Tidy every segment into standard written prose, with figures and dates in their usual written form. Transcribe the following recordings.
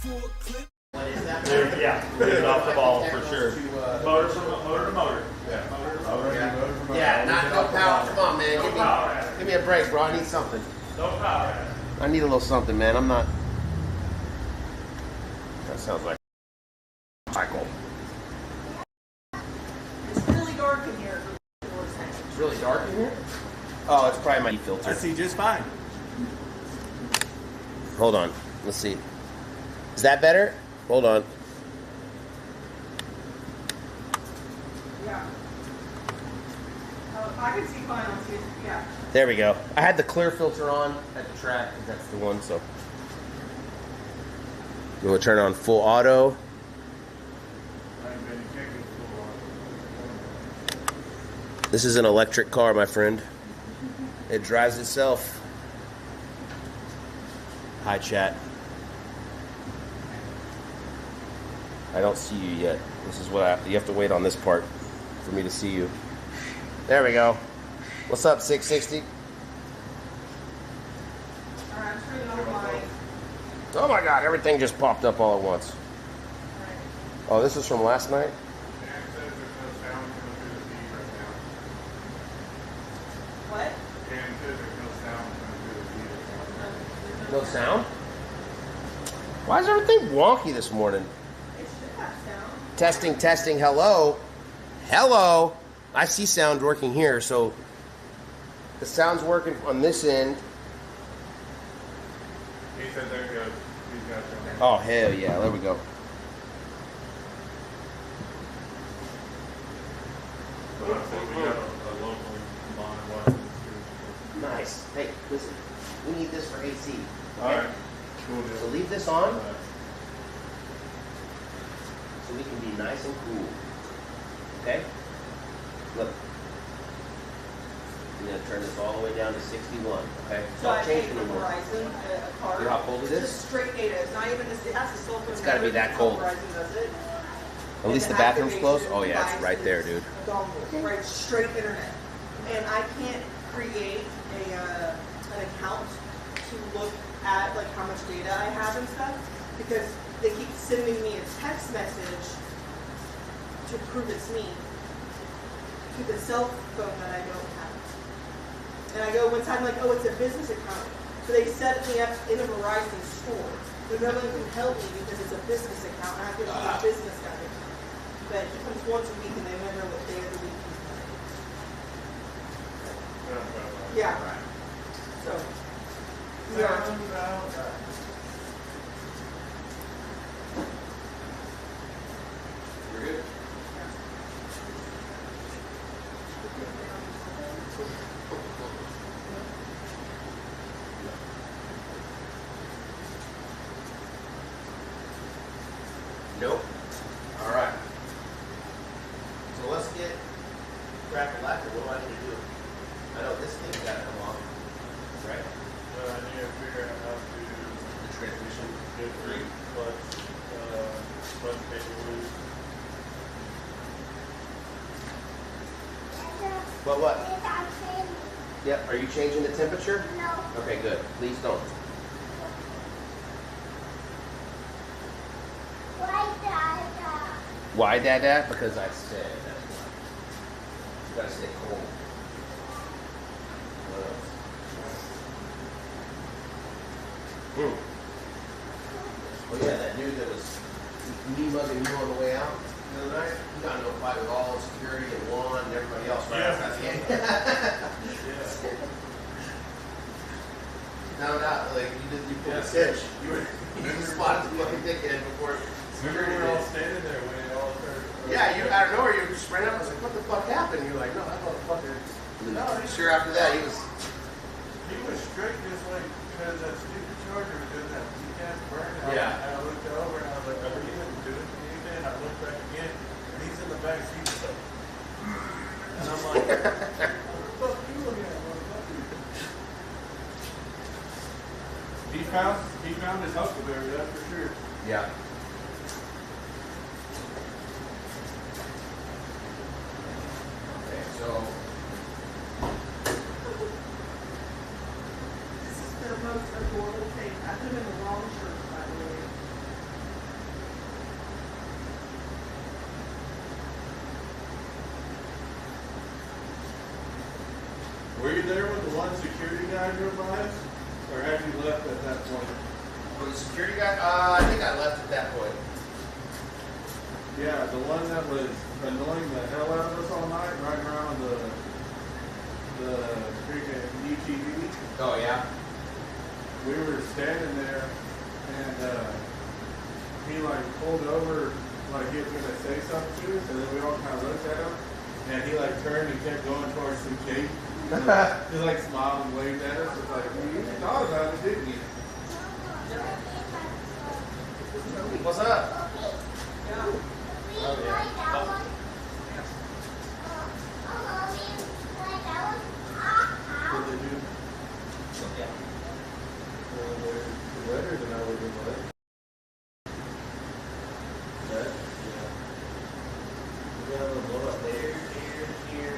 Yeah, it's off the ball for sure. Motor to motor. Yeah. Yeah, not no power. Come on, man. Give me a break, bro. I need something. No power. I need a little something, man. I'm not. That sounds like Michael. It's really dark in here. It's really dark in here? Oh, it's probably my filter. I see just fine. Hold on. Let's see. Is that better? Hold on. Yeah. I can see fine on TV. Yeah. There we go. I had the clear filter on at the track because that's the one, so. You want to turn on full auto? This is an electric car, my friend. It drives itself. Hi, chat. I don't see you yet. This is what you have to wait on this part for me to see you. There we go. What's up, 660? All right, I'm turning on mine. Oh my God, everything just popped up all at once. Oh, this is from last night? What? No sound? Why is everything wonky this morning? It should have sound. Testing, testing, hello. Hello. I see sound working here, so the sound's working on this end. He said there he goes. He's got something. Oh, hell yeah, there we go. So I think we got a local line. Nice. Hey, listen, we need this for AC. All right. Cool So deal. leave this on so we can be nice and cool. Okay? Look. I'm going to turn this all the way down to 61. Okay? So I Don't paid change for anymore. Verizon a card. You know how cold it It's is? just straight data. It's not even. It has a cell phone. It's gotta be that number. cold. Verizon does it. At least the bathroom's close? Oh yeah, it's right there, dude. A dongle, right? Straight internet. And I can't create an account to look at like how much data I have and stuff because they keep sending me a text message to prove it's me to the cell phone that I don't have. And I go one time like, oh, it's a business account. So they set me up in a Verizon store. But no one can help me because it's a business account. I have to be a business guy. But he comes once a week and they never know what day of the week he's coming. Yeah. So, You're good? Nope. All right. So let's get crack a lacquer. What do I need to do? I know this thing's got to come off, right? I need to figure out how to The transmission. get free clutch cable loose. What? Yep. Are you changing the temperature? No. Okay, good. Please don't. Why, Dada? Because I said that's why. You gotta stay cold. What else? Oh yeah, that dude that was me mugging you on the way out the other night. You got into a fight with all security and Juan and everybody else right outside the gate. Found out, like you pulled a stitch. You spotted the fucking dickhead before. Remember we were all standing there when it all occurred? Yeah, you out of nowhere you just ran up. I was like, "What the fuck happened?" You're like, "No, that motherfucker." No, sure. After that, he was. He was straight just like because that stupid charger was doing that gas burn. Yeah. And I looked over and I was like, "Oh, he didn't do anything." I looked back again and he's in the back seat just like, and I'm like, "What the fuck are you looking at, motherfucker?" He found his huckleberry, that's for sure. Yeah. Okay, so this is the most adorable thing. I put him in the wrong shirt, by the way. Were you there when the one security guy drove by us? Or had you left at that point? For the security guy, I think I left at that point. Yeah, the one that was annoying the hell out of us all night, right around the freaking UTV. Oh yeah. We were standing there, and he like pulled over, like he was gonna say something to us, and then we all kind of looked at him, and he like turned and kept going towards some gate. Just like smiled and waved at us. It's like, well, you thought about it, didn't you? What's up? Oh, yeah. What did they do? Yeah. Well, they're wetter than I would have been wet. That? Yeah. We got a little blow up there, here.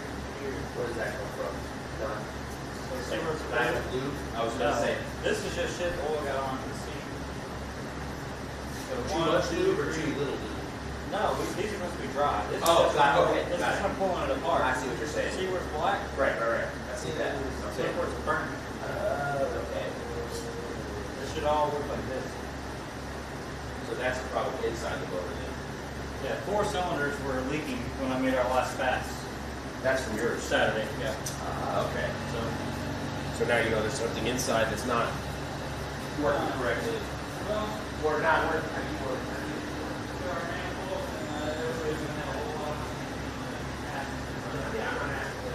Where does that come from? Done. So see where it's Back at? of blue. I was gonna say. This is just shit the oil got on the seat. So Too one, much two, lube or too three. little lube? No, these are supposed to be dry. This Oh, is just, got it. Okay, this got is it. from pulling it apart. I see what you're saying. See where it's black? Right. I see that. See where it's burnt. Okay. This should all work like this. So that's the problem inside the motor then. Yeah, 4 cylinders were leaking when I made our last pass That's from yours. Saturday. Yeah. Okay. So So now you know there's something inside that's not working correctly. well, Or not working. How do you work? we are a handful, and everybody's gonna have a whole lot of Yeah, I'm gonna ask you.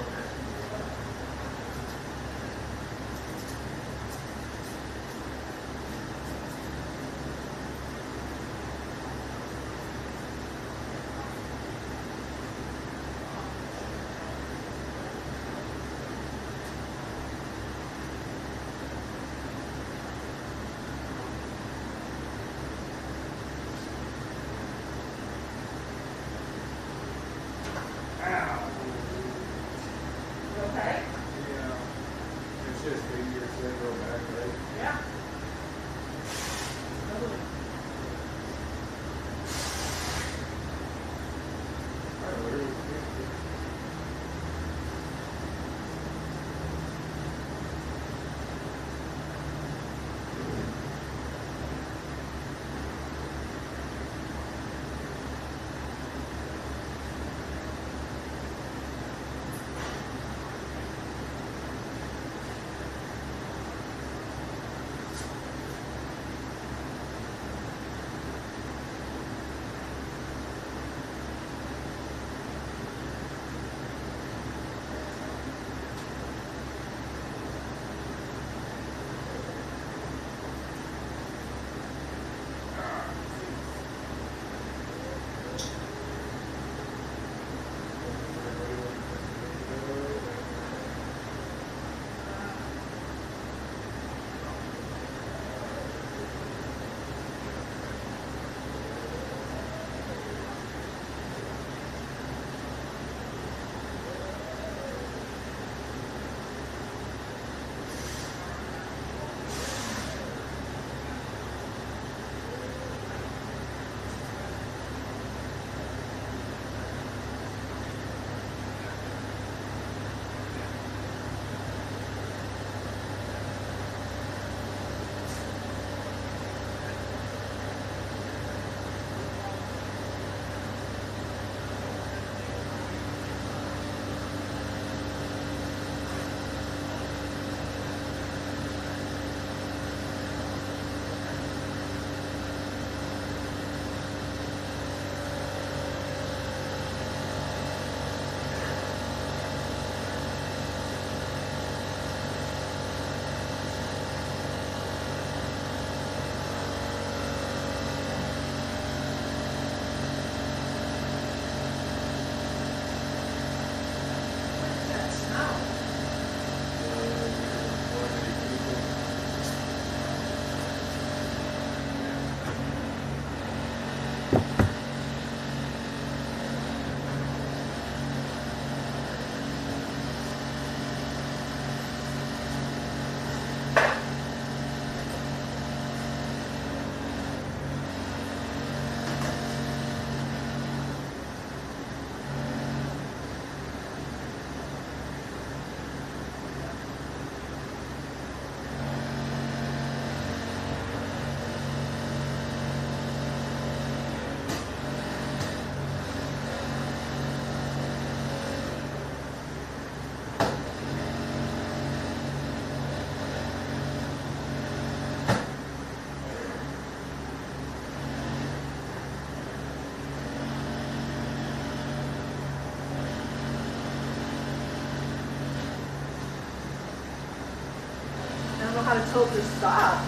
how to tilt this style.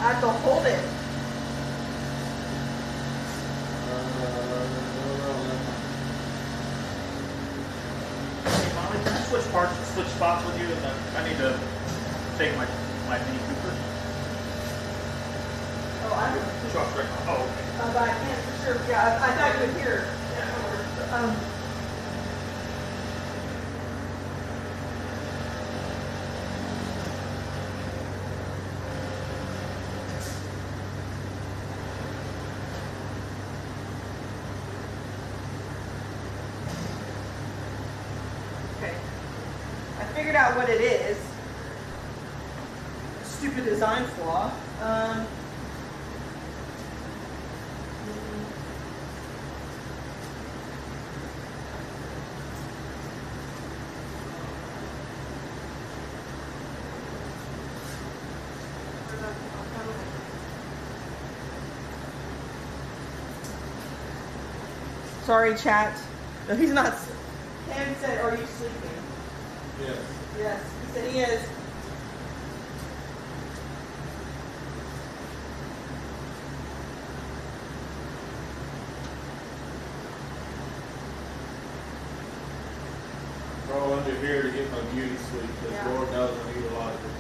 I have to hold it. Hey, Molly, can I switch parts, switch spots with you? And I need to take my Mini Cooper. Oh, I don't know. Truck right now. Oh, okay. But I can't for sure. Yeah, I thought you would hear. Okay. I figured out what it is. Stupid design flaw. Sorry, chat. No, he's not. Cam said, "Are you sleeping?" Yes. Yes, he said he is. Crawl under here to get my beauty sleep, because Yeah. Lord knows I need a lot of it.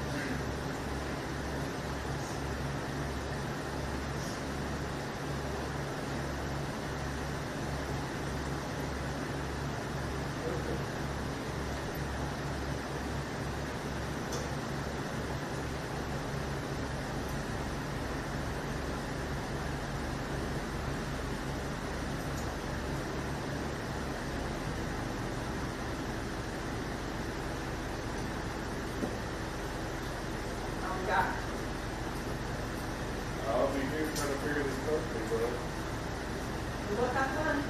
Oh my God. I'll be here trying to figure this company, bro. Good luck, have fun.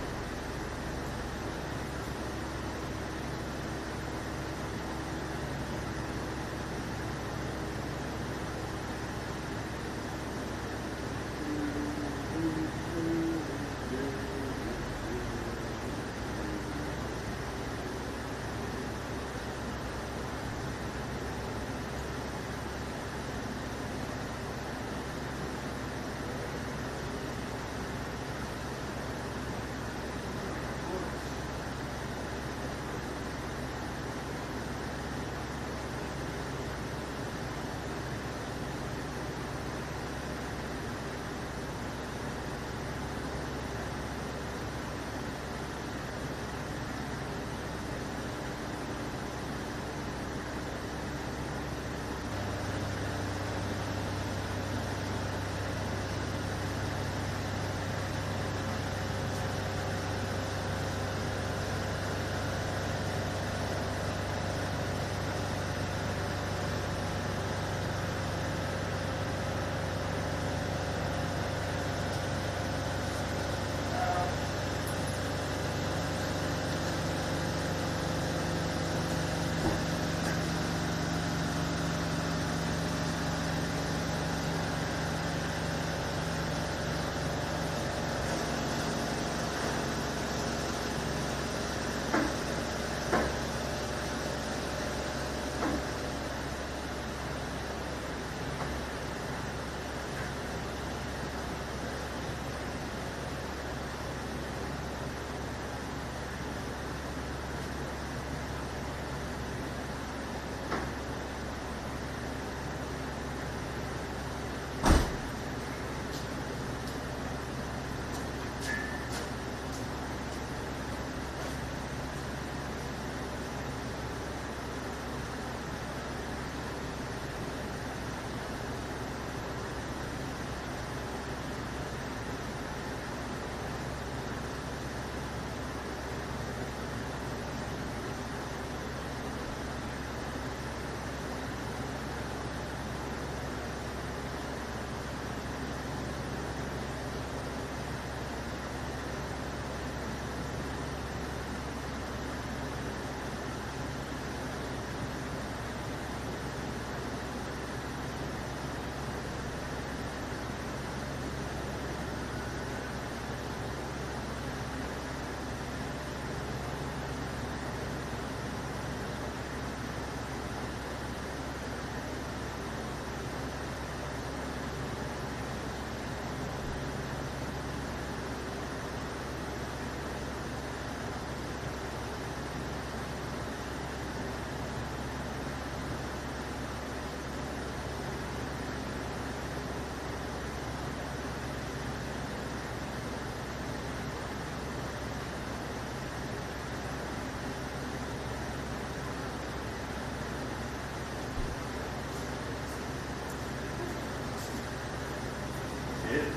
is,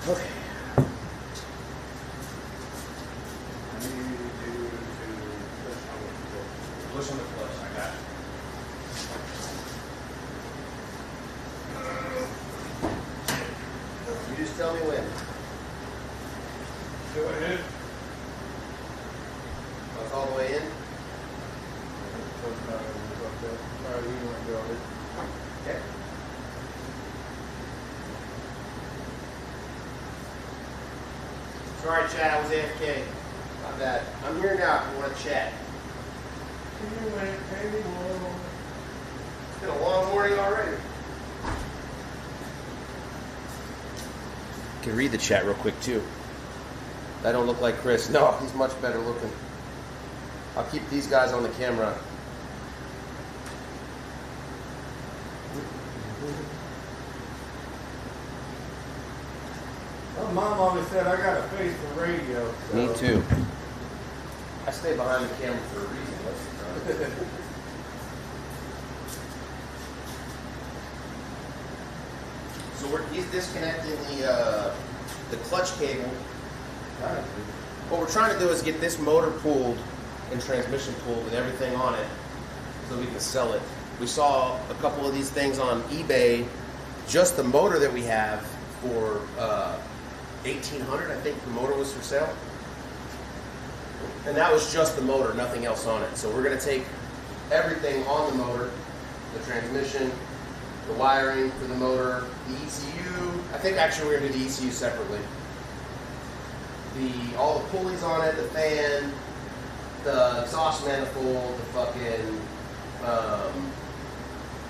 bro. Okay. I need you to push on the clutch. Push on the clutch. I got it. You just tell me when. Go ahead. That's all the way in. Alright, you want to go over. Okay. Sorry, Chad, I was AFK. My bad. I'm here now if you want to chat. It's been a long morning already. Can read the chat real quick too. I don't look like Chris. No, he's much better looking. I'll keep these guys on the camera. Well, Mom always said I got a face for radio. So. Me too. I stay behind the camera for a reason. Most of the time. So he's disconnecting the clutch cable. What we're trying to do is get this motor pulled and transmission pulled with everything on it so we can sell it. We saw a couple of these things on eBay, just the motor that we have for $1,800, I think the motor was for sale. And that was just the motor, nothing else on it. So we're going to take everything on the motor, the transmission, the wiring for the motor, the ECU. I think actually we're going to do the ECU separately. All the pulleys on it, the fan, the exhaust manifold, the fucking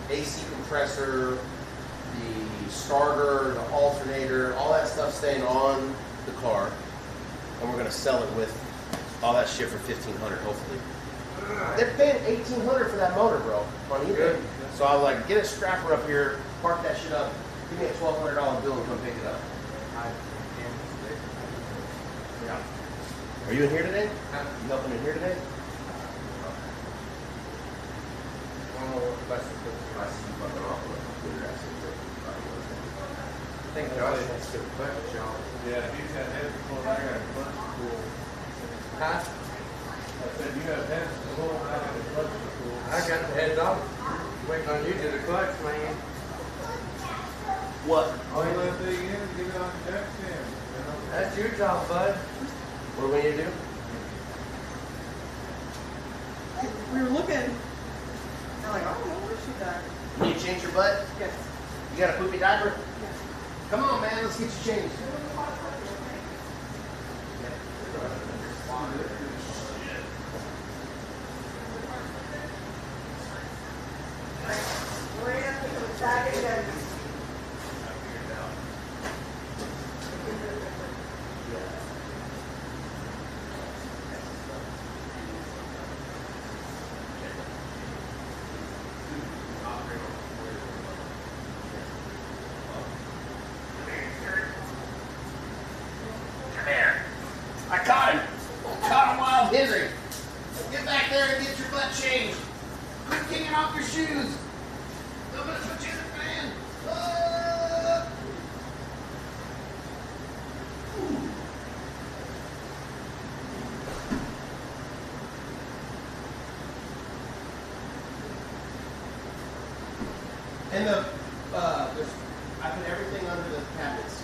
AC compressor, the starter, the alternator, all that stuff staying on the car. And we're going to sell it with all that shit for $1,500, hopefully. They're paying $1,800 for that motor, bro, on eBay. Good. So I was like, get a strapper up here, park that shit up, give me a $1,200 bill and come pick it up. Yeah. Are you in here today? Nothing in here today? Thank God. Yeah, he's got heads full. I got a bunch of cool. Huh? I said, you have heads full. I got a bunch of cool. I got the head off. Waiting on you to the clutch, man. What? All you let thing in, get it on the jack stand. That's your job, bud. What are we going to do? We were looking. I'm like, I don't know where she's at. You need to change your butt? Yes. You got a poopy diaper? Yes. Come on, man, let's get you changed. We're gonna have to come back again. Come here. I caught him. I caught a wild Henry. Get back there and get your butt changed. Quit kicking off your shoes. I'm gonna put you in the fan. Ah! And I put everything under the cabinets.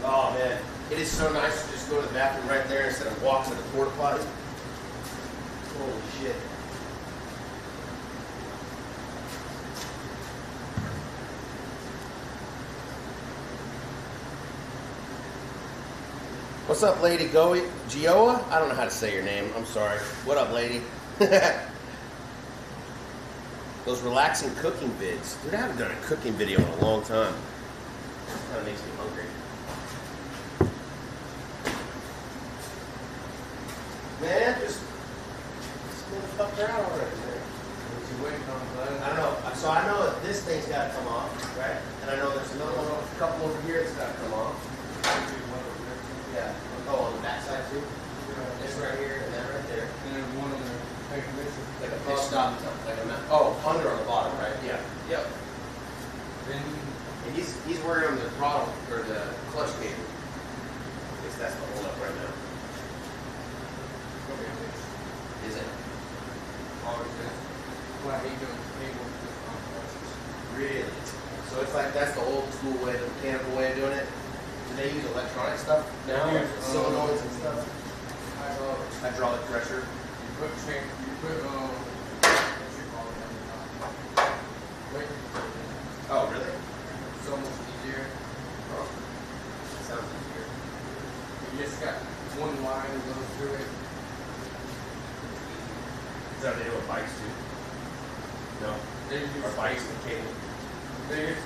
Oh man, it is so nice to just go to the bathroom right there instead of walk to the porta potty. Holy shit. What's up, Lady Gioa? I don't know how to say your name. I'm sorry. What up, lady? those relaxing cooking vids. Dude, I haven't done a cooking video in a long time. Kind of makes me hungry. Man, just motherfucker out already, man. What you waiting on, bud? I don't know. So I know that this thing's got to come off, right? And I know there's another one, a couple over here that's got to come off. Yeah. Oh, on the back side too? This right here and that right there. And then one on the transmission. Like a pitch stop, like a oh, under on the bottom, right? Yeah. Yep. Then And he's working on the throttle or the clutch cable. I guess that's the hold up right now. Is it? always is. Why he doing cable just on clutches. Really? So it's like that's the old school way, the mechanical way of doing it. Do they use electronic stuff now? They use, Solenoids and stuff? Hydraulic pressure. You put what you call it, wait, Oh, really? it's almost easier. Oh. That sounds easier. You just got one line that goes through it. Is that what they do with bikes too? No. They use Or bikes with cable. They use,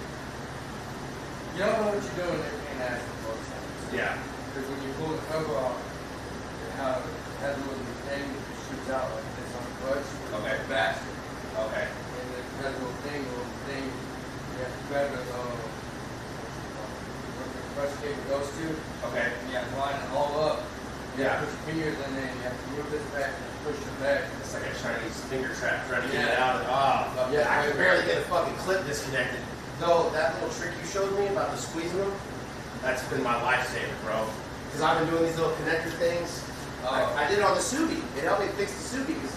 you don't know what you're doing, they can't ask for both sides. Yeah. Because when you pull the cover off, it has a little thing that shoots out like this on the clutch. Okay. Faster. Okay. And it has a little thing you have to grab the where the clutch cable goes to. Okay. And you have to line it all up. You Yeah. have to put your fingers in there and you have to move this back and push it back. It's like a Chinese finger trap trying to get it Yeah. out of Yeah. I can barely get a fucking clip disconnected. Though that little trick you showed me about the squeezing them, that's been my lifesaver, bro. Because I've been doing these little connector things. I did it on the Subi. It helped me fix the Subi because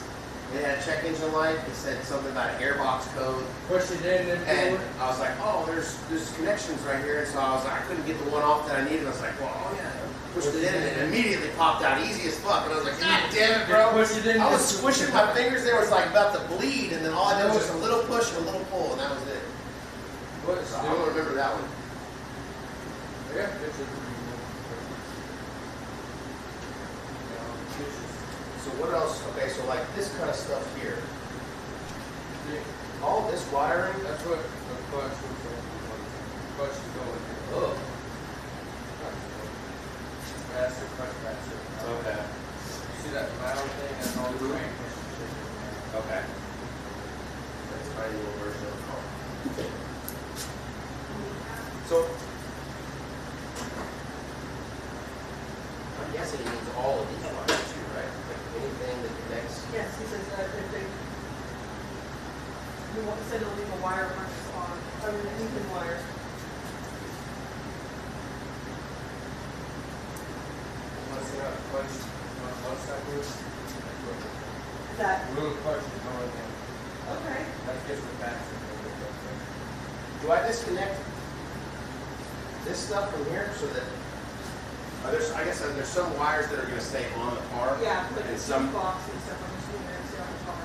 it had a check engine light. It said something about an airbox code. Push it in and And forward. I was like, oh, there's connections right here. And so I was like, I couldn't get the one off that I needed. I was like, well, oh yeah. Pushed it in and it immediately popped out easy as fuck. And I was like, God damn it, bro. Push it in. I was squishing my fingers. They was like about to bleed. And then all I did was just a little push and a little pull. And that was it. What's So I'm going to remember that one. Yeah, pictures. So what else? Okay, so like this kind of stuff here. All this wiring. That's what the clutch was going. Clutch is going. Oh. Faster, clutch faster. Okay. You see that metal thing? That's all the transmission shit in there. Okay. That's a tiny little version of the car. So I'm guessing it means all of these wires too, right? Like anything that connects. Yes, he says that if they, he said he'll leave a wire harness on, I mean, an Ethan wire. Unless you have a clutch on a motorcycle, That, little clutch is going in. okay. That gets the faster. Do I disconnect this stuff from here so that I guess there's some wires that are going to stay on the car? Yeah, like and the some. box and stuff on the screen there, so on the car.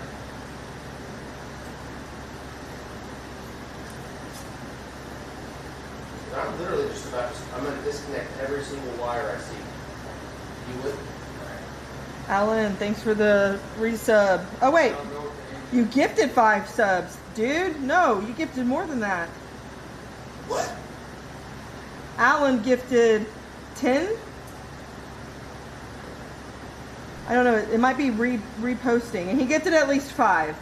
I'm literally just about to. I'm going to disconnect every single wire I see. You would? Alan, thanks for the resub. Oh wait, you gifted 5 subs, dude. No, you gifted more than that. What? Alan gifted 10. I don't know. It might be reposting, and he gifted at least 5.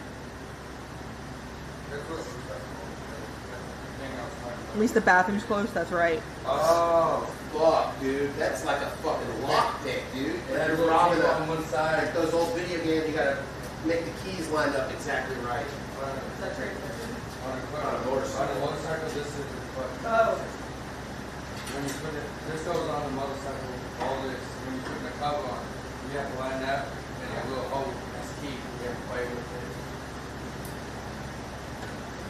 At least the bathroom's closed. That's right. Oh, fuck, dude. That's like a fucking lockpick, dude. That's robbing on one side. like those old video games, you gotta make the keys line up exactly right. Is that transmission? On On a motorcycle. On a motorcycle, this is the clutch. Oh, When you put it, this goes on the motorcycle, all this, when you put the cover on, you have to line that, and a little hole, that's key, you have to play with it.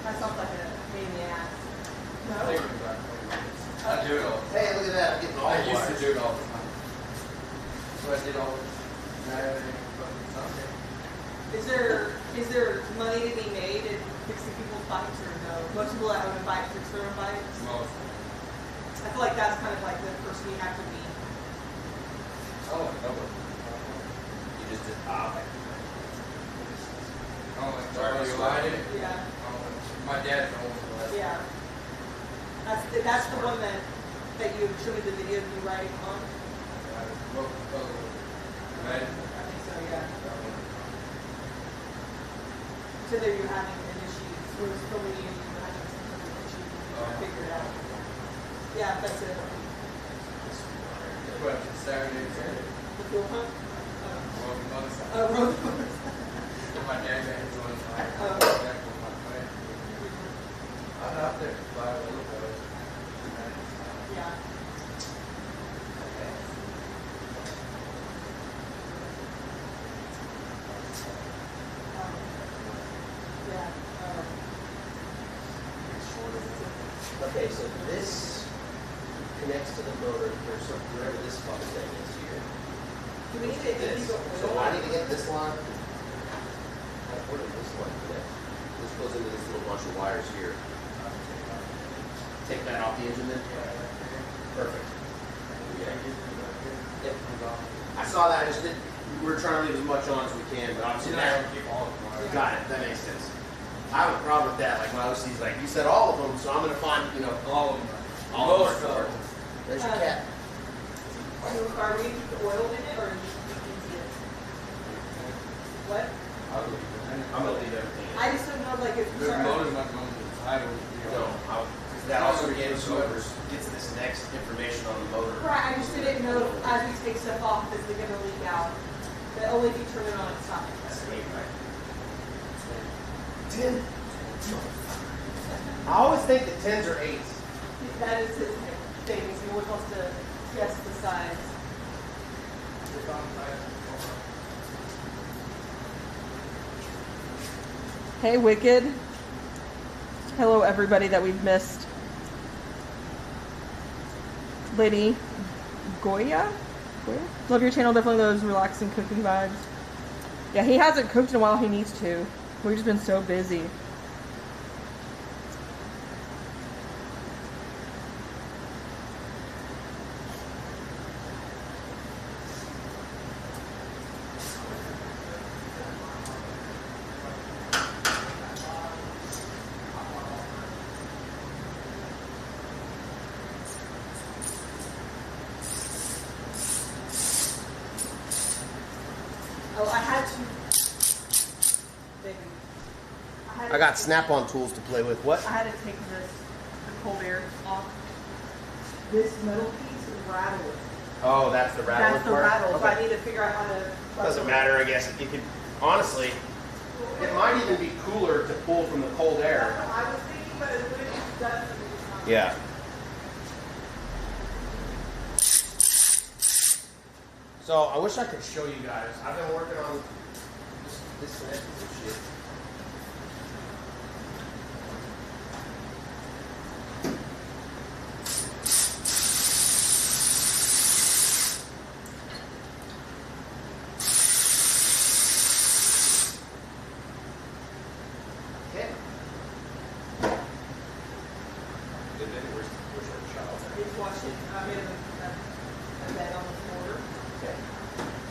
that sounds like a pain in the ass. No? Think about it. I do it all. Hey, look at that. I'm getting all I the used to wires. do it all the time. So I did all this, Saturday, Sunday. Is there money to be made in fixing people's bikes or no? Most people that own a bike fix their own bikes. Most. I feel like that's kind of like the person you have to be. Oh, no. You just did. Ah, okay. I Oh, like, Sorry, you lied it? Yeah. Oh, my dad told me that. Yeah. That's the one that you showed me the video of you riding on. Right? I think so, yeah. So there you're having an issue. So it was filming you and you were having some sort of issue. I figured it out. Yeah, that's it. What, Saturday? The fuel pump? Well, the motorcycle. Oh, road. My dad got his own fire. Oh. Back with my friend. I was out there for 5 little boys. Yeah. Yeah. Okay, so this connects to the motor for some, whatever this fucking thing is here. Do we need to This. go So I need to get this line. Where does this line connect? This goes into this little bunch of wires here. Take that off the engine then? Perfect. Yep. I saw that. I just did. We were trying to leave as much on as we can, but obviously now. Got it. That makes sense. I have a problem with that. Like my OC's like, you said all of them, so I'm gonna find, All of them. all of them. There's your cat. Are we keep the oil in it or are you easy it? What? I'm gonna leave everything in. I just don't know, like, if you The start. motor's not going to the title. No, that also gets this next information on the motor. Right, I just didn't know if as we take stuff off, is it gonna leak out? That only if you turn it on and stop it. That's 8, right? 10. I always think that 10s are 8s. That is his thing, is he always wants to guess the size. Hey, Wicked. Hello, everybody that we've missed. Lady Goya? Love your channel. Definitely those relaxing cooking vibes. Yeah, he hasn't cooked in a while. He needs to. We've just been so busy. Oh, I had to. Baby. I got snap-on tools to play with. What? I had to take the cold air off. This metal piece is rattling. Oh, that's the rattling That's the part? rattle. So Okay. I need to figure out how to. Doesn't matter, I guess. You could, honestly, it might even be cooler to pull from the cold That's air. what I was thinking, but it would have done something. Yeah. So I wish I could show you guys. I've been working on this and shit. Okay. Good day. Where's our child? He's watching. I made him a bed on the floor. Okay.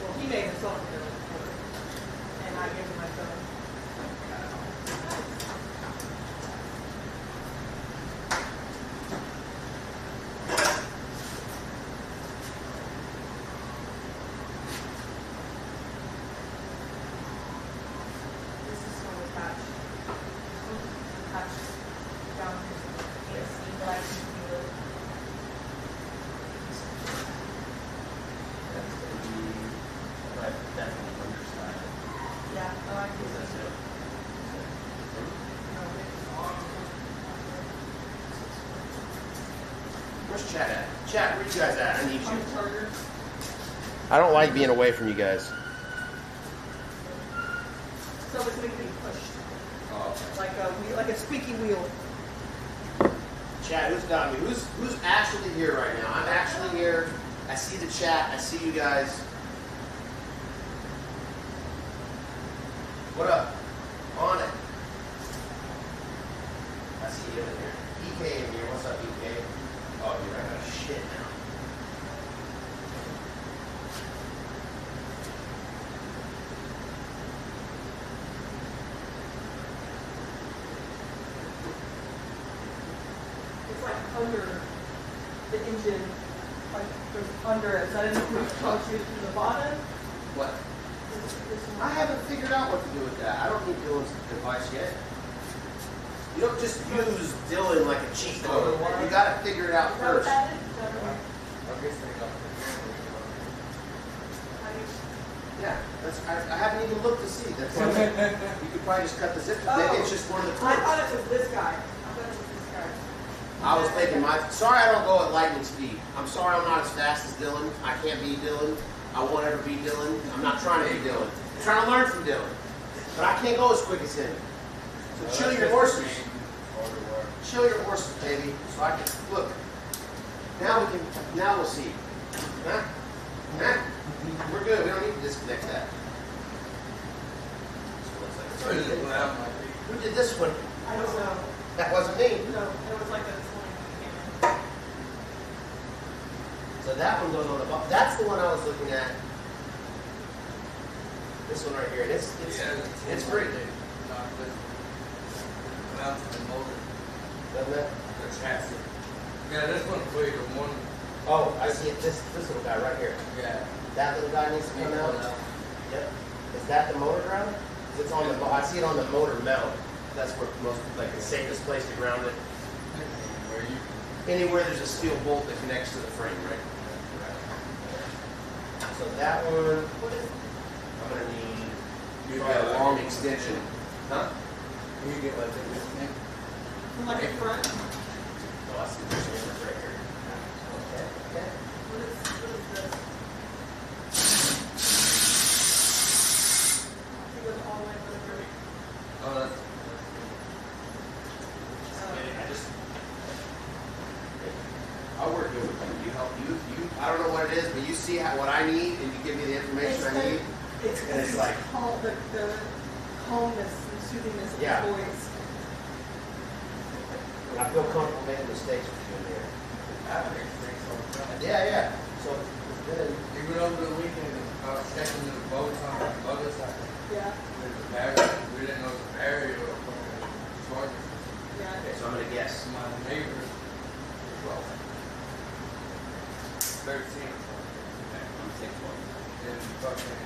Well, he made himself a bed on the floor. And I gave him my phone. This is so attached. Attached down here. Can't see, but I can feel it. That's going to be definitely underside. Yeah, oh, I can That's see it. it. No, it's on. Where's Chad at? Chad, where you guys at? I need On you. the charger. I don't like being away from you guys. So it's making me pushed. Oh, okay. Like a squeaky wheel. Chad, who's got me? Who's actually here right now? I'm actually here. I see the chat. I see you guys. What up? On it. I see you in here. EK in here. What's up, EK? Oh, you're right out of shit now. under the engine, like goes under it. So I didn't know if you shoot from the bottom. What? This I one. haven't figured out what to do with that. I don't need Dylan's advice yet. You don't just use Dylan like a cheat code. You gotta figure it out Is that what first. that is? Is that what- I guess they got how do you- Yeah, I haven't even looked to see. That's why you could probably just cut the zip. Maybe it's just one of the I cords. thought it was this guy. I thought it was this guy. I was thinking sorry I don't go at lightning speed. I'm sorry I'm not as fast as Dylan. I can't be Dylan. I won't ever be Dylan. I'm not trying to be Dylan. I'm trying to learn from Dylan. But I can't go as quick as him. So chill your horses. Chill your horses, baby. So I can, look. Now we'll see. Huh? Huh? We're good. We don't need to disconnect that. Who did this one? I don't know. That wasn't me. No, it was like that this morning when we came in. So that one goes on the bottom. That's the one I was looking at. This one right here. And it's free. Mounts the motor. Doesn't it? The chassis. Yeah, this one's free. The one. Oh, I see it. This little guy right here. Yeah. That little guy needs to come out. Yep. Is that the motor ground? 'Cause it's on the. I see it on the motor mount. That's where most like the safest place to ground it. Where you. Anywhere there's a steel bolt that connects to the frame, right? So that one, What is, I'm gonna need You probably got a long extension. Huh? You get like this. from like in front? Oh, I see this one right here. Okay. Okay. What is this? It goes all the way to the very. Oh, that's. I'll work here with you. You help you. I don't know what it is, but you see what I need, and you give me the information I need. It's And it's like- calm, the calmness and soothingness of Yeah. the voice. I feel comfortable making mistakes with you in here. I make things all the time. Yeah, yeah. So it's good. Even over the weekend, I was checking the boats on the motorcycle. Yeah, There's a barrier. We didn't know the barrier was short. yeah. Okay, so I'm gonna guess. My neighbor, 12. 13, Okay, I'm saying 12. and fucking,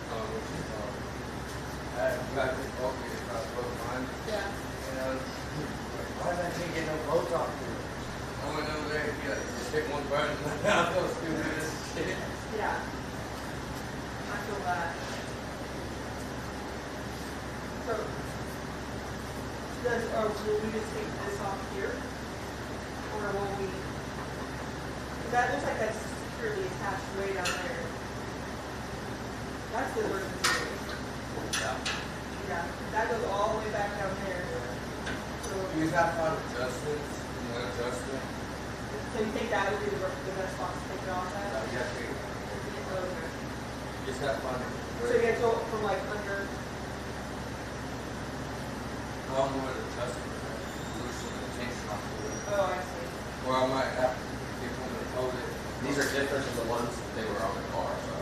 what you call it? I got this boat here across both mine. Yeah. And I was like, why did I can't get no boats off here? I went over there, yeah, just hit one button. I'm so stupid as shit. Yeah. I feel that. So, will we just take this off here? Or will we? 'Cause that looks like that's securely attached way down there. That's the emergency brake. Yeah, that goes all the way back down there. So, You have to have adjustments, one adjustment. so you think that would be the best spot to take it off at? You have to, Okay. you just have to find So you gotta go from like under. I don't know where the adjustment is. Loosen the tension off the wood. Oh, I see. Or I might have to get one to hold it. These are different than the ones that they were on the car. So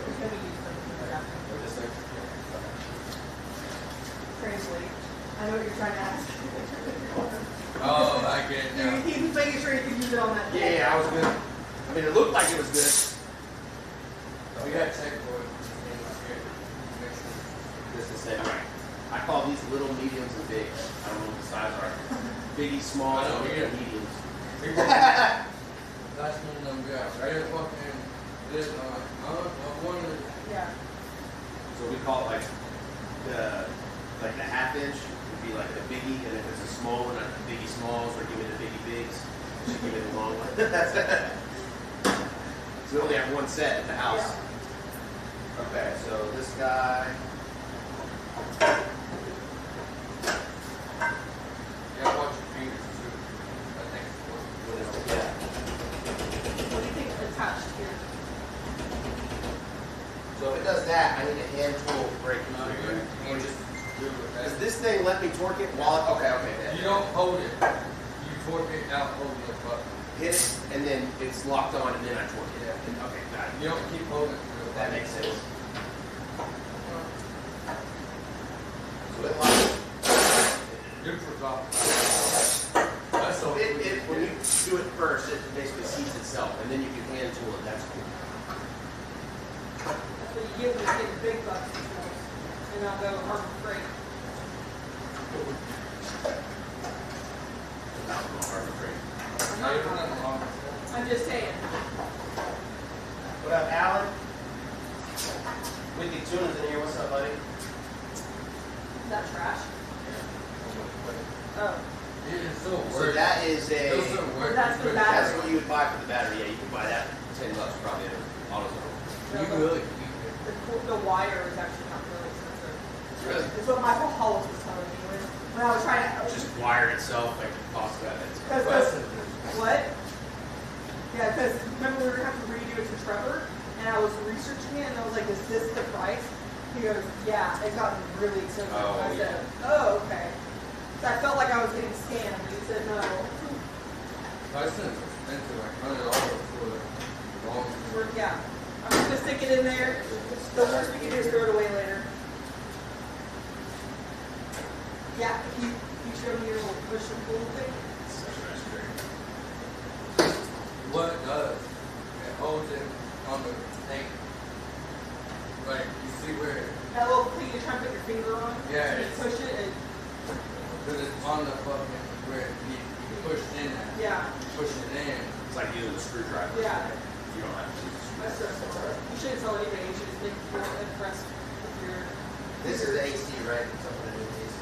It's gonna be used for that. this thing. Translate. I know what you're trying to ask. Oh, I get it now. He was making sure you could use it on that. Yeah, I was good. I mean, it looked like it was good. We gotta check for it. Make sure. This is it. All right. I call these little, mediums, and bigs. I don't know what the size are. Biggie, small, I know, and yeah. mediums. That's one of them guys. Right here, fucking, this, one of the, Yeah. So we call it like the half inch would be like the biggie, and if it's a small one, like the biggie smalls, or give me the biggie bigs. Should give me the long one. So we only have one set at the house. Okay, so this guy. yeah, watch your fingers too. I think it's what. Yeah. What do you think is attached here? So if it does that, I need a hand tool brake. No, you just do it. Does this thing let me torque it while it? Okay, okay. You don't hold it. You torque it out holding the button. Hit it, and then it's locked on, and then I torque it. Okay, got it. You don't keep holding it. through the That button. makes sense. So it locks. switch was off. That's so When you do it first, it basically seats itself, and then you can hand tool it. That's cool. That's what you get when you get the big bucks. And I'll go Harbor Freight. Harbor Freight. Now you're not wrong. I'm just saying. What up, Alan? Wicked Tuna's in here. What's up, buddy? Is that trash? Oh. It is so So worth. that is It a. doesn't work. That's the It's That's battery. what you would buy for the battery. Yeah, you can buy that for $10 probably at AutoZone. You can really keep it. The wire is actually not really expensive. Really? It's what Michael Hollis was telling me when I was trying to. Just wire itself, like the cost of that. Because what? Yeah, because remember we were going to have to redo it to Trevor, and I was researching it, and I was like, "Is this the price?" He goes, "Yeah, it got really expensive." Oh, And I said, yeah. "Oh, okay." So I felt like I was getting scammed, and he said, "No." License is expensive, like $100 for the long. Yeah, I'm just gonna stick it in there. The worst we can do is throw it away later. Yeah, if you show me your little push and pull thing. Such a nice trick. What it does, it holds it on the thing. Like, you see where, That little thing you're trying to put your finger on. Yeah, And you it's- push it, and because it's on the fucking, where you push in at. yeah, Push it in. It's like using a screwdriver. yeah. You don't have to use a That's screwdriver. so. You shouldn't tell anybody. You should just make people impressed with your. This is the AC, right? Something to do with AC.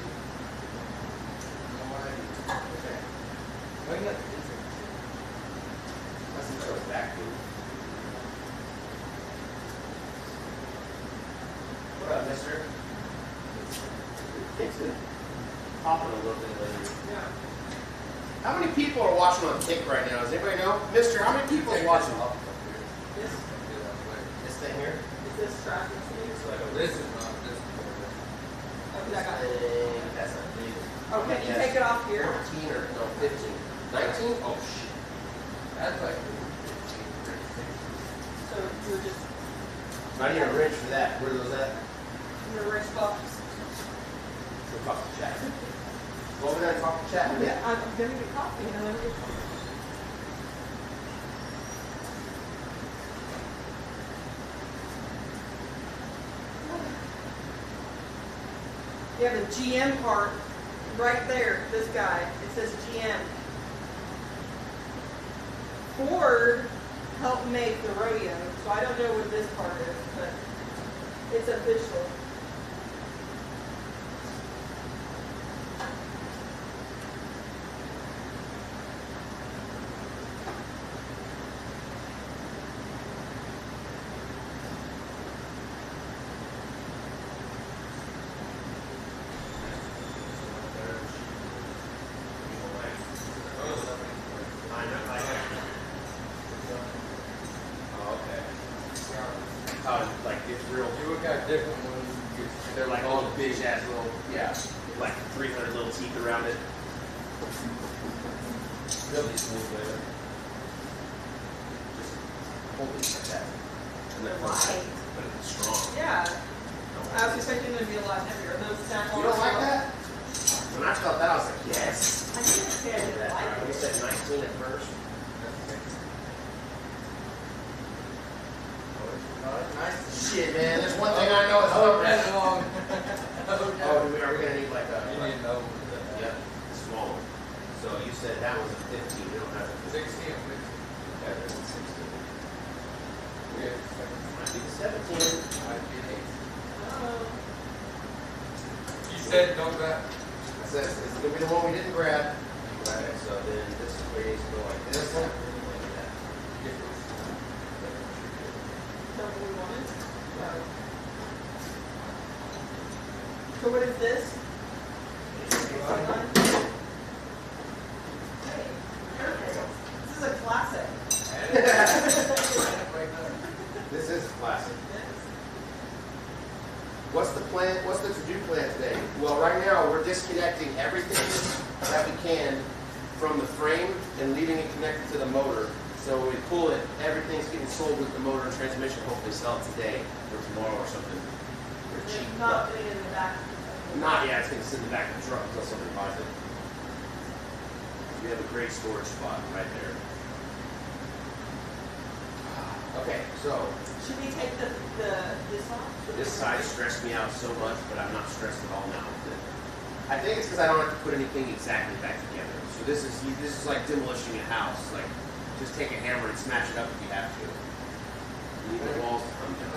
Okay. Why you got this? That's the choice back, dude. What up, mister? It's been popping a little bit lately. Yeah. How many people are watching on Kick right now? Does anybody know? Mister, how many people are watching? This This thing here? is this track next to me. It's like a This is not this. Okay, I got it. thing. That's a big. Okay, you take it off here. 14 or no, 15. 19? Oh, shit. That's like. So you're just I need a wrench for that. Where are those at? in the wrist box. We'll talk to Chad. Go over there and talk to Chad. Yeah, I'm gonna get coffee and I'm gonna get coffee. You have the GM part right there, this guy. It says GM. Ford helped make the rodeo, so I don't know what this part is, but it's official. Oh, okay. How, like, it's real. You look at different ones. They're like all big ass little, yeah, like 300 little teeth around it. Really smooth flavor. Just hold it like that. And then Right. but it's strong. Yeah. I was expecting them to be a lot heavier. Those snack You don't bars- like that? When I felt that, I was like, yes. I didn't say I didn't like We it. said 19 at first. Shit, man. There's one thing I know is Oh, over. that long. Oh, are we gonna need like a? You need to know. Yep, small one. So you said that was a 15. We don't have a 16 or 15. Okay, there's a 16. Yeah, Might be the 17. might be an 8. Oh. You said don't grab. It says it's gonna be the one we didn't grab. Okay, so then this is where you need to go like this. This one? Like that. Get this. Is that what we wanted? No. So what is this? Hey, perfect. This is a classic. This is classic. What's the plan? What's the to-do plan today? Well, right now we're disconnecting everything that we can from the frame and leaving it connected to the motor. So when we pull it, everything's getting sold with the motor and transmission. Hopefully sell it today or tomorrow or something. For cheap. Not putting it in the back. Not yet. It's gonna sit in the back of the truck until somebody buys it. We have a great storage spot right there. Okay, so Should we take this off? this side stressed me out so much, but I'm not stressed at all now with it. I think it's because I don't have to put anything exactly back together. So this is like demolishing a house. Like, just take a hammer and smash it up if you have to. You need the walls to come down.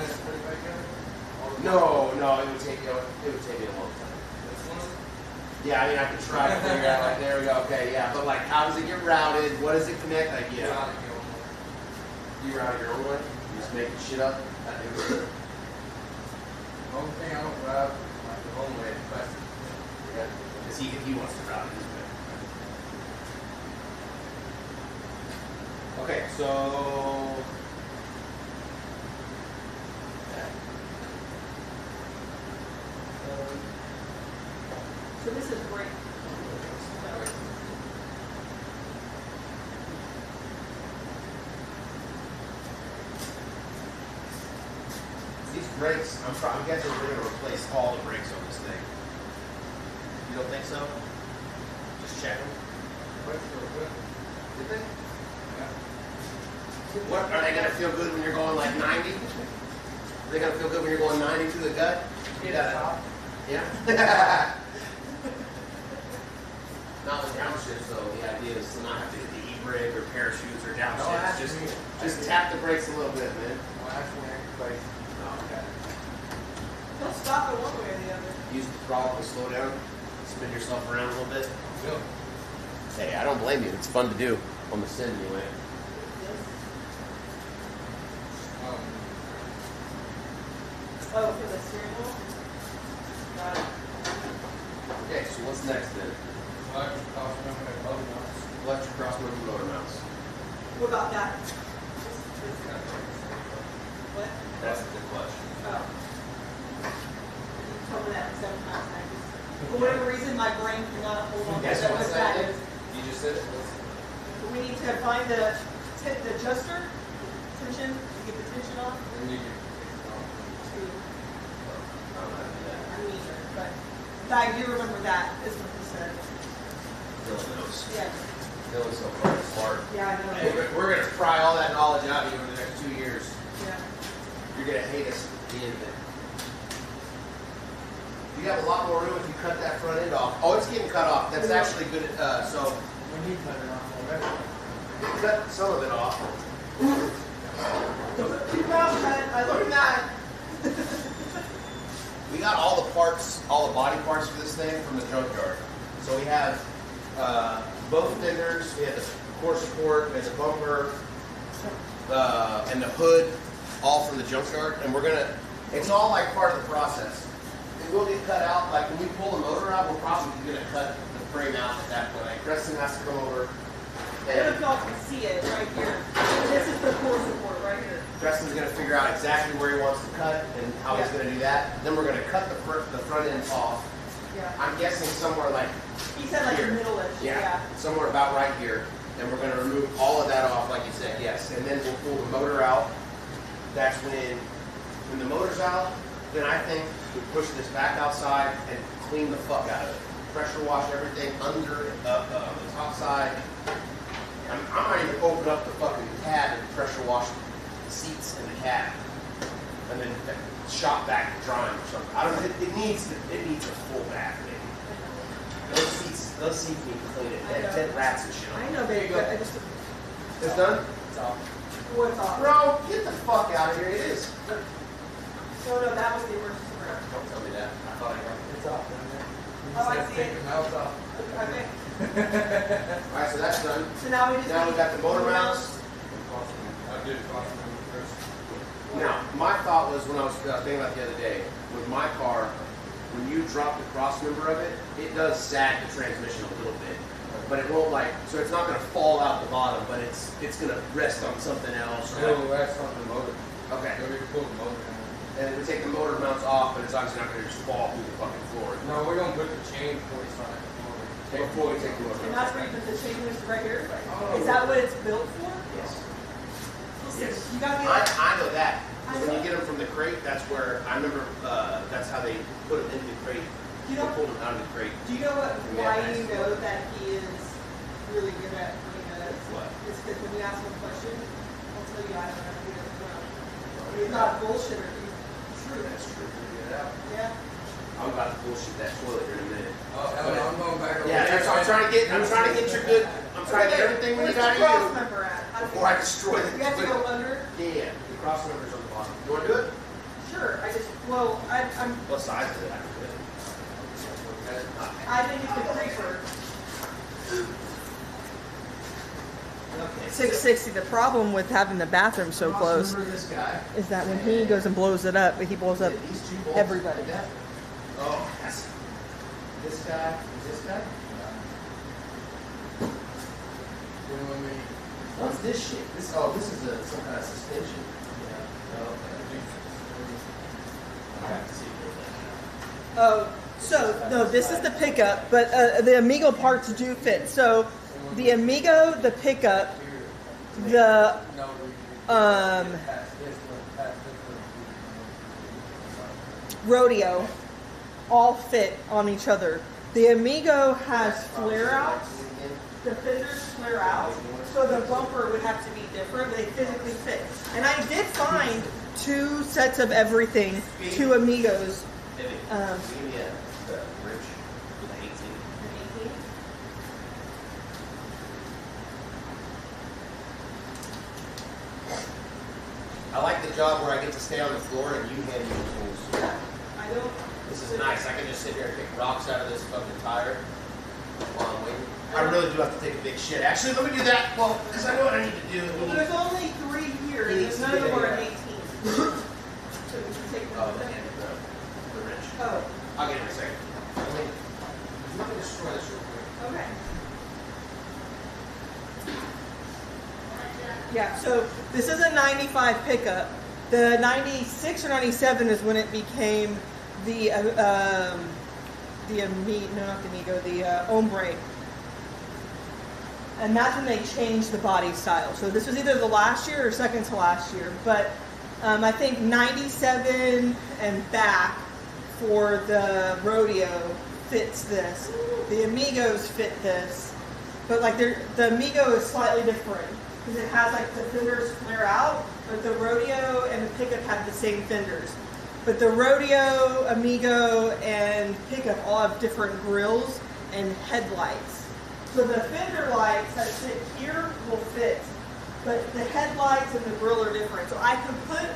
No, it would take me a long time. Yeah, I mean, I could try to figure out, like, there we go, okay, yeah, but, like, how does it get routed? What does it connect? Like, yeah. You route your own way? You just making shit up? The only thing I don't route, like, the wrong way, is plastic. Yeah, because he wants to route it his way. Okay, so... So this is great. These brakes, I'm guessing we're going to replace all the brakes on this thing. You don't think so? Just check them. Did they? What, are they going to feel good when you're going like 90? Are they going to feel good when you're going 90 through the gut? Yeah. Not with downshifts though. The idea is to not have to hit the e-brake or parachutes or downshifts. Just tap the brakes a little bit, man. Okay. Don't stop it one way or the other. Use the throttle to slow down. Spin yourself around a little bit. Hey, I don't blame you. It's fun to do on the sim anyway. Oh, for the steering wheel? Got it. Okay, so what's next then? Electric cross member motor mounts. What about that? What? That's the clutch. Oh. You told me that 7 times and I just, for whatever reason, my brain cannot hold on to Guess that. what What that that is? is. You just said it. We need to find the adjuster, tension, to get the tension off. I don't know how to do that. I'm neither, but I do remember that is what he said. Dylan knows. Yeah. Dylan's so fucking smart. Yeah, I know. Hey, we're gonna pry all that knowledge out of you over the next 2 years. Yeah. You're gonna hate us at the end of it. You have a lot more room if you cut that front end off. Oh, it's getting cut off. That's actually good. So When you cut it off already. cut some of it off. Keep out, man. I learned that. We got all the parts, all the body parts for this thing from the junkyard. So we have both fenders, we have the core support, we have the bumper, and the hood, all from the junkyard. And we're gonna, it's all like part of the process. It will get cut out, like when we pull the motor out, we're probably gonna cut the frame out at that point. Like Preston has to come over. I don't know if y'all can see it right here. This is the core support right here. Preston's gonna figure out exactly where he wants to cut and how he's gonna do that. Then we're gonna cut the front end off. Yeah. I'm guessing somewhere like He said like here. the middle-ish. Yeah, somewhere about right here. And we're gonna remove all of that off, like you said, yes. And then we'll pull the motor out. That's when the motor's out, then I think we push this back outside and clean the fuck out of it. Pressure wash everything under the top side. I might even open up the fucking cab and pressure wash the seats and the cab, and then shop back to drying or something. I don't know. It needs a full bath, maybe. Those seats need cleaning. They have dead rats and shit on I them. know, There baby. you go. I just It's done. It's off. what's off. Bro, get the fuck out of here. It is. No, that was the emergency room. Don't tell me that. I thought I got it. It's off down there. Oh, I see it. Take the mouse off. Okay. All right, so that's done. So now we just Now we got the motor mounts. I did cross member first. Now, my thought was when I was thinking about it the other day, with my car, when you drop the cross member of it, it does sag the transmission a little bit. But it won't so it's not going to fall out the bottom, but it's going to rest on something else. Or It'll rest on the motor. okay. So we can pull the motor down. And we take the motor mounts off, but it's obviously not going to just fall through the fucking floor. No, we're gonna put the chain before we start the motor. Before we take the motor And mounts that's where you put the chain list right here. Oh. Is that what it's built for? Yes. Listen, Yes. you got the I know that. I When you know. get them from the crate, that's where, I remember, that's how they put them into the crate. You know, pulled him out of the crate. do you know what, Yeah, why nice. you know that he is really good at what he does? What? It's because when you ask him a question, he'll tell you I don't know. He doesn't know. He's not a bullshitter. He's true. That's true. Yeah. I'm about to bullshit that toilet here in a minute. Oh, hell no, I'm going back over Yeah, there. that's, I'm trying to get your good. I'm trying to get everything we Where's got the cross you member at? How do before I destroy the. You have to go under? Yeah, the cross members on the bottom. You want to do it? Sure. I'm. What size is it? I can do it. I think it's the creeper. Okay. 660. The problem with having the bathroom so close Remember this guy? is that when he goes and blows it up, he blows up These two bolts everybody. together. Oh, that's this guy. Is this guy? What's this shit? This is some kind of suspension. Yeah. Oh, okay. I have to see it. Oh, so no, this is the pickup, but the Amigo parts do fit. So the Amigo, the pickup, the Rodeo, all fit on each other. The Amigo has flare outs. The fenders flare out, so the bumper would have to be different. They physically fit. And I did find 2 sets of everything, 2 Amigos. Give me the wrench with the 18. I like the job where I get to stay on the floor and you hand me the tools. I don't. This is nice. I can just sit here and pick rocks out of this fucking tire while I'm waiting. I really do have to take a big shit. Actually, let me do that. Well, because I know what I need to do. There's only 3 here, and there's none of them are at 18. So we can take Oh, them. the wrench. Oh, I'll get it in a second. Let me destroy this real quick. okay. Yeah, so this is a 95 pickup. The 96 or 97 is when it became the Ombre. And that's when they changed the body style. So this was either the last year or second to last year. But I think 97 and back for the Rodeo fits this. The Amigos fit this. But like the Amigo is slightly different because it has like the fenders flare out, but the Rodeo and the pickup have the same fenders. But the Rodeo, Amigo, and pickup all have different grills and headlights. So the fender lights that sit here will fit, but the headlights and the grill are different. So I could put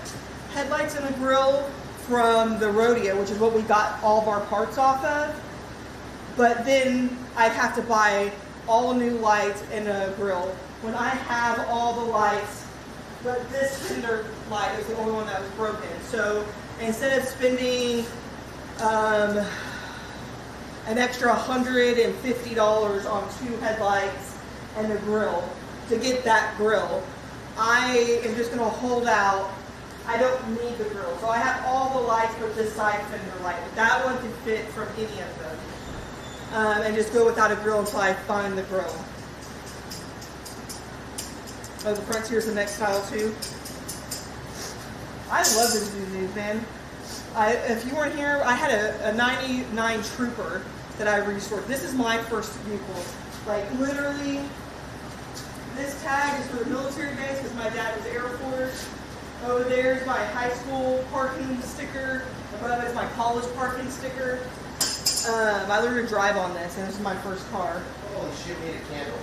headlights in the grill from the Rodeo, which is what we got all of our parts off of, but then I'd have to buy all new lights and a grill. When I have all the lights, but this fender light is the only one that was broken. So instead of spending an extra $150 on 2 headlights and a grill to get that grill, I am just going to hold out. I don't need the grill. So I have all the lights but this side fender light. That one can fit from any of them. And just go without a grill until I find the grill. Oh, the front here is the next style too. I love this Zuzu, man. If you weren't here, I had a 99 Trooper that I restored. This is my first vehicle. Like literally, this tag is for the military base because my dad was Air Force. Over there is my high school parking sticker. Above it is my college parking sticker. I learned to drive on this, and this is my first car. Holy shit, we need a candle.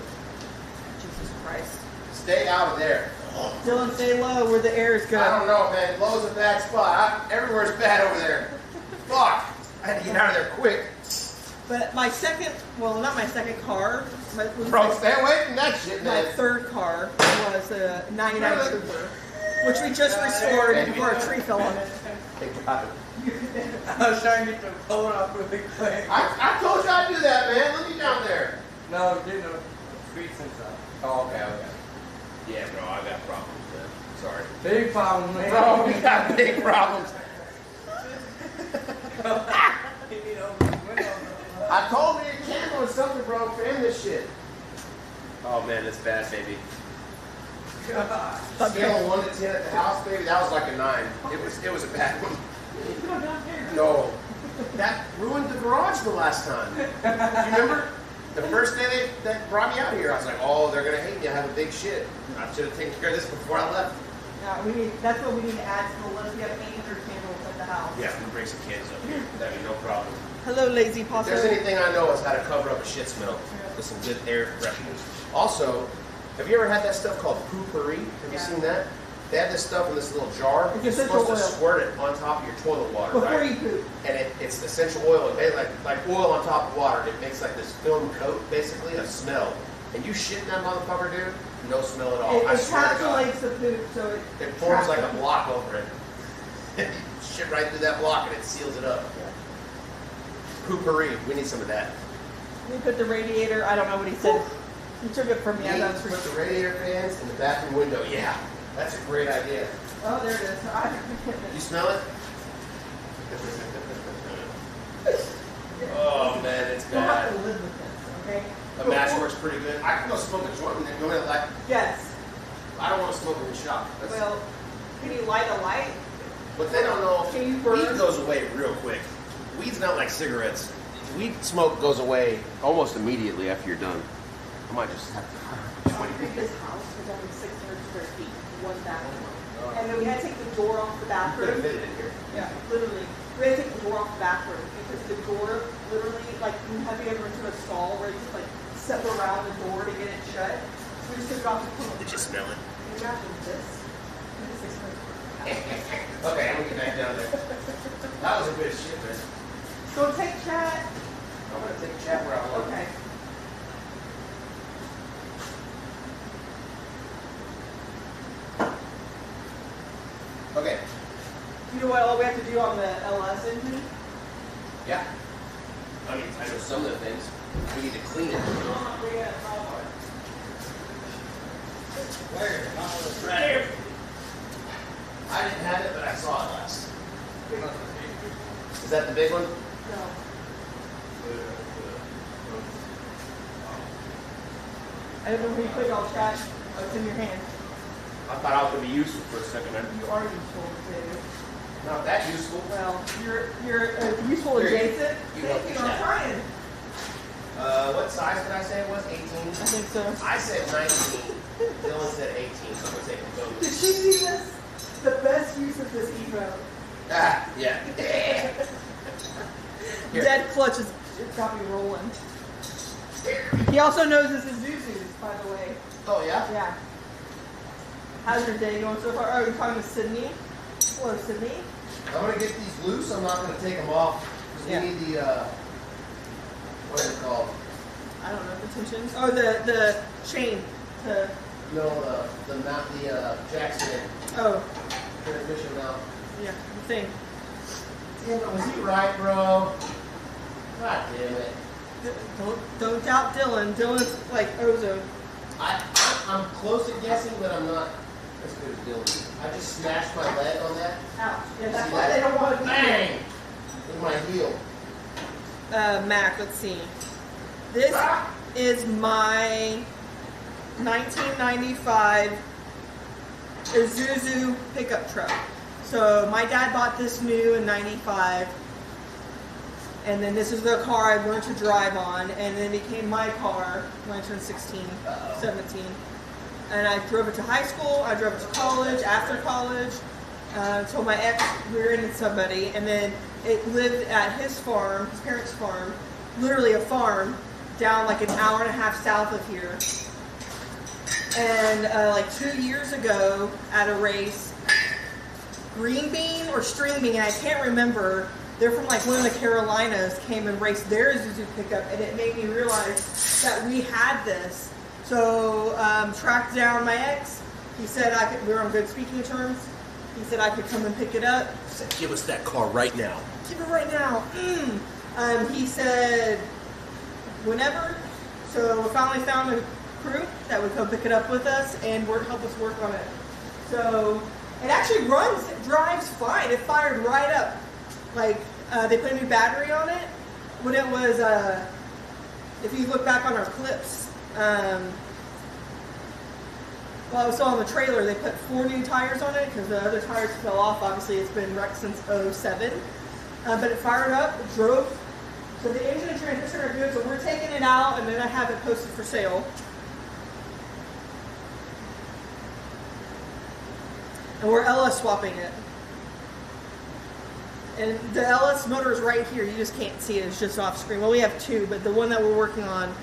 Jesus Christ. Stay out of there. Dylan, stay low where the air is good. I don't know, man. Low's a bad spot. Everywhere's bad over there. Fuck. I had to get out of there quick. But my second, well, not my second car. Bro, stay away from that shit, My man. third car was a 99 Really? Trooper, which we just restored before a tree fell on it. Take driving. I was trying to get the boat off really quick. I told you I'd do that, man. Let me down there. No, didn't know. Street inside. Oh, okay. Yeah, bro, I got problems, man. Sorry. Big problem, man. Bro, we got big problems. I told me a candle or something, bro. Fan this shit. Oh, man, it's bad, baby. Scale of 1 to 10 at the house, baby. That was like a 9. It was a bad one. No. That ruined the garage the last time. Do you remember? The first day they brought me out here, I was like, oh, they're gonna hate me. I have a big shit. I should have taken care of this before I left. Yeah, that's what we need to add to the list. We have 800 candles at the house. Yeah, we bring some candles up here. That'd be no problem. Hello, lazy If possum. there's anything I know is how to cover up a shit smell with some good air fresheners. Also, have you ever had that stuff called poopery? Have you seen that? They have this stuff in this little jar. It's You're essential supposed to oil. squirt it on top of your toilet water, Before right? you poop. And it's essential oil. Like oil on top of water. It makes like this film coat, basically, a smell. And you shit in that motherfucker, dude, no smell at all. It I swear to God. encapsulates the poop, so It forms like a block over it. Shit right through that block and it seals it up. Poopery. We need some of that. We put the radiator. I don't know what he said. He took it from me. I Yeah, thought it put was the radiator fans in the bathroom window. Yeah, that's a great idea. Oh, there it is. You smell it? Oh man, it's You'll have bad. to live with this, okay? A match works pretty good. I can go smoke a joint and then go in like Yes. I don't want to smoke in the shop. Well, can you light a light? But they don't know. Can you burn? Weed goes away real quick. Weed's not like cigarettes. Weed smoke goes away almost immediately after you're done. I might just have to. Our previous house was only 600 square feet, one bathroom. And then we had to take the door off the Could have bathroom. fit it in here. Yeah, literally. We had to take the door off the bathroom because the door literally, like, have you ever into a stall where you just like step around the door to get it shut? So we just took it off the door. Did you smell it? Can you imagine this? This is 600 square feet. Okay, I'm gonna get back down there. That was a bit of shit, man. So take chat. I'm gonna take a chat where I want. Okay. Okay. You know what all we have to do on the LS engine? Yeah. I mean, I know some of the things. We need to clean it. Where? Right here. I didn't have it, but I saw it last. Is that the big one? No. I didn't know where you put it all chat. Oh, it's in your hand. I thought I was gonna be useful for a second. Man. You are useful, too. Not that useful. Well, you're useful Here, adjacent. you Thank help you. me I'm chat. trying. What size did I say it was? 18? I think so. I said 19. Dylan said 18, so I'm gonna take the Did vote. she see this? The best use of this emote. Ah, yeah. Here. Dead clutch has got me rolling. He also knows this is Zuzu's, by the way. Oh, yeah? Yeah. How's your day going so far? Oh, you're talking to Sydney? Hello, Sydney. I'm gonna get these loose. I'm not gonna take them off. Because Yeah. we need the, what is it called? I don't know, the tensions. Oh, the chain to, No, the mount, the Jackson oh, transmission mount. yeah, the thing. Damn it, was he right, bro? God damn it. Don't doubt Dylan. Dylan's like ozone. I'm close to guessing, but I'm not as good as Dylan. I just smashed my leg on that. Ouch. Yeah, that's See why that? they don't want to Bang! With my heel. Mac, let's see. This is my 1995 Isuzu pickup truck. So my dad bought this new in 95. And then this is the car I learned to drive on. And then it became my car when I turned 16, 17. And I drove it to high school. I drove it to college, after college. Until my ex rear-ended somebody. And then it lived at his farm, his parents' farm. Literally a farm down like an hour and a half south of here. And like 2 years ago at a race, Green Bean or String Bean, I can't remember. They're from like one of the Carolinas, came and raced their Isuzu pickup, and it made me realize that we had this. So tracked down my ex. He said I could. We were on good speaking terms. He said I could come and pick it up. He said, give us that car right now. Give it right now. He said whenever. So we finally found a crew that would come pick it up with us and help us work on it. So it actually runs, it drives fine. It fired right up. Like they put a new battery on it. When it was, if you look back on our clips, well, I was on the trailer. They put 4 new tires on it because the other tires fell off. Obviously, it's been wrecked since '07. but it fired up, it drove. So the engine and transmission are good, so we're taking it out, and then I have it posted for sale. And we're LS swapping it. And the LS motor is right here. You just can't see it. It's just off screen. Well, we have two, but the one that we're working on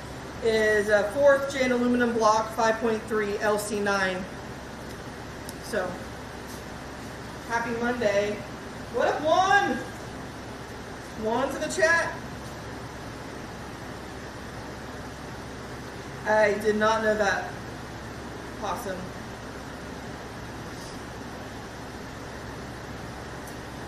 is a 4th gen aluminum block 5.3 LC9. So, happy Monday. What up, Juan? Juan's in the chat. I did not know that. Awesome.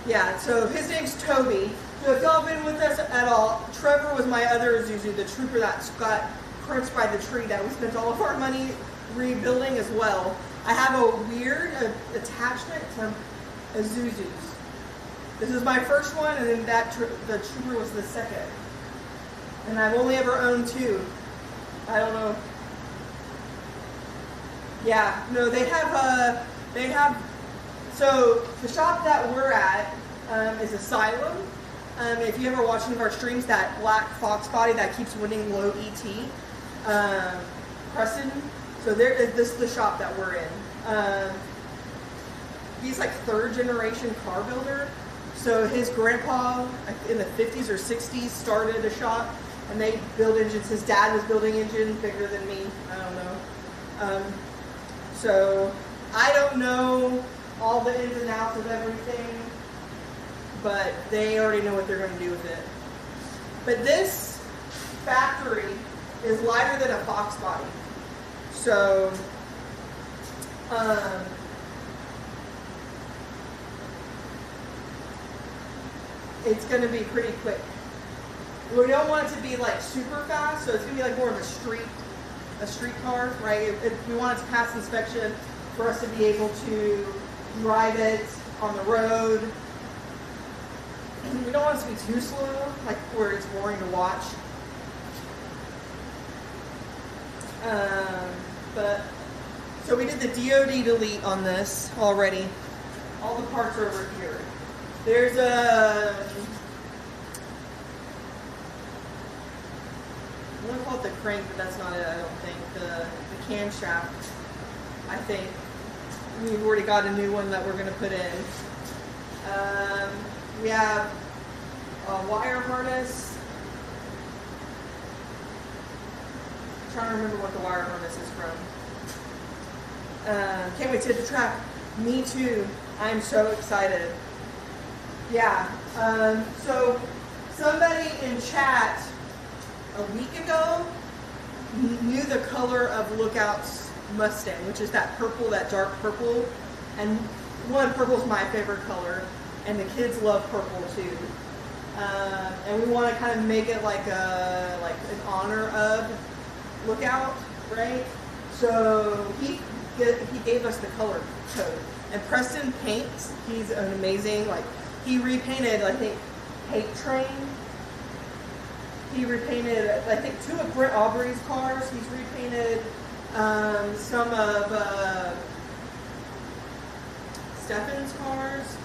Yeah, so his name's Toby. So if y'all been with us at all, Trevor was my other Isuzu, the trooper that got crunched by the tree that we spent all of our money rebuilding as well. I have a weird attachment to Isuzus. This is my first one, and then the trooper was the second. And I've only ever owned two. I don't know. Yeah, no, they have. So the shop that we're at is Asylum. If you ever watch one of our streams, that black fox body that keeps winning low ET, Preston. So this is the shop that we're in. He's like 3rd generation car builder. So his grandpa in the 50s or 60s started a shop, and they build engines. His dad was building engines bigger than me. I don't know. So I don't know all the ins and outs of everything, but they already know what they're going to do with it. But this factory is lighter than a fox body. So, it's going to be pretty quick. We don't want it to be like super fast, so it's going to be like more of a street car, right? We want it to pass inspection for us to be able to drive it on the road. We don't want it to be too slow, like where it's boring to watch. But so we did the DOD delete on this already. All the parts are over here. There's a, I want to call it the crank, but that's not it, I don't think. The camshaft, I think. We've already got a new one that we're going to put in. We have a wire harness. I'm trying to remember what the wire harness is from. Can't wait to hit the track. Me too. I'm so excited. Yeah. So somebody in chat a week ago knew the color of Lookout's Mustang, which is that purple, that dark purple. And purple's my favorite color, and the kids love purple too. And we want to kind of make it like an honor of Lookout, right? So he gave us the color code. And Preston paints. He's an amazing, he repainted, I think, Hate Train. He repainted, I think, 2 of Brent Aubrey's cars. He's repainted some of Stefan's cars.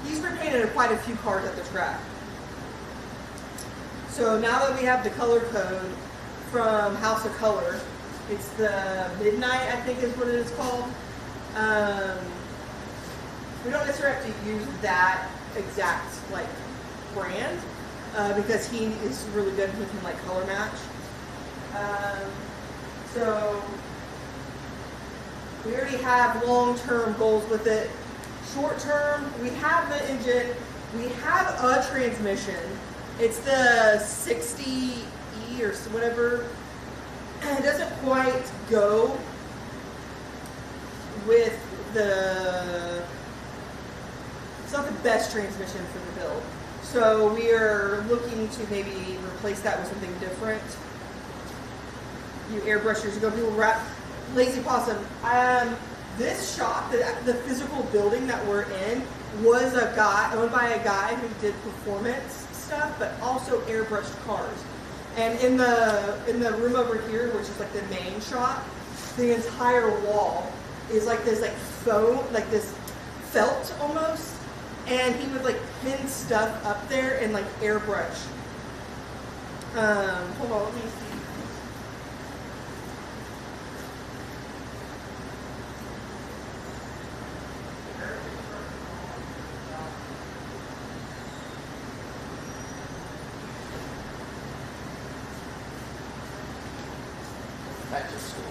He's repainted quite a few cars at the track. So now that we have the color code from House of Color, it's the Midnight, I think is what it is called. We don't necessarily have to use that exact brand because he is really good with color match. So we already have long-term goals with it. Short-term, we have the engine, we have a transmission. It's the 60E or whatever. It doesn't quite go with it's not the best transmission for the build. So we are looking to maybe replace that with something different. You airbrushers, you go people wrap. Lazy Possum. This shop, the physical building that we're in, was owned by a guy who did performance stuff, but also airbrushed cars. And in the room over here, which is the main shop, the entire wall is this foam, this felt almost, and he would like pin stuff up there and like airbrush. Hold on, let me see. Back to school.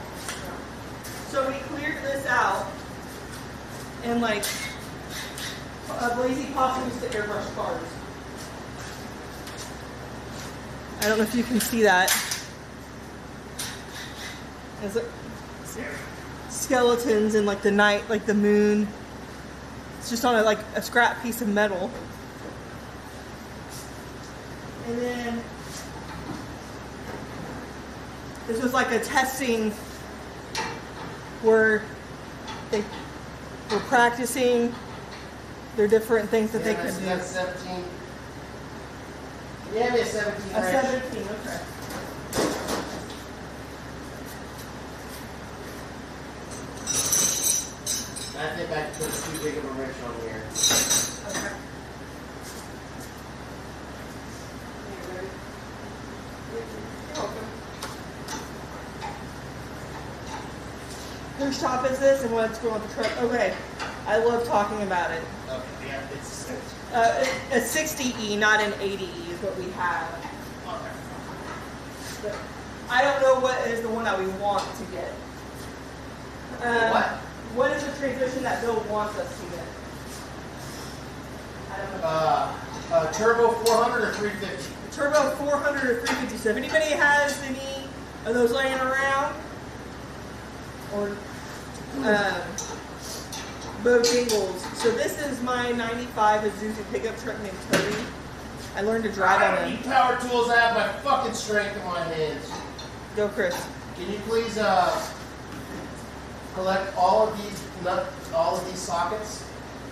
So we cleared this out, and like Lazy Possum used to airbrush cars. I don't know if you can see that. There's like skeletons in like the night, like the moon. It's just on a, like a scrap piece of metal. And then this was like a testing where they were practicing their different things that they could do. That's 17. Yeah, it's 17. A 17, okay. I think I put too big of a wrench on here. Okay. You're welcome. Whose shop is this and what's going on with the truck? Okay. I love talking about it. Okay, yeah, it's A 60E, not an 80E is what we have. okay. But I don't know what is the one that we want to get. What? What is the transmission that Bill wants us to get? I don't know. Turbo 400 or 350? Turbo 400 or 350. So if anybody has any of those laying around, or Bojangles. So this is my 95 Isuzu pickup truck named Toby. I learned to drive I on don't it. need power tools. I have my fucking strength in my hands. Go, Chris. Can you please collect all of these sockets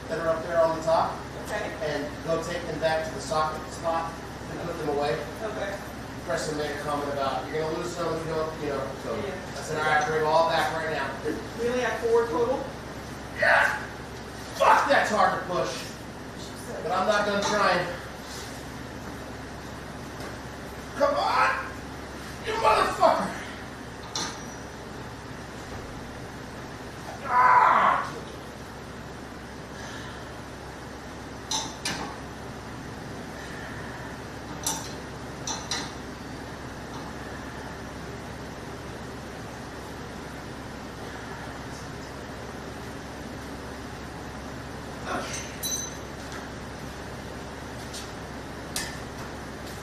that are up there on the top, Okay. and go take them back to the socket spot and put them away? Okay. Preston made a comment about you're gonna lose some if you don't, you know. So Yeah. I said, all right, bring them all back right now. We only have 4 total. Yeah. Fuck, that's hard to push, but I'm not done trying. Come on, you motherfucker! Ah!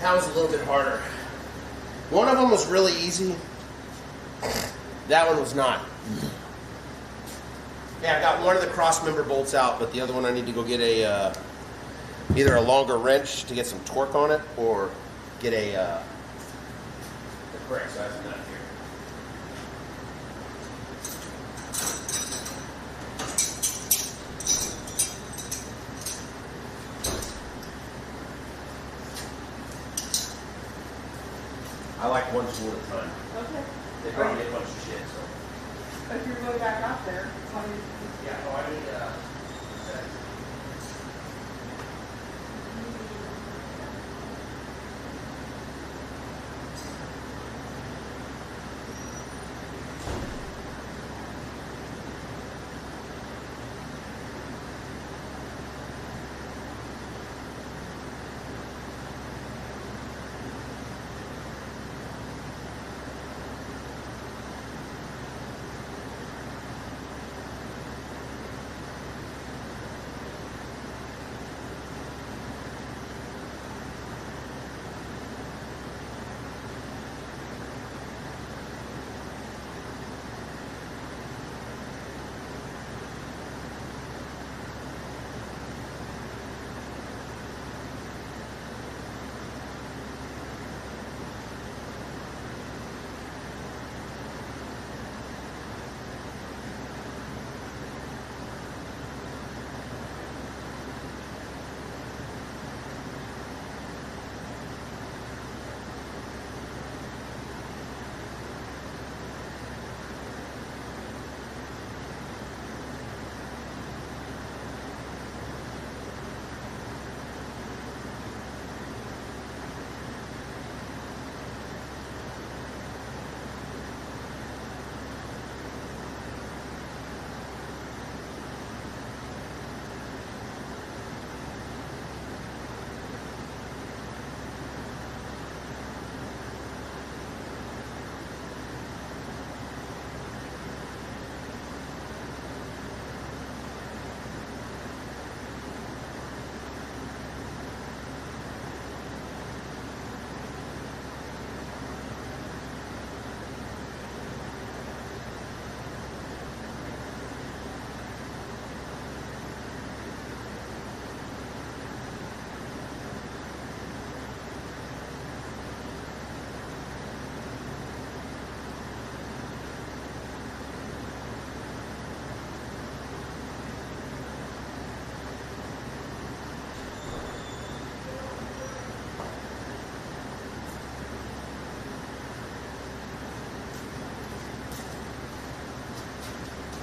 That was a little bit harder. One of them was really easy. That one was not. Yeah, I got one of the cross member bolts out, but the other one I need to go get a either a longer wrench to get some torque on it, or get a the correct size nut here. I like one tool at a time. Okay. They brought me a bunch of shit, so. If you're going back out there, Yeah, oh, I need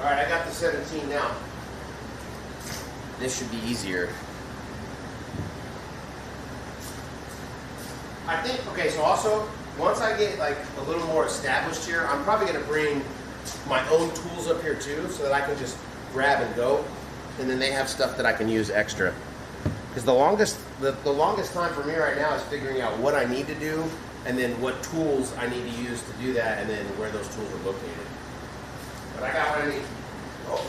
All right, I got the 17 now. This should be easier. I think, okay, so also, once I get like a little more established here, I'm probably gonna bring my own tools up here too, so that I can just grab and go. And then they have stuff that I can use extra. Because the longest time for me right now is figuring out what I need to do, and then what tools I need to use to do that, and then where those tools are located. But I got what I need. Oh.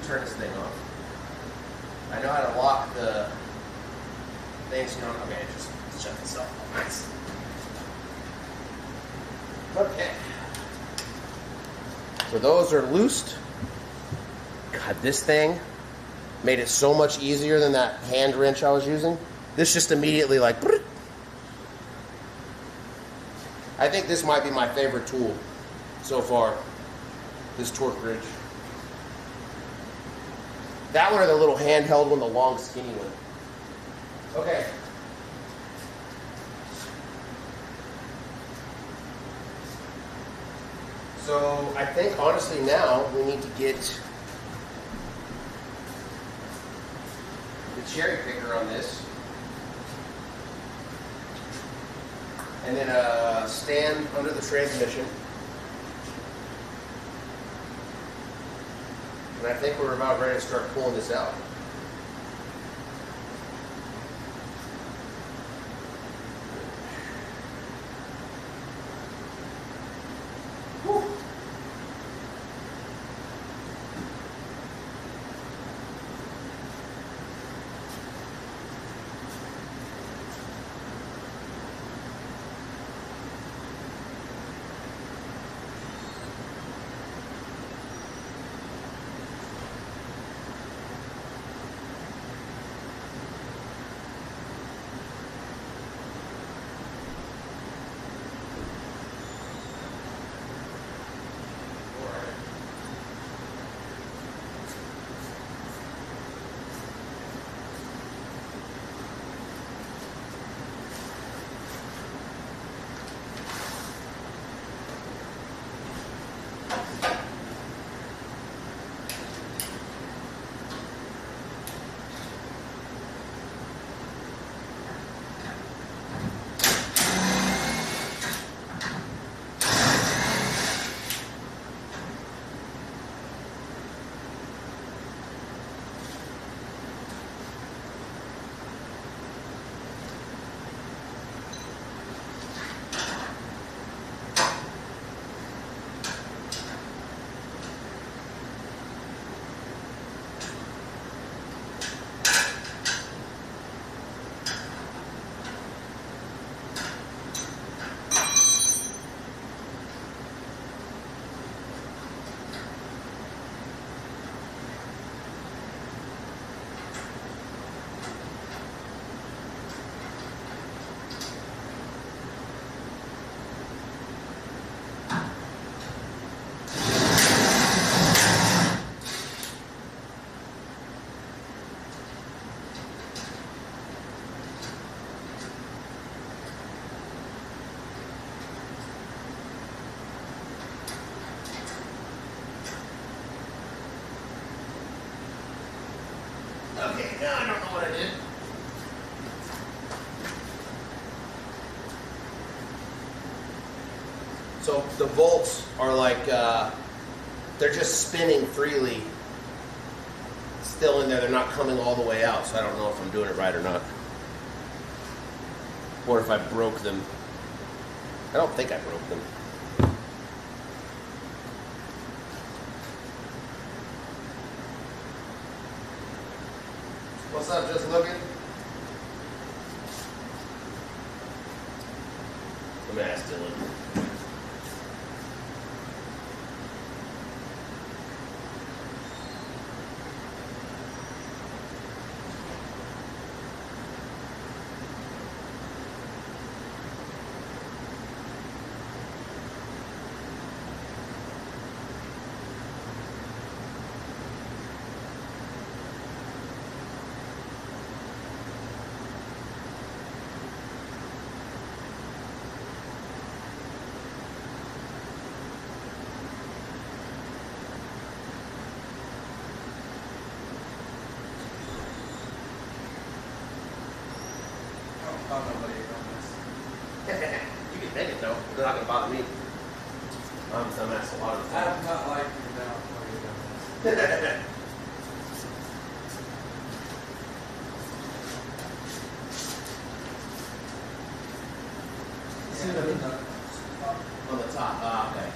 Turn this thing off. I know how to lock the things, you know. Okay, just shut this off. Nice. Okay. So those are loosed. God, this thing made it so much easier than that hand wrench I was using. This just immediately like. I think this might be my favorite tool so far. This torque wrench. That one or the little handheld one, the long skinny one. Okay. So I think honestly now we need to get the cherry picker on this. And then a stand under the transmission. And I think we're about ready to start pulling this out. Whew. Okay, now I don't know what I did. So the bolts are like, they're just spinning freely. Still in there, they're not coming all the way out, so I don't know if I'm doing it right or not. or if I broke them. I don't think I broke them. What's up, just looking? Let me ask Dylan. You can take it though. They're not gonna bother me. I'm asked a lot of I have not liked you now while you've done this. On the top. Ah, okay.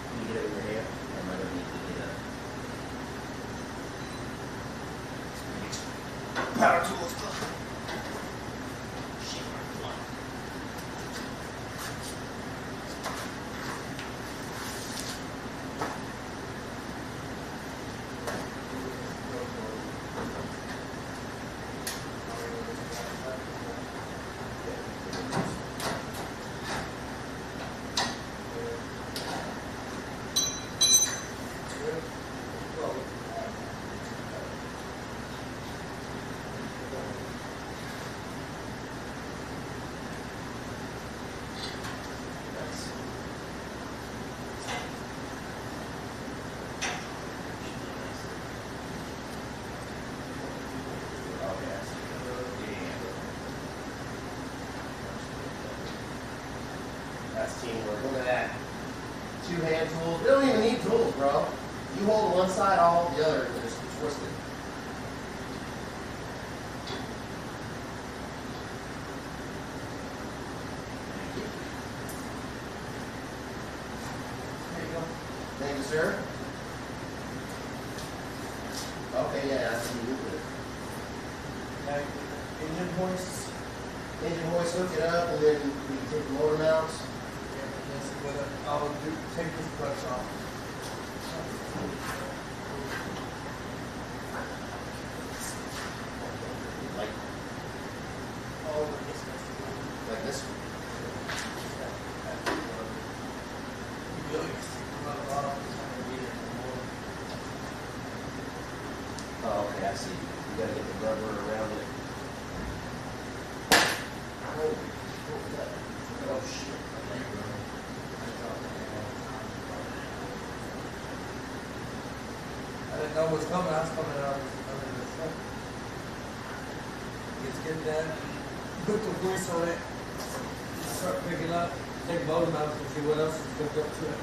Can you get it in your hand? Or am I gonna need to get a power tools? That's teamwork. Look at that. Two hand tools. We don't even need tools, bro. You hold one side, I'll hold the other, and just twist it. There you go. Thank you, sir. Okay, yeah, that's what you do with it. Okay. Engine hoists. Engine hoist, hook it up, and then we can take the motor mounts. I'll take this clutch off. Like, All over this. like this. Oh, okay, I see. You gotta get the rubber around it. Oh, shit. I didn't know what was coming. I was coming out under the truck. Just get that, put the grease on it, start picking up, take motor mounts and see what else is hooked up to it.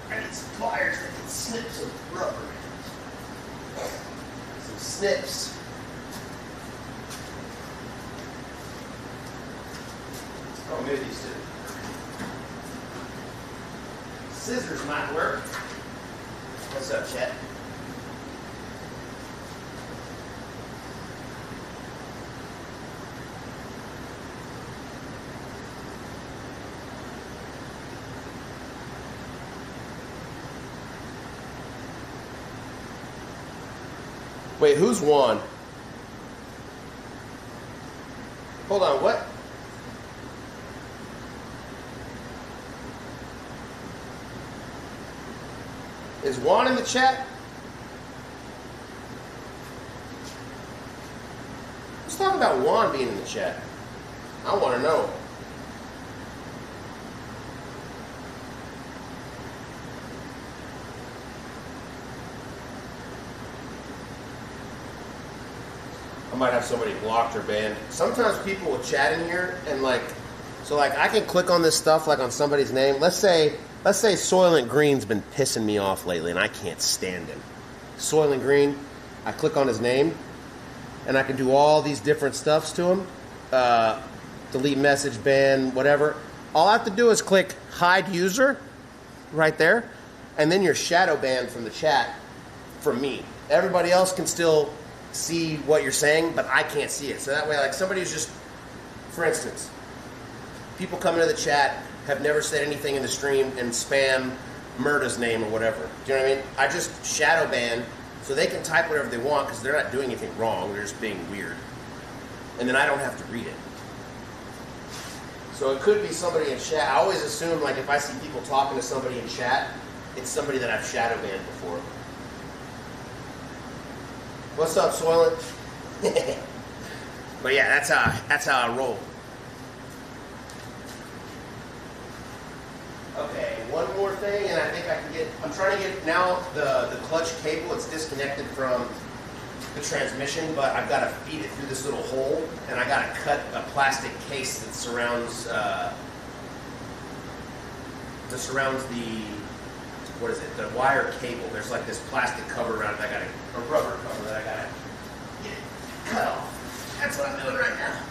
I need some pliers that can snip some rubber. Some snips. Oh, maybe these two. Scissors might work. What's up, Chet? Wait, who's won? Hold on, what? Is Juan in the chat? Let's talk about Juan being in the chat. I want to know. I might have somebody blocked or banned. Sometimes people will chat in here and like, so like I can click on this stuff like on somebody's name. Let's say Soylent Green's been pissing me off lately and I can't stand him. Soylent Green, I click on his name and I can do all these different stuffs to him. Delete message, ban, whatever. All I have to do is click hide user right there, and then you're shadow banned from the chat from me. Everybody else can still see what you're saying, but I can't see it. So that way, like somebody who's just, for instance, people come into the chat, have never said anything in the stream and spam Murda's name or whatever. Do you know what I mean? I just shadow ban so they can type whatever they want because they're not doing anything wrong. They're just being weird. And then I don't have to read it. So it could be somebody in chat. I always assume, like, if I see people talking to somebody in chat, it's somebody that I've shadow banned before. What's up, Soylent? But yeah, that's how I roll. Okay, one more thing, and I think I can get. I'm trying to get now the clutch cable. It's disconnected from the transmission, but I've got to feed it through this little hole, and I got to cut a plastic case that surrounds the what is it? The wire cable. There's like this plastic cover around it. I got a rubber cover that I got to get it cut off. That's what I'm doing right now.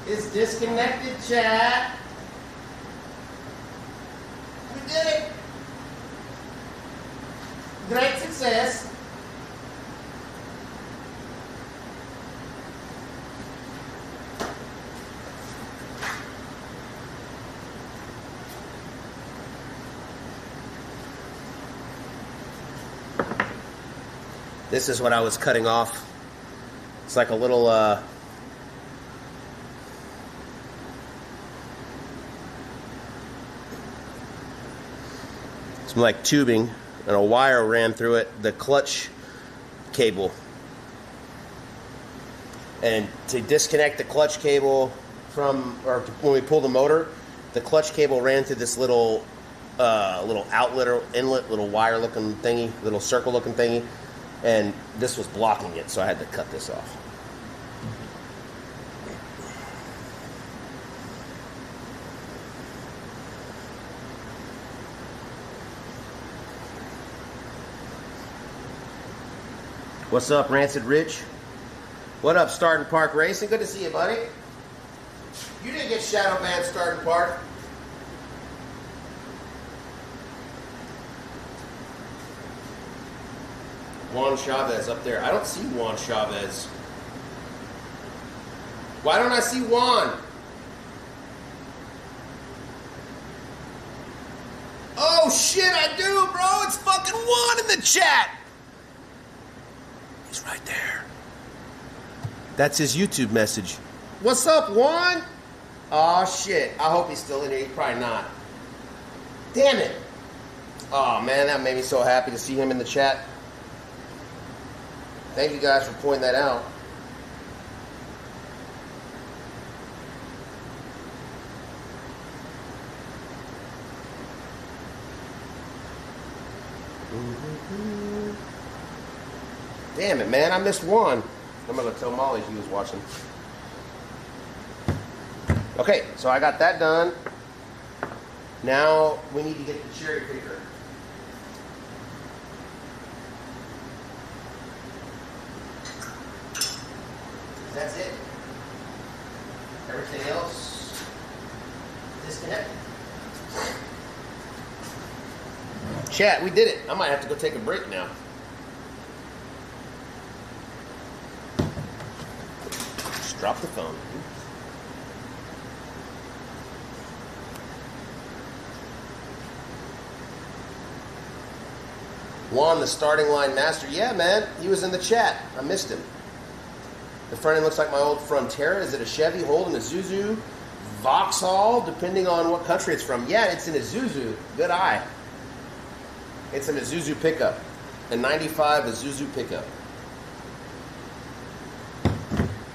It's disconnected, chat. We did it. Great success. This is what I was cutting off. It's like a little some like tubing and a wire ran through it, the clutch cable. And to disconnect the clutch cable from, or when we pull the motor, the clutch cable ran through this little outlet or inlet, little wire looking thingy, little circle looking thingy, and this was blocking it, so I had to cut this off. What's up, Rancid Rich? What up, Starting Park Racing? Good to see you, buddy. You didn't get shadow banned, Starting Park. Juan Chavez up there. I don't see Juan Chavez. Why don't I see Juan? Oh shit, I do, bro. It's fucking Juan in the chat. He's right there. That's his YouTube message. What's up, Juan? Oh shit. I hope he's still in here. He's probably not. Damn it. Oh man, that made me so happy to see him in the chat. Thank you guys for pointing that out. Damn it, man. I missed one. I'm going to tell Molly she was watching. Okay, so I got that done. Now we need to get the cherry picker. That's it. Everything else disconnected. Chat, we did it. I might have to go take a break now. Just drop the phone. Juan, the starting line master. Yeah, man. He was in the chat. I missed him. The front end looks like my old Frontera. Is it a Chevy holding a Isuzu? Vauxhall, depending on what country it's from. Yeah, it's an Isuzu. Good eye. It's an Isuzu pickup. A 95 Isuzu pickup.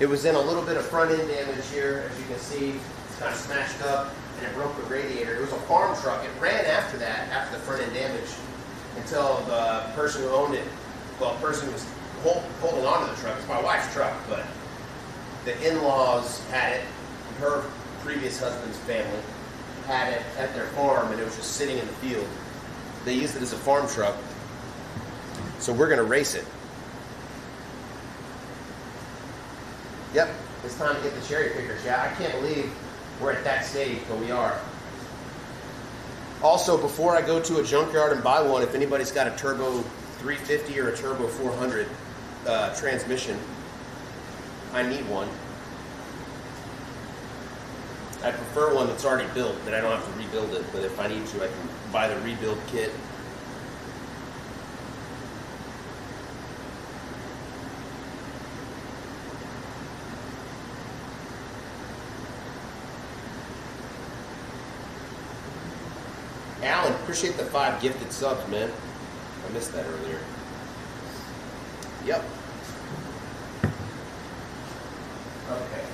It was in a little bit of front end damage here, as you can see. It's kind of smashed up, and it broke the radiator. It was a farm truck. It ran after that, after the front end damage, until the person who owned it, well, the person who was holding on to the truck, it's my wife's truck, but the in-laws had it. Her previous husband's family had it at their farm, and it was just sitting in the field. They used it as a farm truck, so we're going to race it. Yep, it's time to get the cherry pickers. Yeah, I can't believe we're at that stage, but we are. Also, before I go to a junkyard and buy one, if anybody's got a turbo 350 or a turbo 400 transmission, I need one. I prefer one that's already built, that I don't have to rebuild it, but if I need to, I can buy the rebuild kit. Alan, appreciate the 5 gifted subs, man. I missed that earlier. Yep. Okay.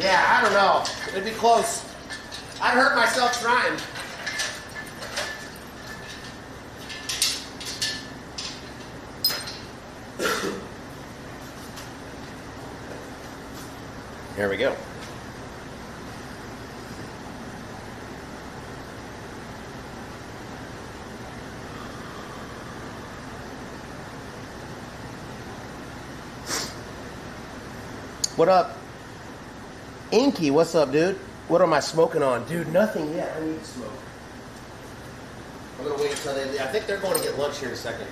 Yeah, I don't know. It'd be close. I'd hurt myself trying. Here we go. What up? Inky, what's up, dude? What am I smoking on? Dude, nothing yet. I need to smoke. I'm gonna wait until they leave. I think they're going to get lunch here in a second.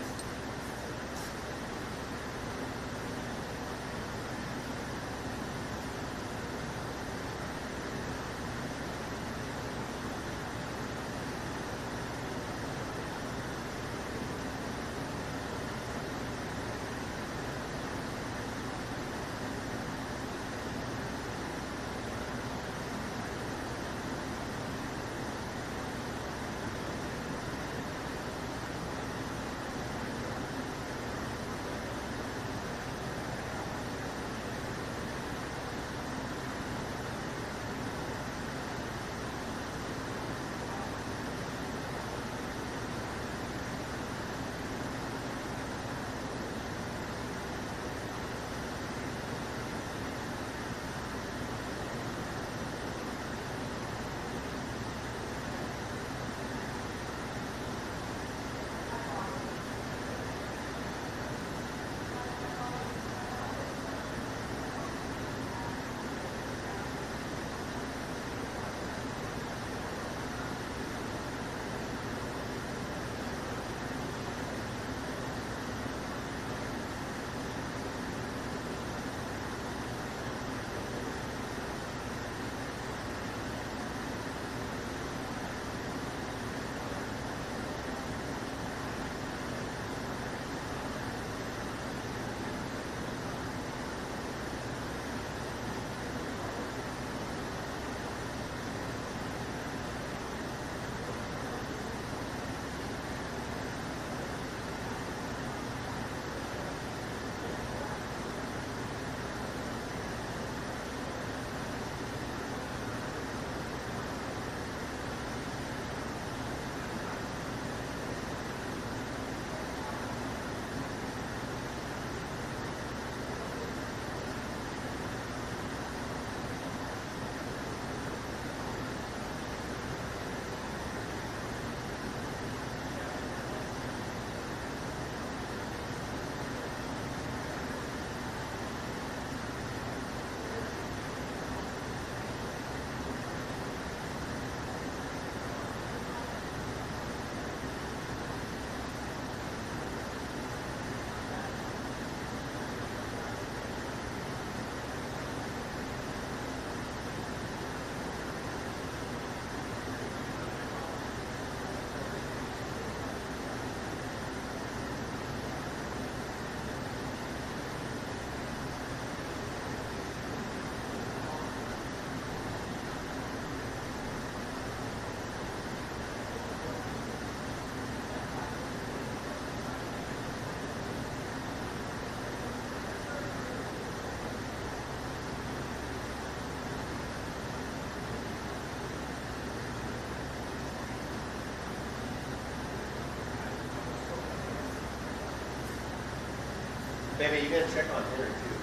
Baby, you gotta check on Henry too.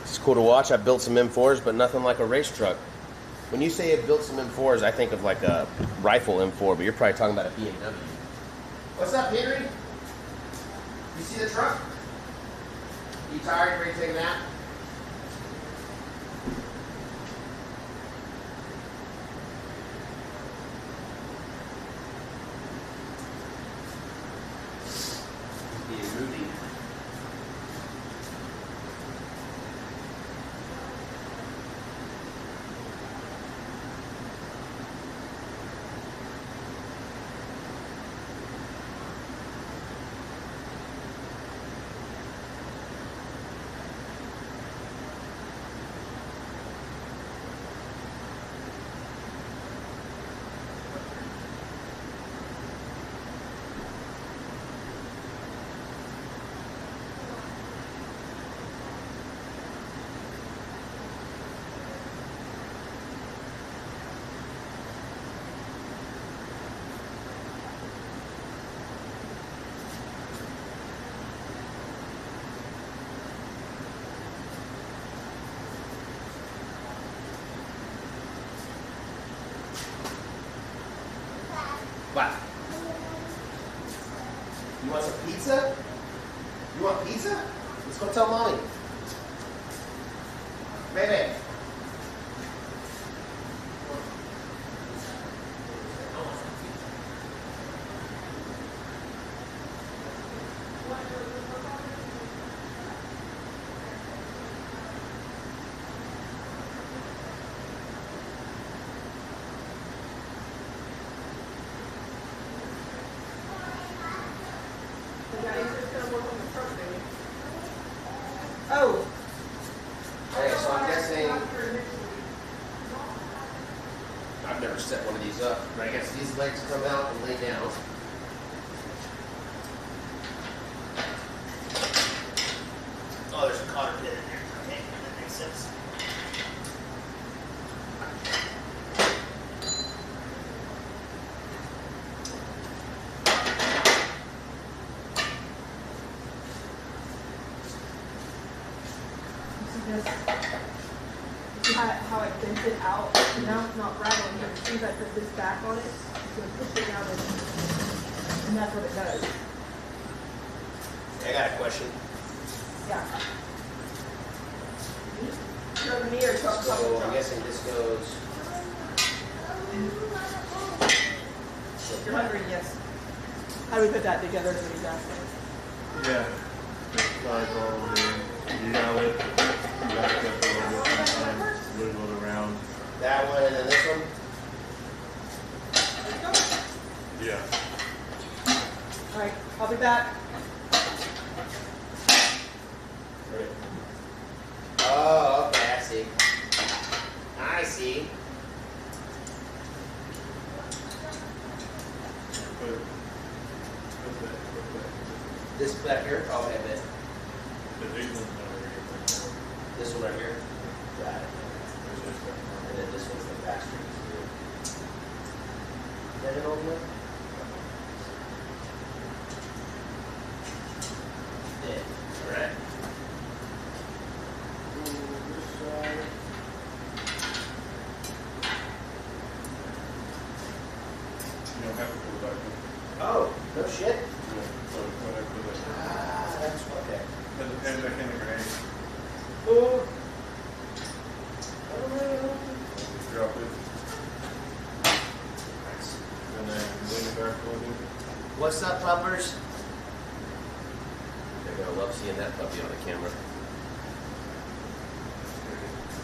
It's cool to watch. I built some M4s, but nothing like a race truck. When you say I built some M4s, I think of like a rifle M4, but you're probably talking about a BMW. What's up, Henry? You see the truck? You tired? Ready to take a nap? Being moody. pizza? You want pizza? Let's go tell mommy. Baby. Oh, Okay, so I'm guessing I've never set one of these up, but I guess these legs come out and lay down. Oh, there's a cotter pin in there. Okay, that makes sense. see how it bends it out? Now it's not rattling here. As soon as I put this back on it, it's going to push it out and that's what it does. I got a question. Yeah. No, me or top, So I'm guessing this goes. You're hungry, yes. How do we put that together is what he's asking. Yeah. Just slide all the way in. You gotta let it back up a little bit sometimes, wiggle it around. That one and then this one. Yeah. All right, I'll be back. Oh, okay, I see. I see. This back here? Oh, okay, this. The big one's over here. This one right here. Got it. There's this one. And then this one's the faster. Is that it over there? Yeah. Alright. You don't have to pull it back in. Oh, no shit. Yeah. So when I put it, Ah, that's okay. put the pen back in the grenade. Oh. Drop it. Nice. And then lean it back a little bit. What's up, puppers? They're gonna love seeing that puppy on the camera.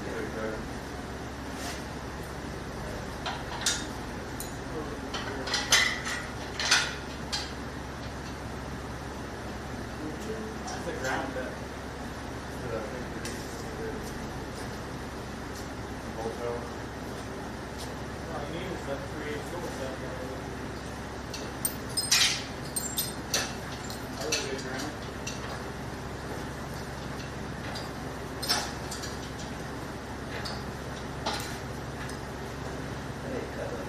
Take that. That's the ground bit. But I think we're just bolt out. All you need is that 3/8 door set. That was a good ground.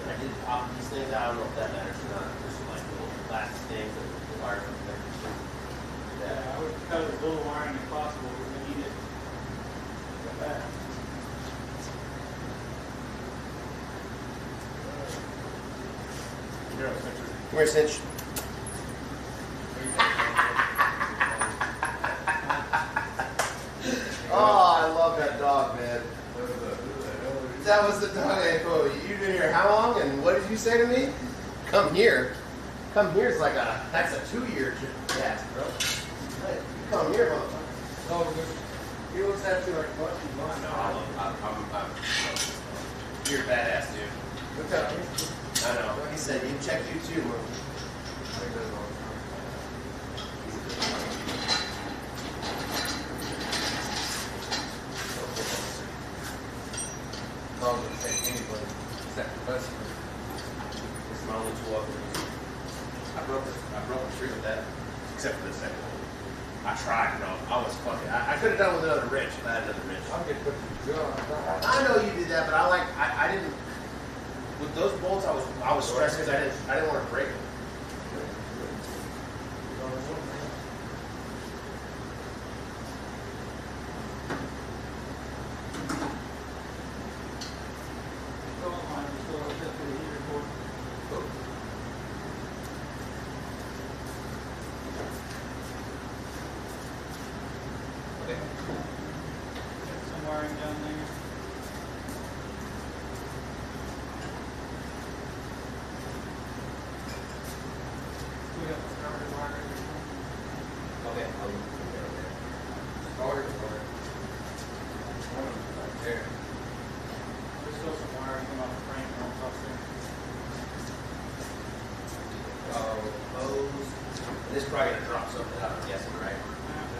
I did pop these things out. I don't know if that matters or not. There's some like little plastic things and the wire from there. Yeah, I would cut as little wiring as possible because we need it. Like that. Yeah, center. Come here, Cinch. Oh, I love that dog, man. That was the dog I quote. You've been here how long? And what did you say to me? Come here. Come here is like that's a 2-year task, bro. Hey, you come here, motherfucker. No, because he looks at you like, what you want? No, I'm you're a badass, dude. Look at me. I know. He said, you check you too, man. He's a good one. No, but take anybody. Except the customer. It's my only tool up there. I broke the tree with that, except for the second one. I tried, bro. I was fucking. I could have done with another wrench if I had another wrench. I'll get put to the jail. I know you did that, but I didn't. With those bolts, I was stressed because I didn't want to break them. Go online, just go up to the heater cord. And this is probably gonna drop something out, I'm guessing, right?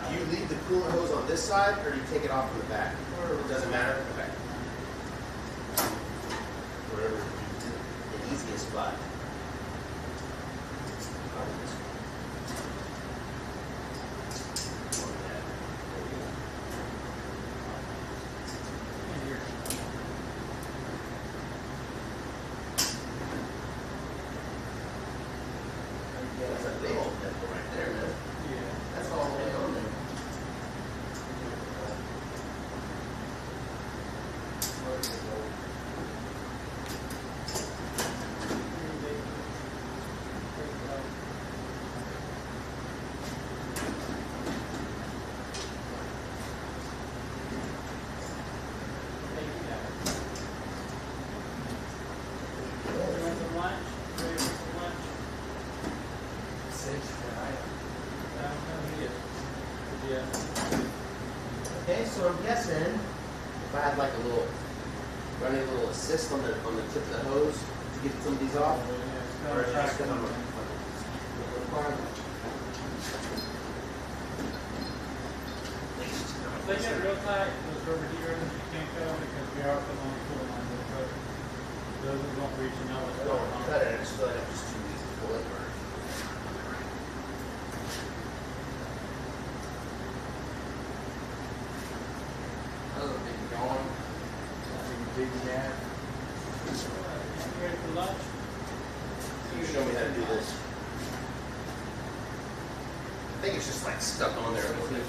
Do you leave the coolant hose on this side, or do you take it off from the back? It doesn't matter? Okay. Wherever the easiest spot. That's a big old nipple right there, man. That's all the way on there. Okay, so I'm guessing if I had like a little running a little assist on the tip of the hose to get some of these off, or is it just gonna If they get real tight, those rubber heaters, you can't cut them because we are putting on the coolant line of the truck. Those are not reaching out what's I don't going want to on. cut it. I just feel like I'm just too easy to pull it. Another big yawn. Big nap. You ready for lunch? You show me how to do this. I think it's just like stuck on there a little bit.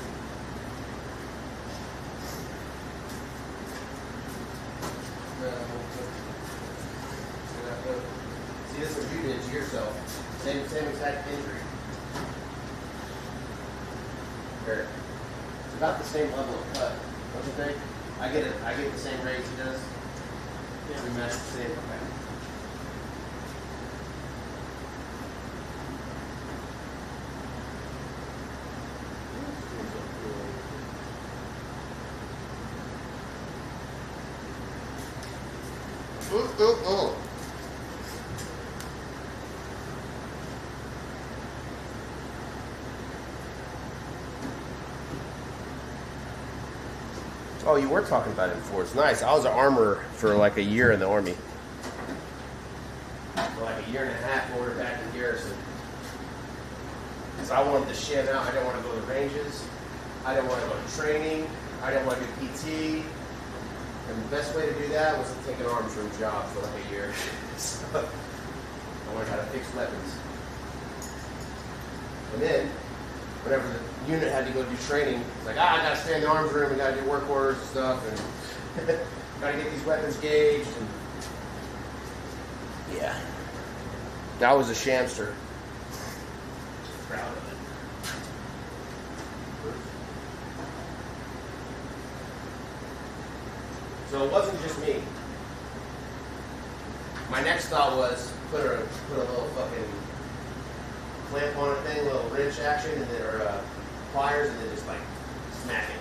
See, this is what you did to yourself. Same exact injury. Here. It's about the same level of cut, don't you think? I get the same raise he does. Yeah. We match the same. Okay. Oh, you were talking about it before. It's nice. I was an armorer for like a year in the Army. For like a year and a half, ordered back in Garrison. Because I wanted to shim out. I didn't want to go to the ranges. I didn't want to go to training. I didn't want to do PT. And the best way to do that was to take an arms room job for like a year. So, I learned how to fix weapons. And then, whenever the unit had to go do training, it's like, I gotta stay in the arms room, we gotta do work orders and stuff, and gotta get these weapons gauged. And yeah, I was a shamster. Proud of it. So it wasn't just me. My next thought was put a little fucking clamp on a thing, a little wrench action, and then or pliers, and then just like smack it.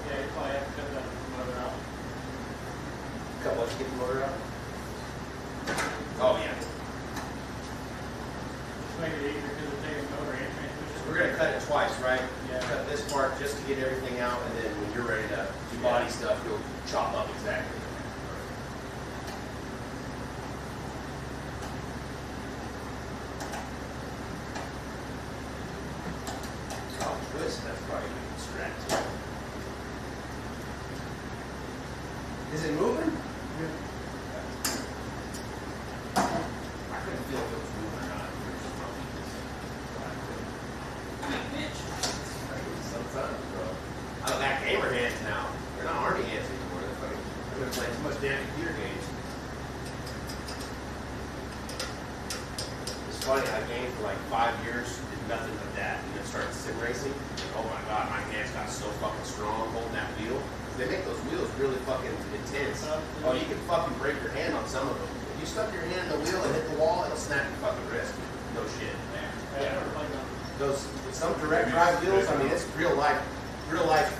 Yeah, you probably have to cut that motor out. Cut what, you get the motor out? Oh yeah. Just make it easier because it's taking motor and transmission. We're gonna cut it twice, right? Yeah. Cut this part just to get everything out, and then when you're ready to do body stuff, you'll chop up exactly. Oh, twist, that's probably good strap too. Is it moving? I couldn't feel if it was moving or not. Sometimes, bro. I got gamer hands now. They're not army hands anymore. They're fucking, I'm gonna play too much damn computer games. It's funny, I gamed for like 5 years, did nothing but that, and then started sim racing. Oh my god, my hands got so fucking strong holding that wheel. They make those wheels really fucking intense. Oh, you can fucking break your hand on some of them. If you stuck your hand in the wheel and hit the wall, it'll snap your fucking wrist. No shit. Yeah, never played them. Those some direct drive wheels, I mean, it's real life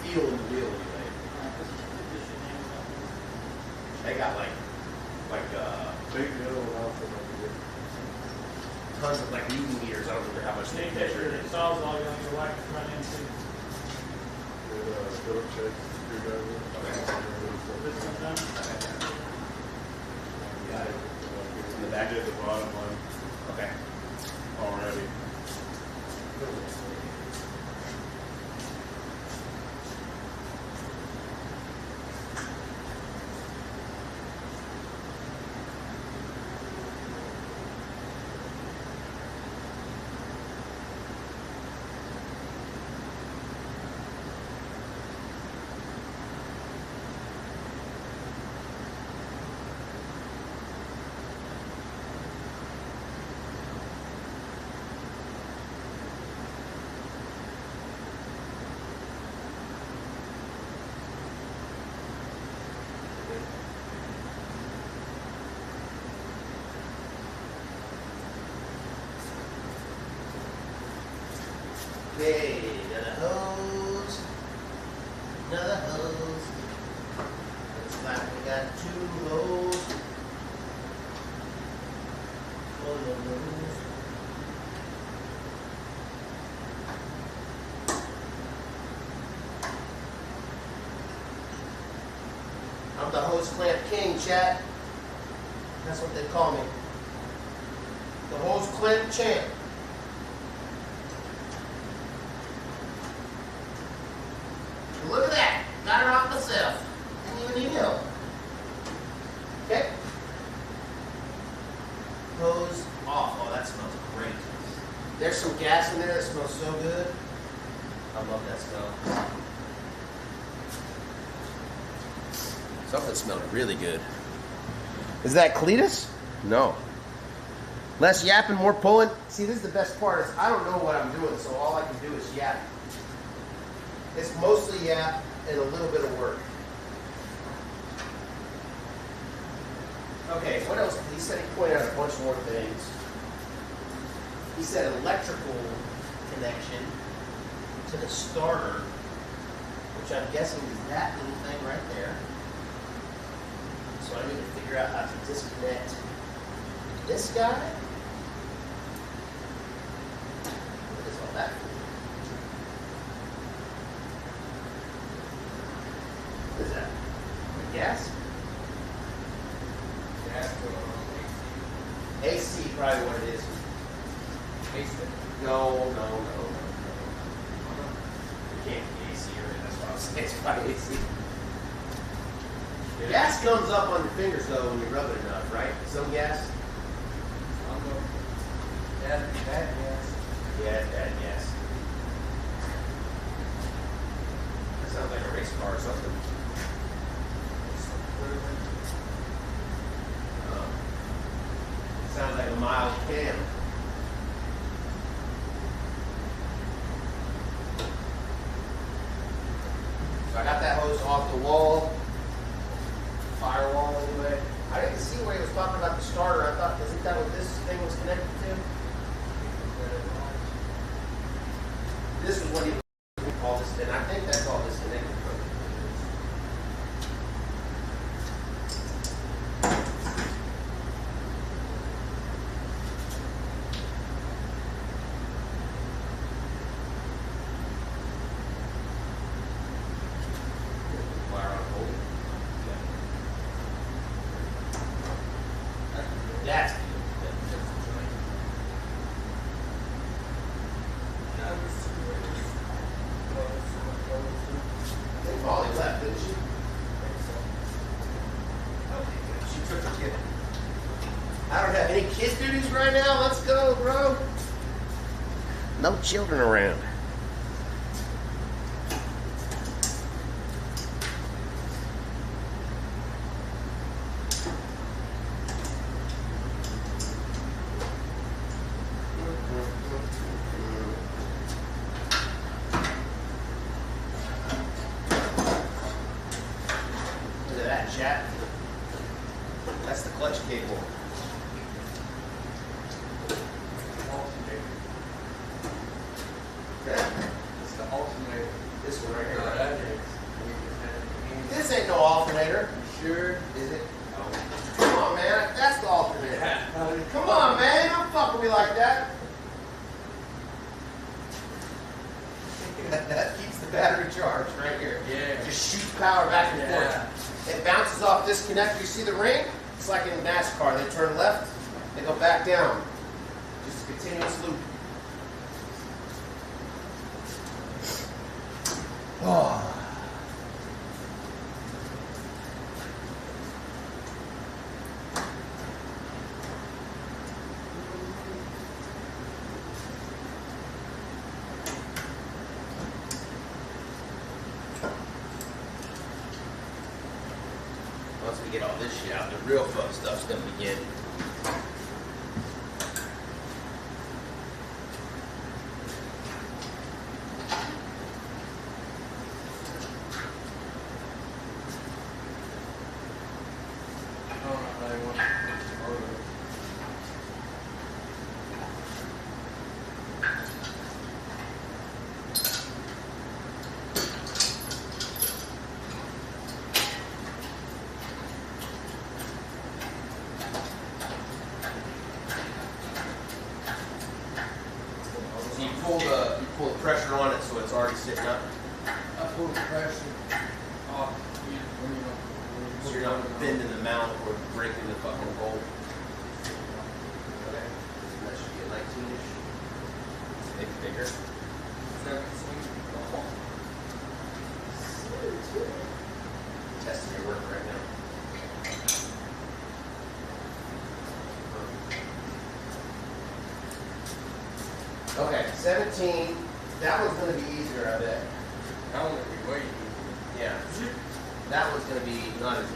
feel in the wheel anyway. This shit names They got like Big tons of like Newton meters. I don't remember how much they measure it. Your sawzall, you'll need to whack the front end too. Phillips head screwdriver. This one's done. Got it. It's in the back. Did the bottom one Okay. already. Okay, another hose. Another hose. Looks like we got 2 hose. One of those. I'm the hose clamp king, chat. That's what they call me. The hose clamp champ. Look at that. Got her off myself. Didn't even need help. Okay. Hose off. Oh, that smells great. There's some gas in there that smells so good. I love that smell. Something smelled really good. Is that Cletus? No. Less yapping, more pulling. See, this is the best part. Is I don't know what I'm doing, so all I can do is yap. It's mostly yap and a little bit of work. Okay, what else? He said he pointed out a bunch more things. He said electrical connection to the starter, which I'm guessing is that little thing right there. So I need to figure out how to disconnect this guy. What is all that for? What is that? Gas? Gas to AC, probably what it is. AC. No. It can't be AC or that's what I was saying. It's probably AC. Gas comes up on your fingers though when you rub it enough, right? Some gas? Bad gas. Yeah, it's bad gas. That sounds like a race car or something. Sounds like a mild cam. So I got that hose off the wall. Firewall anyway. I didn't see where he was talking about the starter. I thought, isn't that what this thing was connected to? This is what he was all this, and I think that's all this connected from. Wire on hold. That's good. I think Molly left, didn't she? Okay, good. She took her kid. I don't have any kids duties right now. Let's go, bro. No children around. Look at that, chat. That's the clutch cable. It's the alternator. This one right here. No, that is. This ain't no alternator. Sure. Is it? Come on, man. That's the alternator. Come Come on, man. Don't fuck with me like that. That keeps the battery charged right here. Yeah. Just shoots power back and forth. It bounces off this connector. You see the ring? It's like in NASCAR. They turn left, they go back down. Just a continuous loop. Oh. Once we get all this shit out, the real fun stuff's gonna begin. You pull the pressure on it so it's already sitting up. I pull the pressure off. So you're not bending the mount or breaking the fucking bolt. Okay. That should be a 19-ish. Maybe bigger. 17. Testing your work right now. Okay, 17. That one's going to be easier, I bet. That one would be way easier. Yeah. That one's going to be not as easy.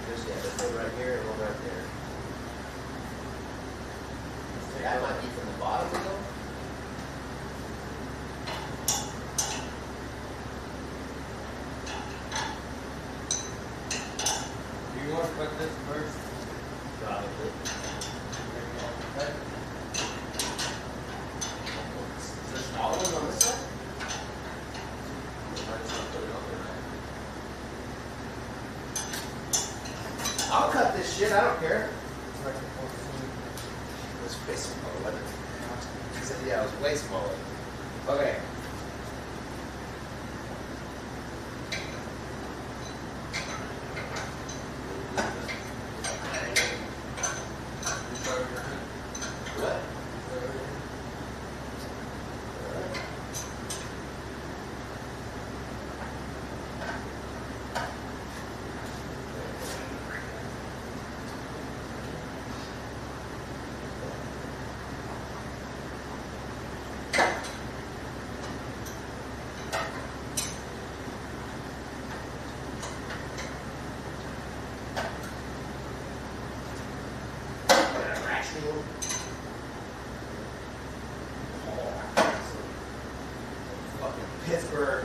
There's one right here and one right there. That might be from the bottom, though. Do you want to put this first? Probably. Okay. Is there smaller ones on this side? Might as well put it on there. I'll cut this shit, I don't care. It was way smaller, wasn't it? He said, yeah, it was way smaller. Okay. What? Fucking Pittsburgh.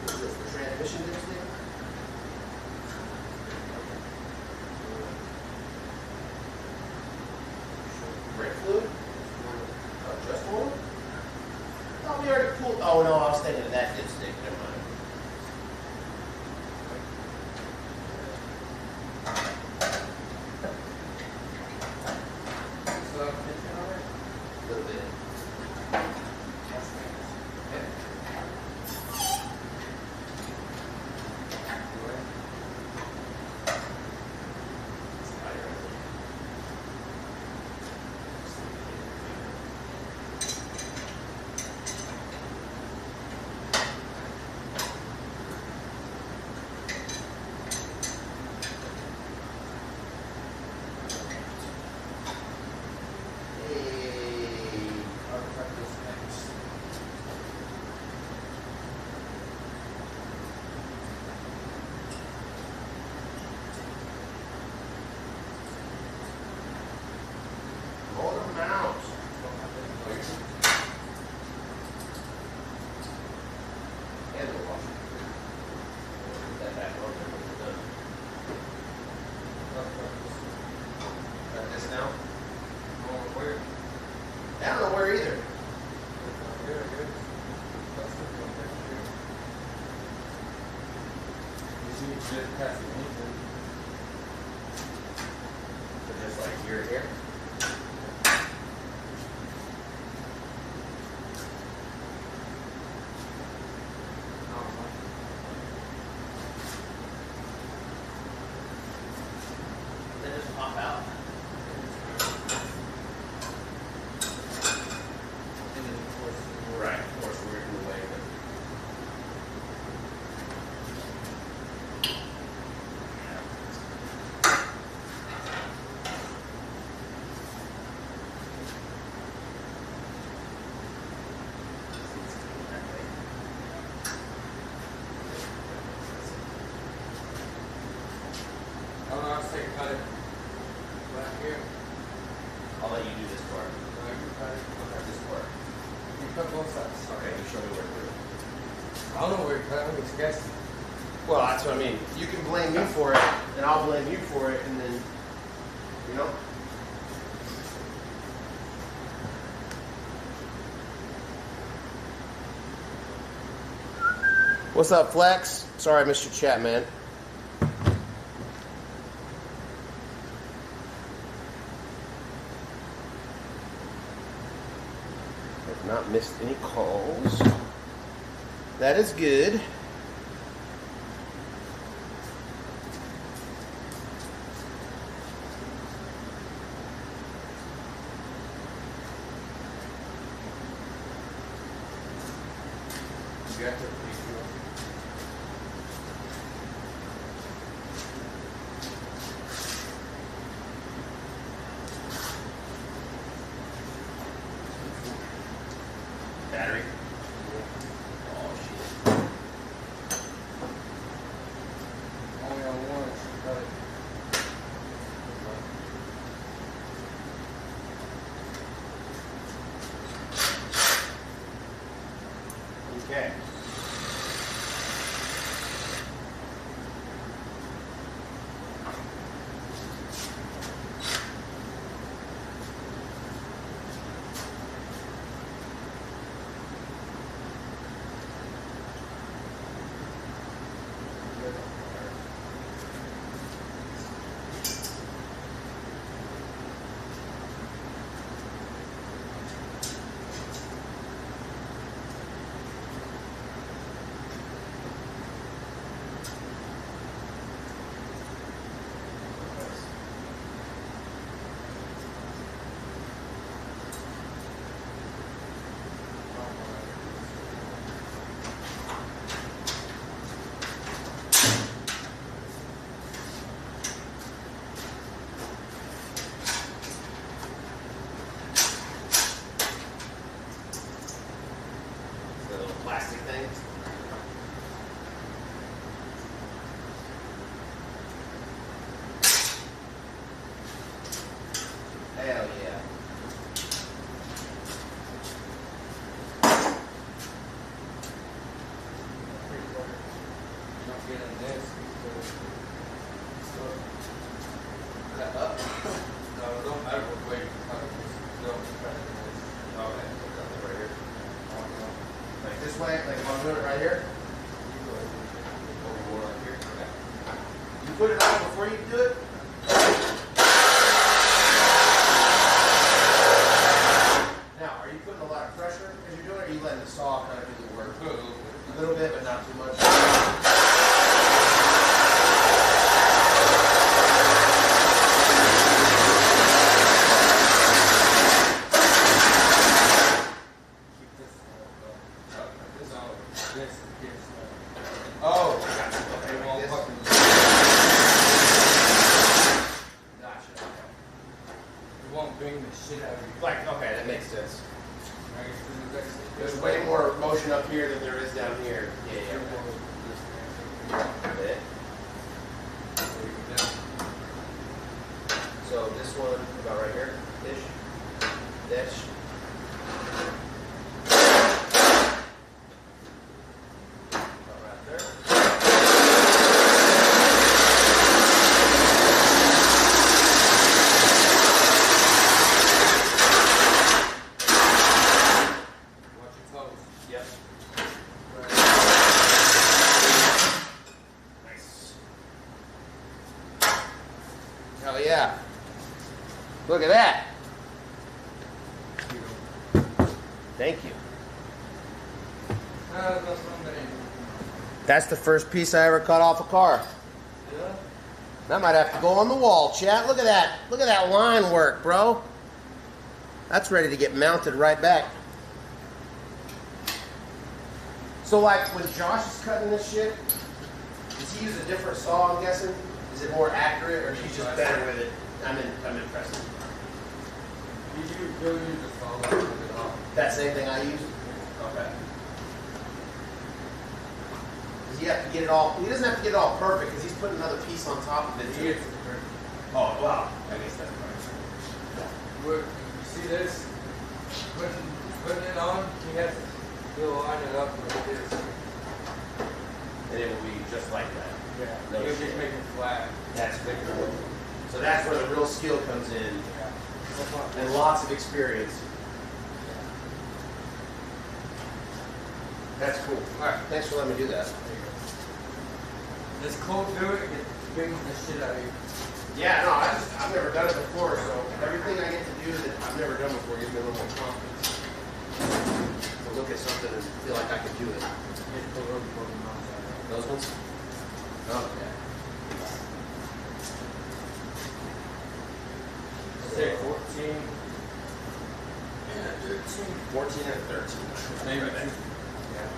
Is this the transmission disc there? Brake fluid? Just oil? Oh, we already pulled. Oh no, I was thinking of that dipstick. Never mind. A little bit. Like here and here. They just pop out. Right, of course, we're in the way, but. I don't know, I'll say cut it right here. I'll let you do this part. No, you cut it. Okay, this part. You cut both sides. Okay, you show me where to do it. I don't know where you cut it. It's guessing. Well, that's what I mean. You can blame me for it, and I'll blame you for it, and then, you know? What's up, Flex? Sorry I missed your chat, man. I've not missed any calls. That is good. You got to be sure. Battery. Oh, shit. Only on one, she cut it. Okay. The little plastic thing. Hell yeah. Don't get in this. Cut up. No, it don't matter what way you cut it. Just don't cut it in this. Okay, nothing right here. I don't know. Like this way, like if I'm doing it right here. You go ahead. Or more like here. Okay. You put it on before you do it? Now, are you putting a lot of pressure as you're doing it, or are you letting the saw kind of do the work? Put a little bit. A little bit, but not too much. Keep this this on this against Oh, it okay, won't like this. fucking Gotcha. it won't bring the shit out of you. Like, okay, that makes sense. Right? There's way more motion up here than there is down here. Yeah, yeah. Okay. So this one, about right here, ish. Dish. About right there. Watch your toes. Yep. Right. Nice. Hell yeah. Look at that. Thank you. That's the first piece I ever cut off a car. Yeah. That might have to go on the wall, chat. Look at that. Look at that line work, bro. That's ready to get mounted right back. So like when Josh is cutting this shit, does he use a different saw, I'm guessing? Is it more accurate or he's just better with it? I'm impressed. He'll use the saw to cut it off. That same thing I use? Okay. Does he have to get it all? He doesn't have to get it all perfect because he's putting another piece on top of it. He gets it perfect. Oh, wow. I guess that's right. You see this? Putting it on, he'll line it up like this. And it will be just like that. Yeah. No He'll shit. just make it flat. That's pretty cool. So that's where the real skill comes in Yeah. and lots of experience. That's cool. All right. Thanks for letting me do that. This cold do it brings the shit out of you. Yeah, no, I've never done it before, so everything I get to do that I've never done before gives me a little more confidence. To look at something and feel like I can do it. Those ones? Oh, yeah. Say 14. Yeah, 13. 14 and 13. Maybe Right there. two. Yeah.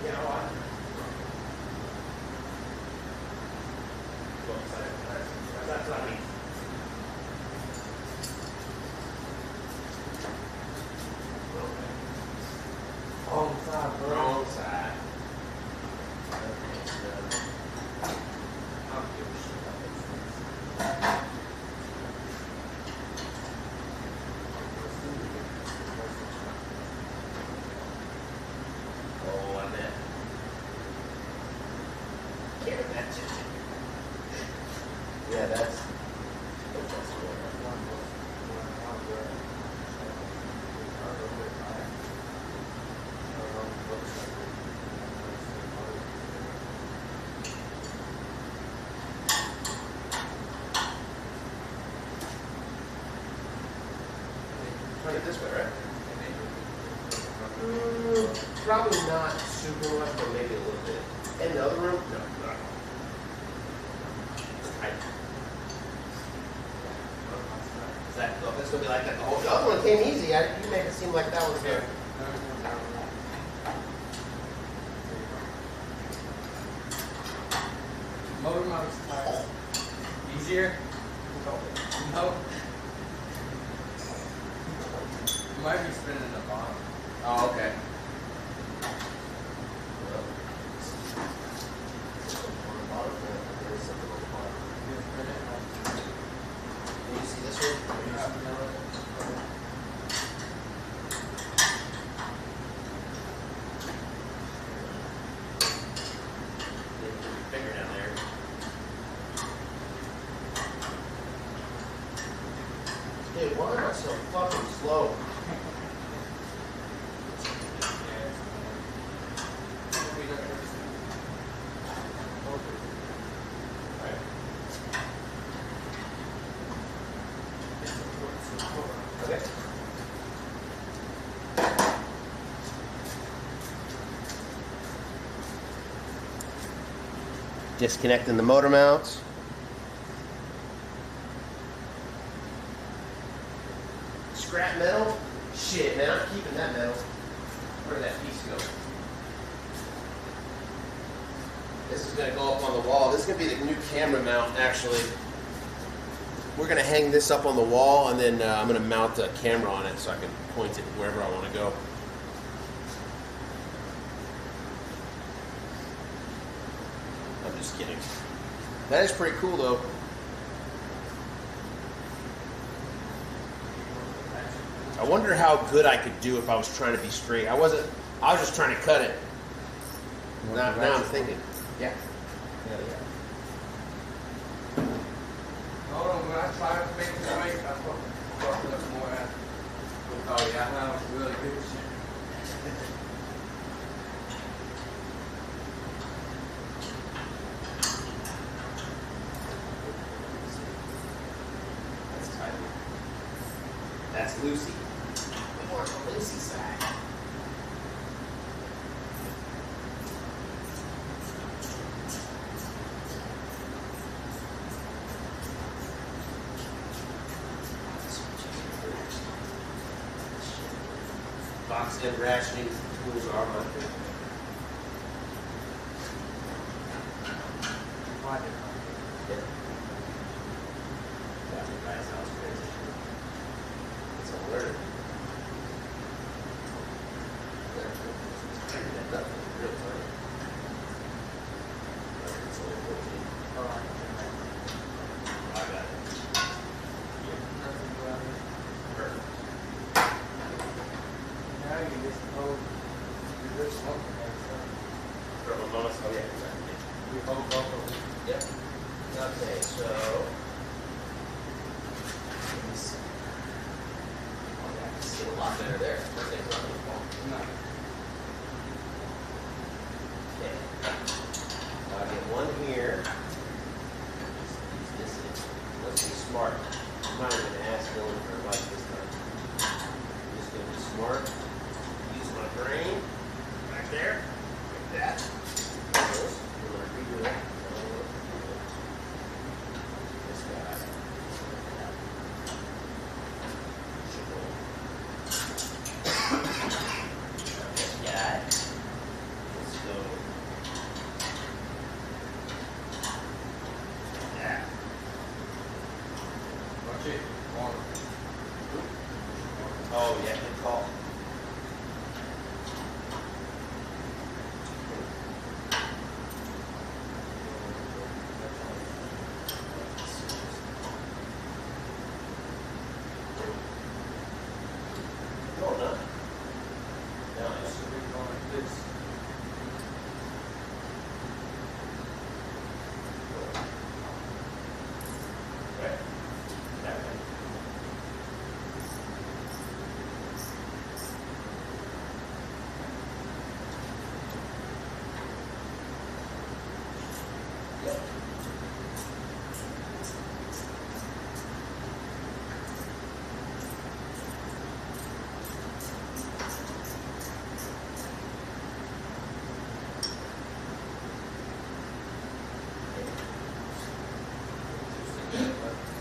You know what? That's what I mean. Wrong side, bro. Wrong side. Oh, I bet. Can't imagine. Yeah, that's. Turn it this way, right? Probably not super much, but maybe a little bit. In the other room? No, not at all. Is that, oh, this gonna be like that the whole, the other one came easy. You make it seem like that was good. Motor mounts tires. Easier? No. You might be spinning the bottom. Oh, okay. Can you see this one? Put your finger down there. Dude, why am I so fucking slow? Okay. Disconnecting the motor mounts. Scrap metal? Shit, man, I'm keeping that metal. Where did that piece go? This is gonna go up on the wall. This is gonna be the new camera mount, actually. we're gonna hang this up on the wall, and then I'm gonna mount a camera on it so I can point it wherever I want to go. I'm just kidding. That is pretty cool, though. I wonder how good I could do if I was trying to be straight. I was just trying to cut it. Now I'm thinking. Yeah. Hold on, when I tried to make it straight, I fucked up more at. Oh yeah, I was really good shit. That's tight. That's Lucy. More on the Lucy side. Boxed in ratcheting tools are my favorite. Yeah. That's a nice house transition. It's a word. Real time. It's only 14. I got it. Perfect. Now you just hold this one. From a moment, oh yeah, exactly. We hold both of them. Yep. Okay, so. Let me see. Oh, yeah, I can see a lot better there. That thing's not gonna fall. No. Okay. I'll get one here. Use this. Let's be smart. I'm not even gonna ask Dylan for advice this time. I'm just gonna be smart. Use my brain. Back there. Like that. We're gonna redo that. This guy. This guy. Let's go. Yeah. Watch it. One. Oh yeah, good call. No, no. Nice. This. Okay. That way. Yep.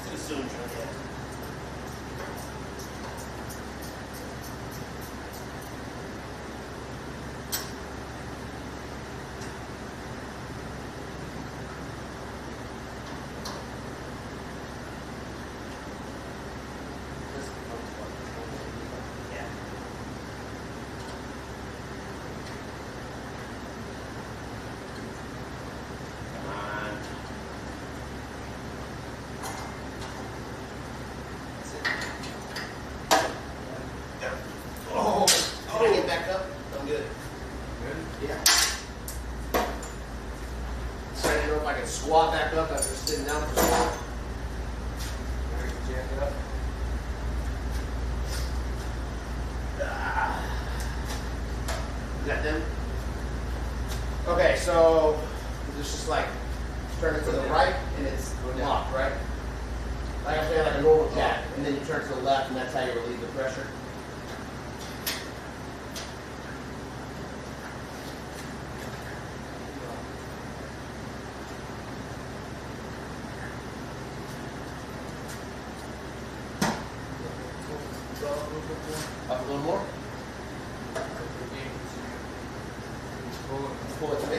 Too soon, John. Yeah. Yeah. Come on. That's it. Yeah. Oh, can I get back up? I'm good. Good. Yeah. So I didn't know if I could squat back up after sitting down for so long. Now you can jack it up. You got them? Okay, so it's just like turn it to the right and it's locked, right? Like I'm saying, like a normal jack, and then you turn to the left, and that's how you relieve the pressure. Up a little more. Pull it to me.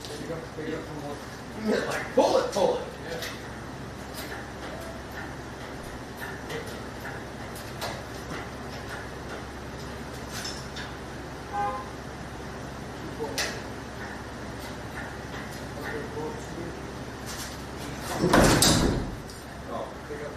There you go. pick it up from one. You meant like pull it, pull it. Yeah. Oh. Pick up.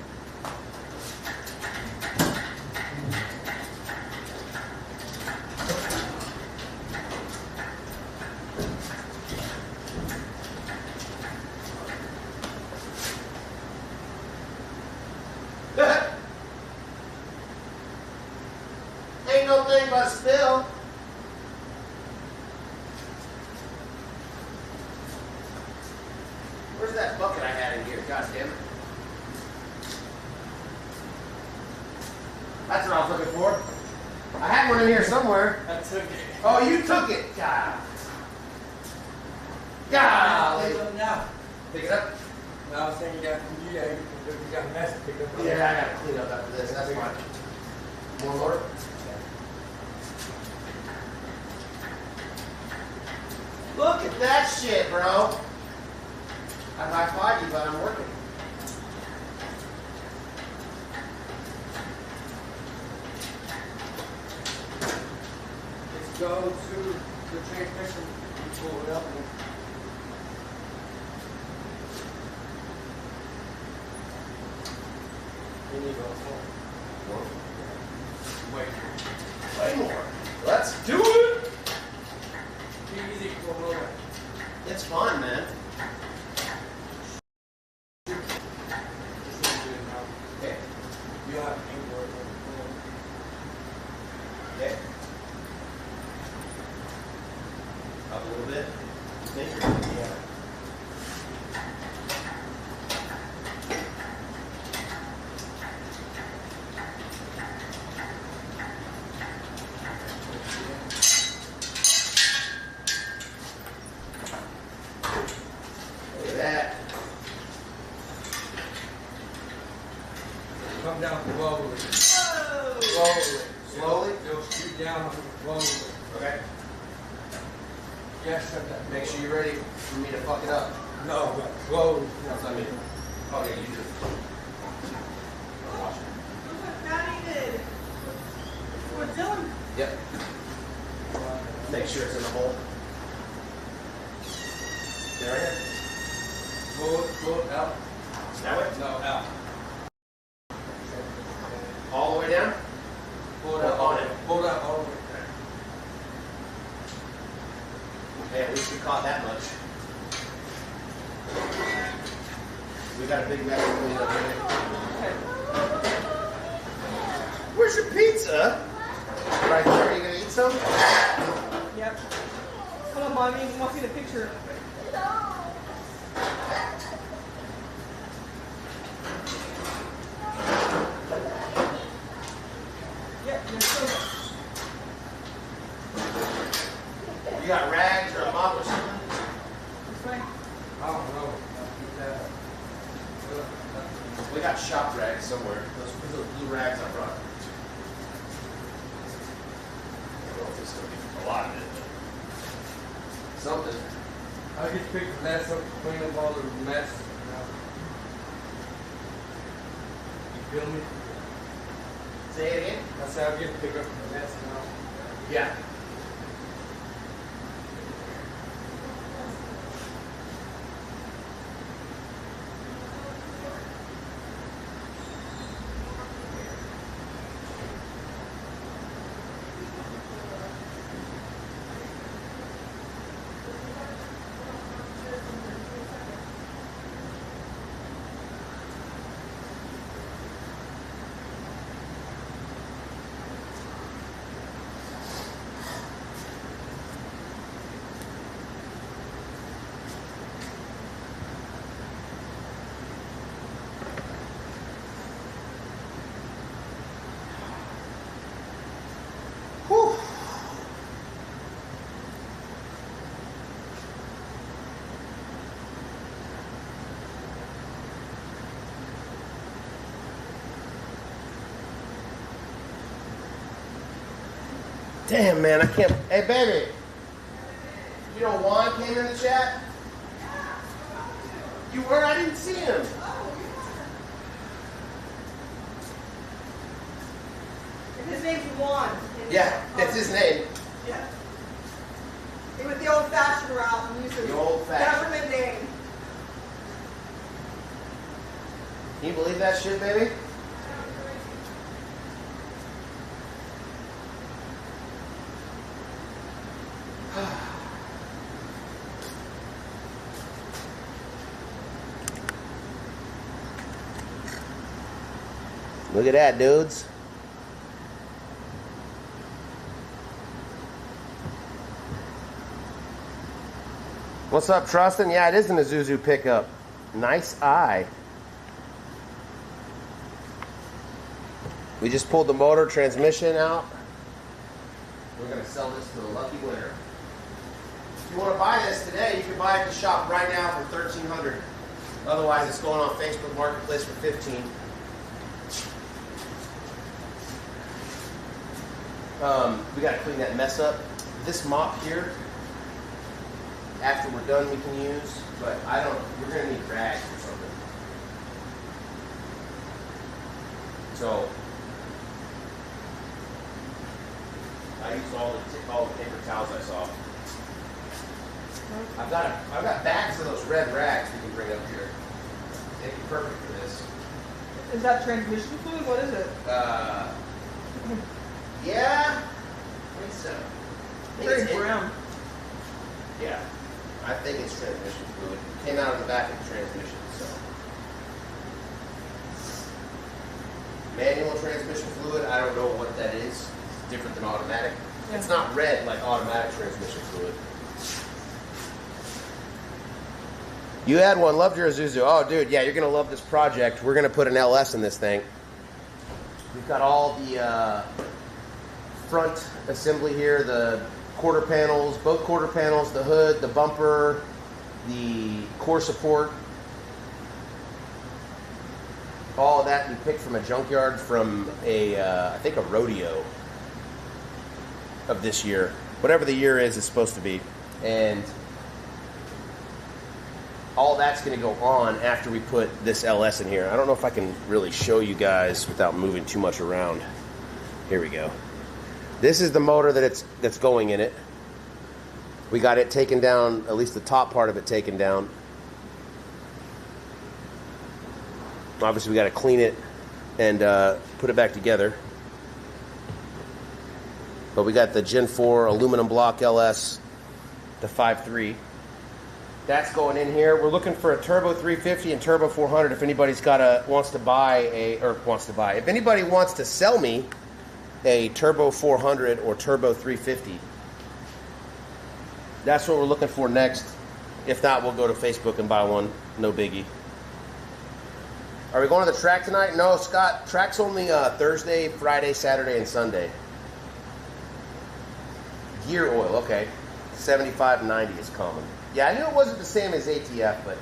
Ain't no thing but a spill. Where's that bucket I had in here? God damn it. That's what I was looking for. I had one in here somewhere. I took it. Oh, you took it. God. Pick God. it up now. Pick it up. No, I was saying you got a mess to pick up. Yeah, I gotta clean up after this. That's fine. More water? Look at that shit, bro. I high-fived you, but I'm working. Let's go to the transmission and pull it up. We need about four. Wait. Way more. Let's do it. Be easy to pull over. It's fun, man. Okay. You have angle. Okay. Up a little bit. Think? Yeah. Look at that. Come down slowly. Whoa! Slowly. Slowly? It'll shoot down slowly. Okay. Yes, shut that. Make sure you're ready for me to fuck it up. No, but slowly. That's what I mean. Oh, yeah, you just. Watch it. Look what Maddie did. What Dylan? Yep. Make sure it's in the hole. There. Pull it out. That way? No, out. All the way down? Pull it out. On it. Pull it out all the way. Hey, at least we caught that much. We got a big mess to clean up here. Where's your pizza? Right there. Are you gonna eat some? Yep. Hold on, Mommy. I want to see the picture. Yep, there's so You got rags or a mop or something? this way. I don't know. We got shop rags somewhere. Those blue rags I brought. I don't know if this is gonna be a lot of it, but something. I just picked the mess up, clean up all the mess. You feel me? Say it again? I said I'll just pick up the mess now. Yeah. Whew. Damn, man, I can't. Hey, baby. You know Juan came in the chat? You were? I didn't see him. Oh, you are. And his name's Juan. Yeah, that's his name. Yeah. He went the old-fashioned route and used his The old-fashioned. government name. Can you believe that shit, baby? Look at that, dudes. What's up, Trustin? Yeah, it is an Isuzu pickup. Nice eye. We just pulled the motor transmission out. We're going to sell this to a lucky winner. If you want to buy this today, you can buy it at the shop right now for $1,300. Otherwise, it's going on Facebook Marketplace for $15. We got to clean that mess up. This mop here, after we're done, we can use, but we're going to need rags or something. So, I used all the paper towels I saw. I've got bags of those red rags we can bring up here. They'd be perfect for this. Is that transmission fluid? What is it? Yeah, I think so. I think Very it's brown. Yeah, I think it's transmission fluid. It came out of the back of the transmission, so. Manual transmission fluid, I don't know what that is. It's different than automatic. Yeah. It's not red like automatic transmission fluid. You had one, loved your Isuzu. Oh, dude, yeah, you're going to love this project. We're going to put an LS in this thing. We've got all the front assembly here, the quarter panels, both quarter panels, the hood, the bumper, the core support. All of that we picked from a junkyard from I think a rodeo of this year. Whatever the year is, it's supposed to be. And all that's going to go on after we put this LS in here. I don't know if I can really show you guys without moving too much around. Here we go. This is the motor that's going in it. We got it taken down, at least the top part of it taken down. Obviously, we got to clean it and put it back together. But we got the Gen 4 aluminum block LS, the 5.3. That's going in here. We're looking for a turbo 350 and turbo 400. If anybody's if anybody wants to sell me a turbo 400 or turbo 350, that's what we're looking for next. If not, we'll go to Facebook and buy one. No biggie. Are we going to the track tonight? No, Scott. Track's only Thursday, Friday, Saturday, and Sunday. Gear oil, okay. 75-90 is common. Yeah, I knew it wasn't the same as ATF, but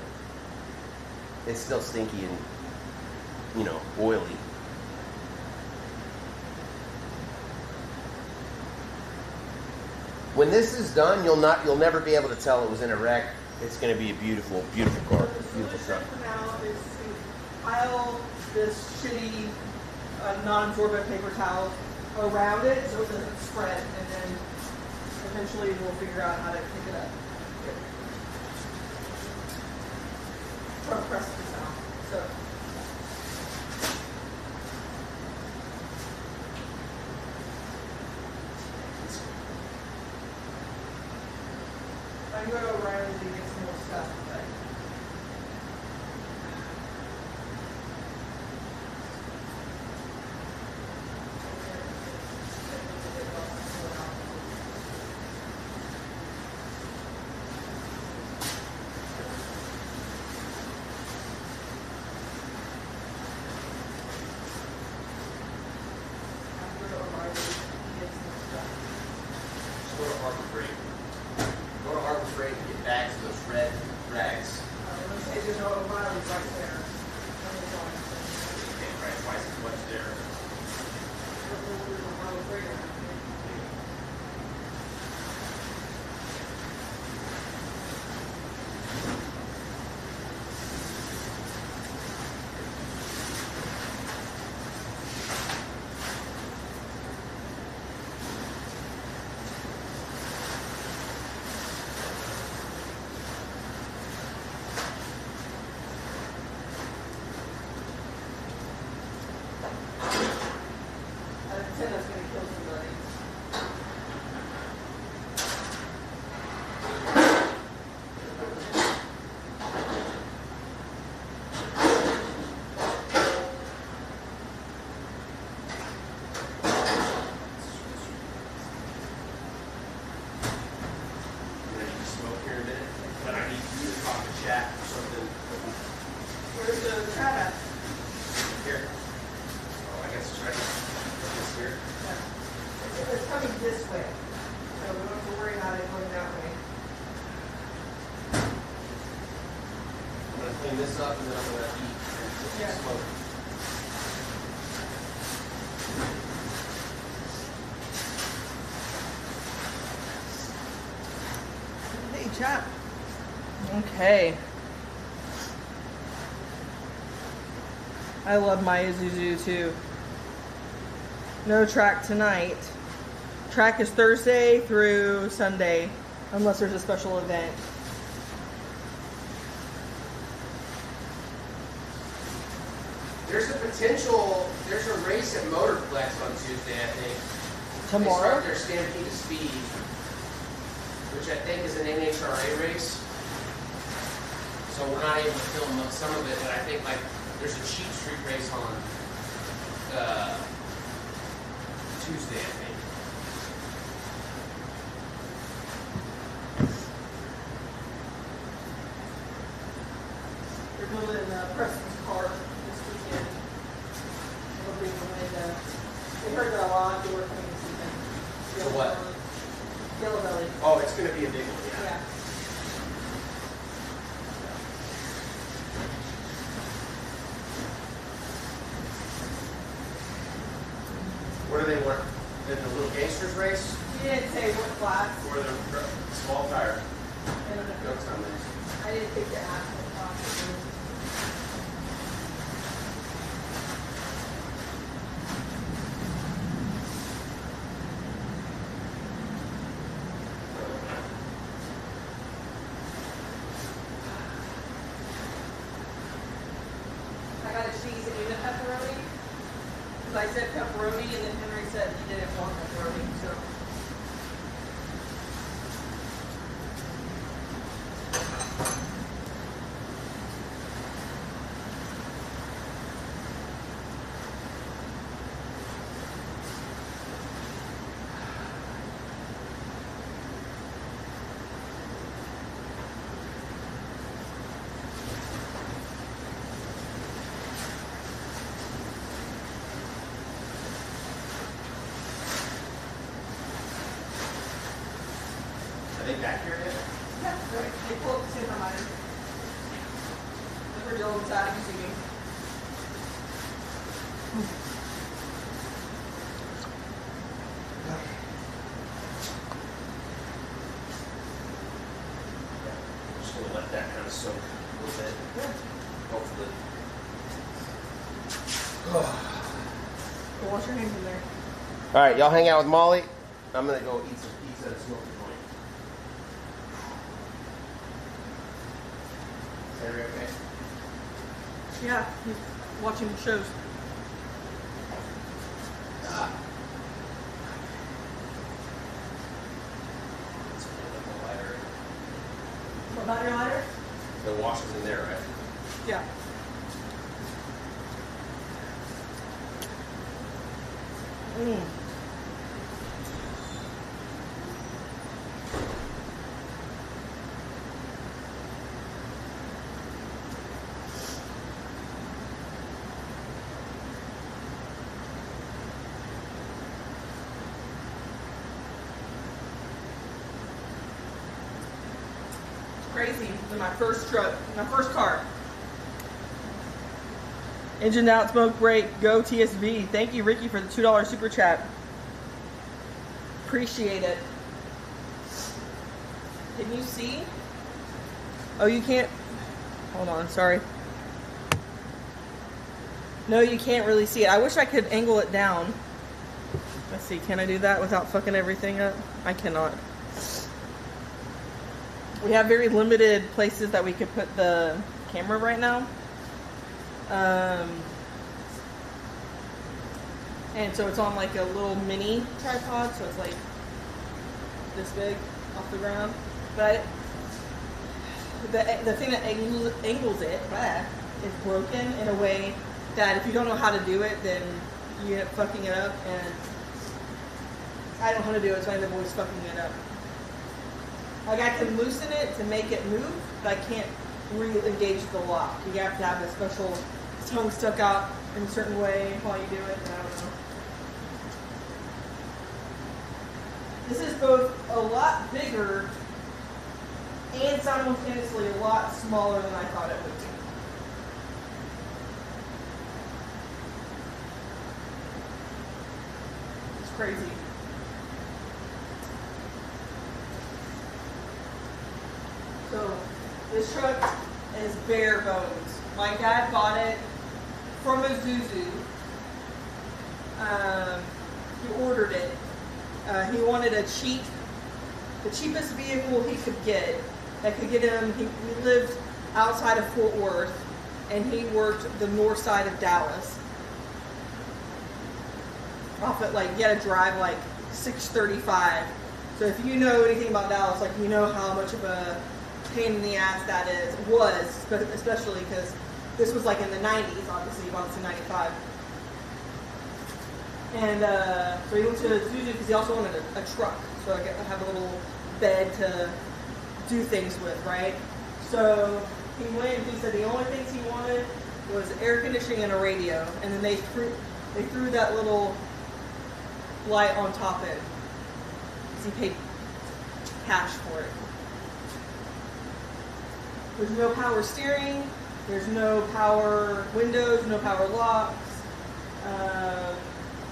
it's still stinky and, oily. When this is done, you'll never be able to tell it was in a wreck. It's going to be a beautiful, beautiful car, beautiful truck. For now is to pile this shitty non-absorbent paper towel around it so it doesn't spread, and then eventually we'll figure out how to pick it up. From press this out. So. I'm going to O'Reilly's to get some more stuff, but. this way. So we don't have to worry about it going that way. I'm gonna clean this up and then I'm gonna eat and Yeah. smoke. Hey, chat. Okay. I love my Isuzu too. No track tonight. Track is Thursday through Sunday, unless there's a special event. There's a potential, there's a race at Motorplex on Tuesday, I think. Tomorrow? They start their Stampede to Speed, which I think is an NHRA race. So we're not able to film some of it, but I think like there's a cheap street race on Tuesday, I think. They're building Preston's car this weekend. It'll be when they heard that a lot. They were coming to see them. So what? Yellow Belly. Oh, it's going to be a big one, yeah. Yeah. What do they want? The little gangsters race He didn't say what class. or the small tire? I don't know. No time race. I didn't think to ask what class it was. I got a cheese and a pepperoni. Because I said pepperoni and then Henry said he didn't want pepperoni, so. Are they back here yet? Yeah, right. They pull up the same time I did. Look where Dylan's at, you see me. I'm just going to let that kind of soak a little bit. Hopefully. Go wash your hands in there. All right, y'all hang out with Molly. I'm going to go eat some pizza and smoke a joint. Is that okay? Yeah, he's watching shows. Let's put it on the lighter. What about your lighter? The wash is in there, right? Yeah. Mm. Crazy. In my first truck, my first car. Engine out, smoke break, go TSV. Thank you, Ricky, for the $2 super chat. Appreciate it. Can you see? Oh, you can't. Hold on, sorry. No, you can't really see it. I wish I could angle it down. Let's see, can I do that without fucking everything up? I cannot. We have very limited places that we could put the camera right now. And so it's on like a little mini tripod, so it's like this big off the ground. But the thing that angles it is broken in a way that if you don't know how to do it, then you end up fucking it up. And I don't know how to do it, so I end up always fucking it up. Like I can loosen it to make it move, but I can't re-engage the lock. You have to have a special tongue stuck out in a certain way while you do it. And I don't know. This is both a lot bigger and simultaneously a lot smaller than I thought it would be. It's crazy. So this truck is bare bones. My dad bought it from Isuzu. He ordered it. He wanted the cheapest vehicle he could get that could get him. He lived outside of Fort Worth, and he worked the north side of Dallas. Off at you had to drive 635. So if you know anything about Dallas, you know how much of a pain in the ass that was, especially because this was in the 90s. Obviously, he bought this in 95. And so he went to Isuzu because he also wanted a truck, so I have a little bed to do things with, right? So he went and he said the only things he wanted was air conditioning and a radio, and then they threw that little light on top of it because he paid cash for it. There's no power steering, there's no power windows, no power locks,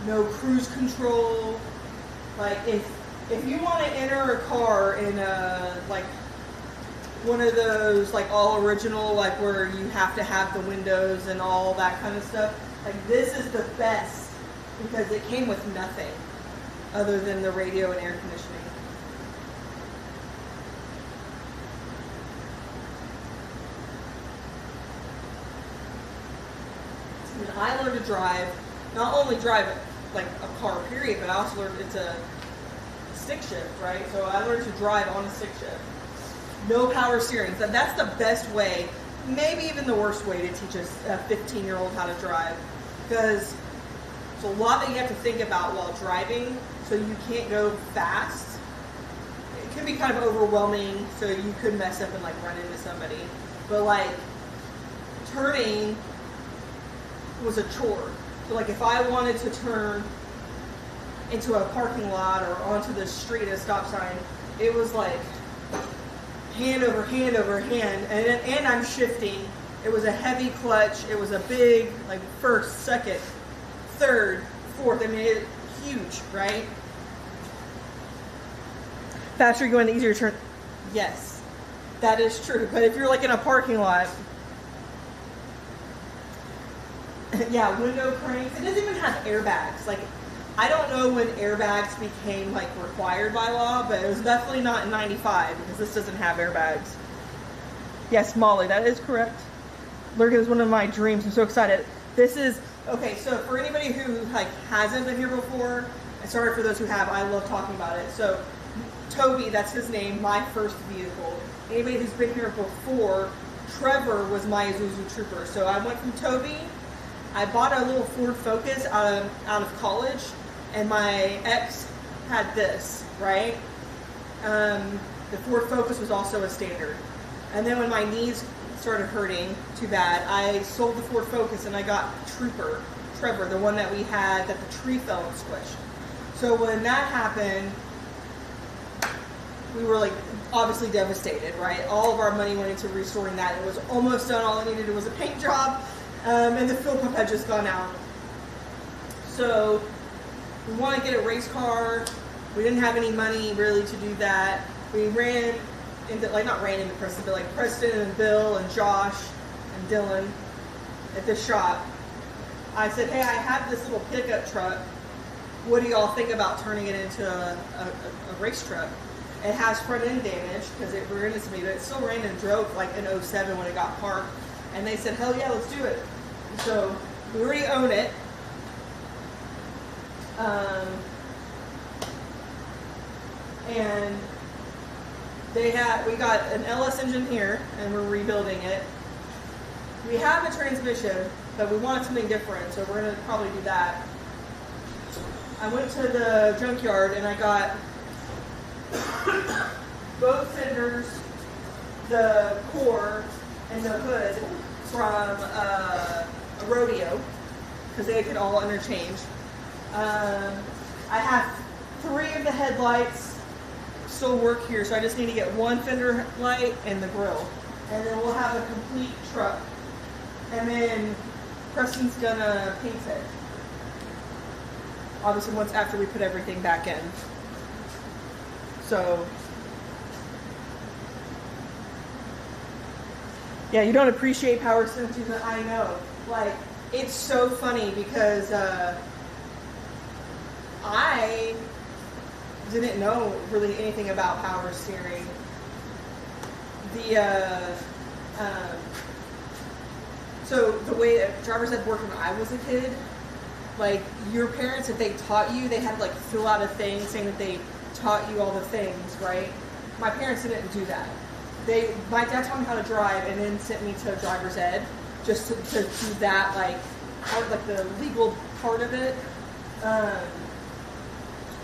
no cruise control. If you want to enter a car in one of those all original where you have to have the windows and all that kind of stuff, this is the best because it came with nothing other than the radio and air conditioning. And I learned to drive, not only drive a car period, but I also learned it's a stick shift, right? So I learned to drive on a stick shift. No power steering. So that's the best way, maybe even the worst way to teach a 15-year-old how to drive, because it's a lot that you have to think about while driving, so you can't go fast. It can be kind of overwhelming, so you could mess up and run into somebody. But turning was a chore. So if I wanted to turn into a parking lot or onto the street at a stop sign, it was hand over hand over hand, and I'm shifting. It was a heavy clutch. It was a big first, second, third, fourth. I mean, it's huge, right? Faster you go in, the easier turn. Yes, that is true. But if you're in a parking lot, yeah, window cranks. It doesn't even have airbags. I don't know when airbags became required by law, but it was definitely not in 95 because this doesn't have airbags. Yes, Molly, that is correct. Lurgan is one of my dreams. I'm so excited. This is okay. So for anybody who hasn't been here before, and sorry for those who have, I love talking about it. So Toby, that's his name, my first vehicle. Anybody who's been here before, Trevor was my Isuzu Trooper. So I went from Toby. I bought a little Ford Focus out of college, and my ex had this, right? The Ford Focus was also a standard. And then when my knees started hurting too bad, I sold the Ford Focus and I got Trevor, the one that we had that the tree fell and squished. So when that happened, we were obviously devastated, right? All of our money went into restoring that. It was almost done. All I needed was a paint job. And the fuel pump had just gone out. So we want to get a race car. We didn't have any money really to do that. We ran into, not ran into Preston, but Preston and Bill and Josh and Dylan at the shop. I said, hey, I have this little pickup truck. What do y'all think about turning it into a race truck? It has front end damage because it ran into me, but it still ran and drove in 07 when it got parked. And they said, hell yeah, let's do it. So we already own it. And we got an LS engine here, and we're rebuilding it. We have a transmission, but we wanted something different, so we're going to probably do that. I went to the junkyard, and I got both fenders, the core, and the hood from a rodeo because they could all interchange. I have 3 of the headlights still work here, so I just need to get one fender light and the grill. And then we'll have a complete truck. And then Preston's gonna paint it. Obviously, once after we put everything back in. So, yeah, you don't appreciate power steering. I know. Like, it's so funny because I didn't know really anything about power steering. So the way that driver's ed worked when I was a kid, like your parents, if they taught you, they had to like fill out a thing saying that they taught you all the things, right? My parents didn't do that. My dad taught me how to drive and then sent me to driver's ed just to do that, like part, like the legal part of it.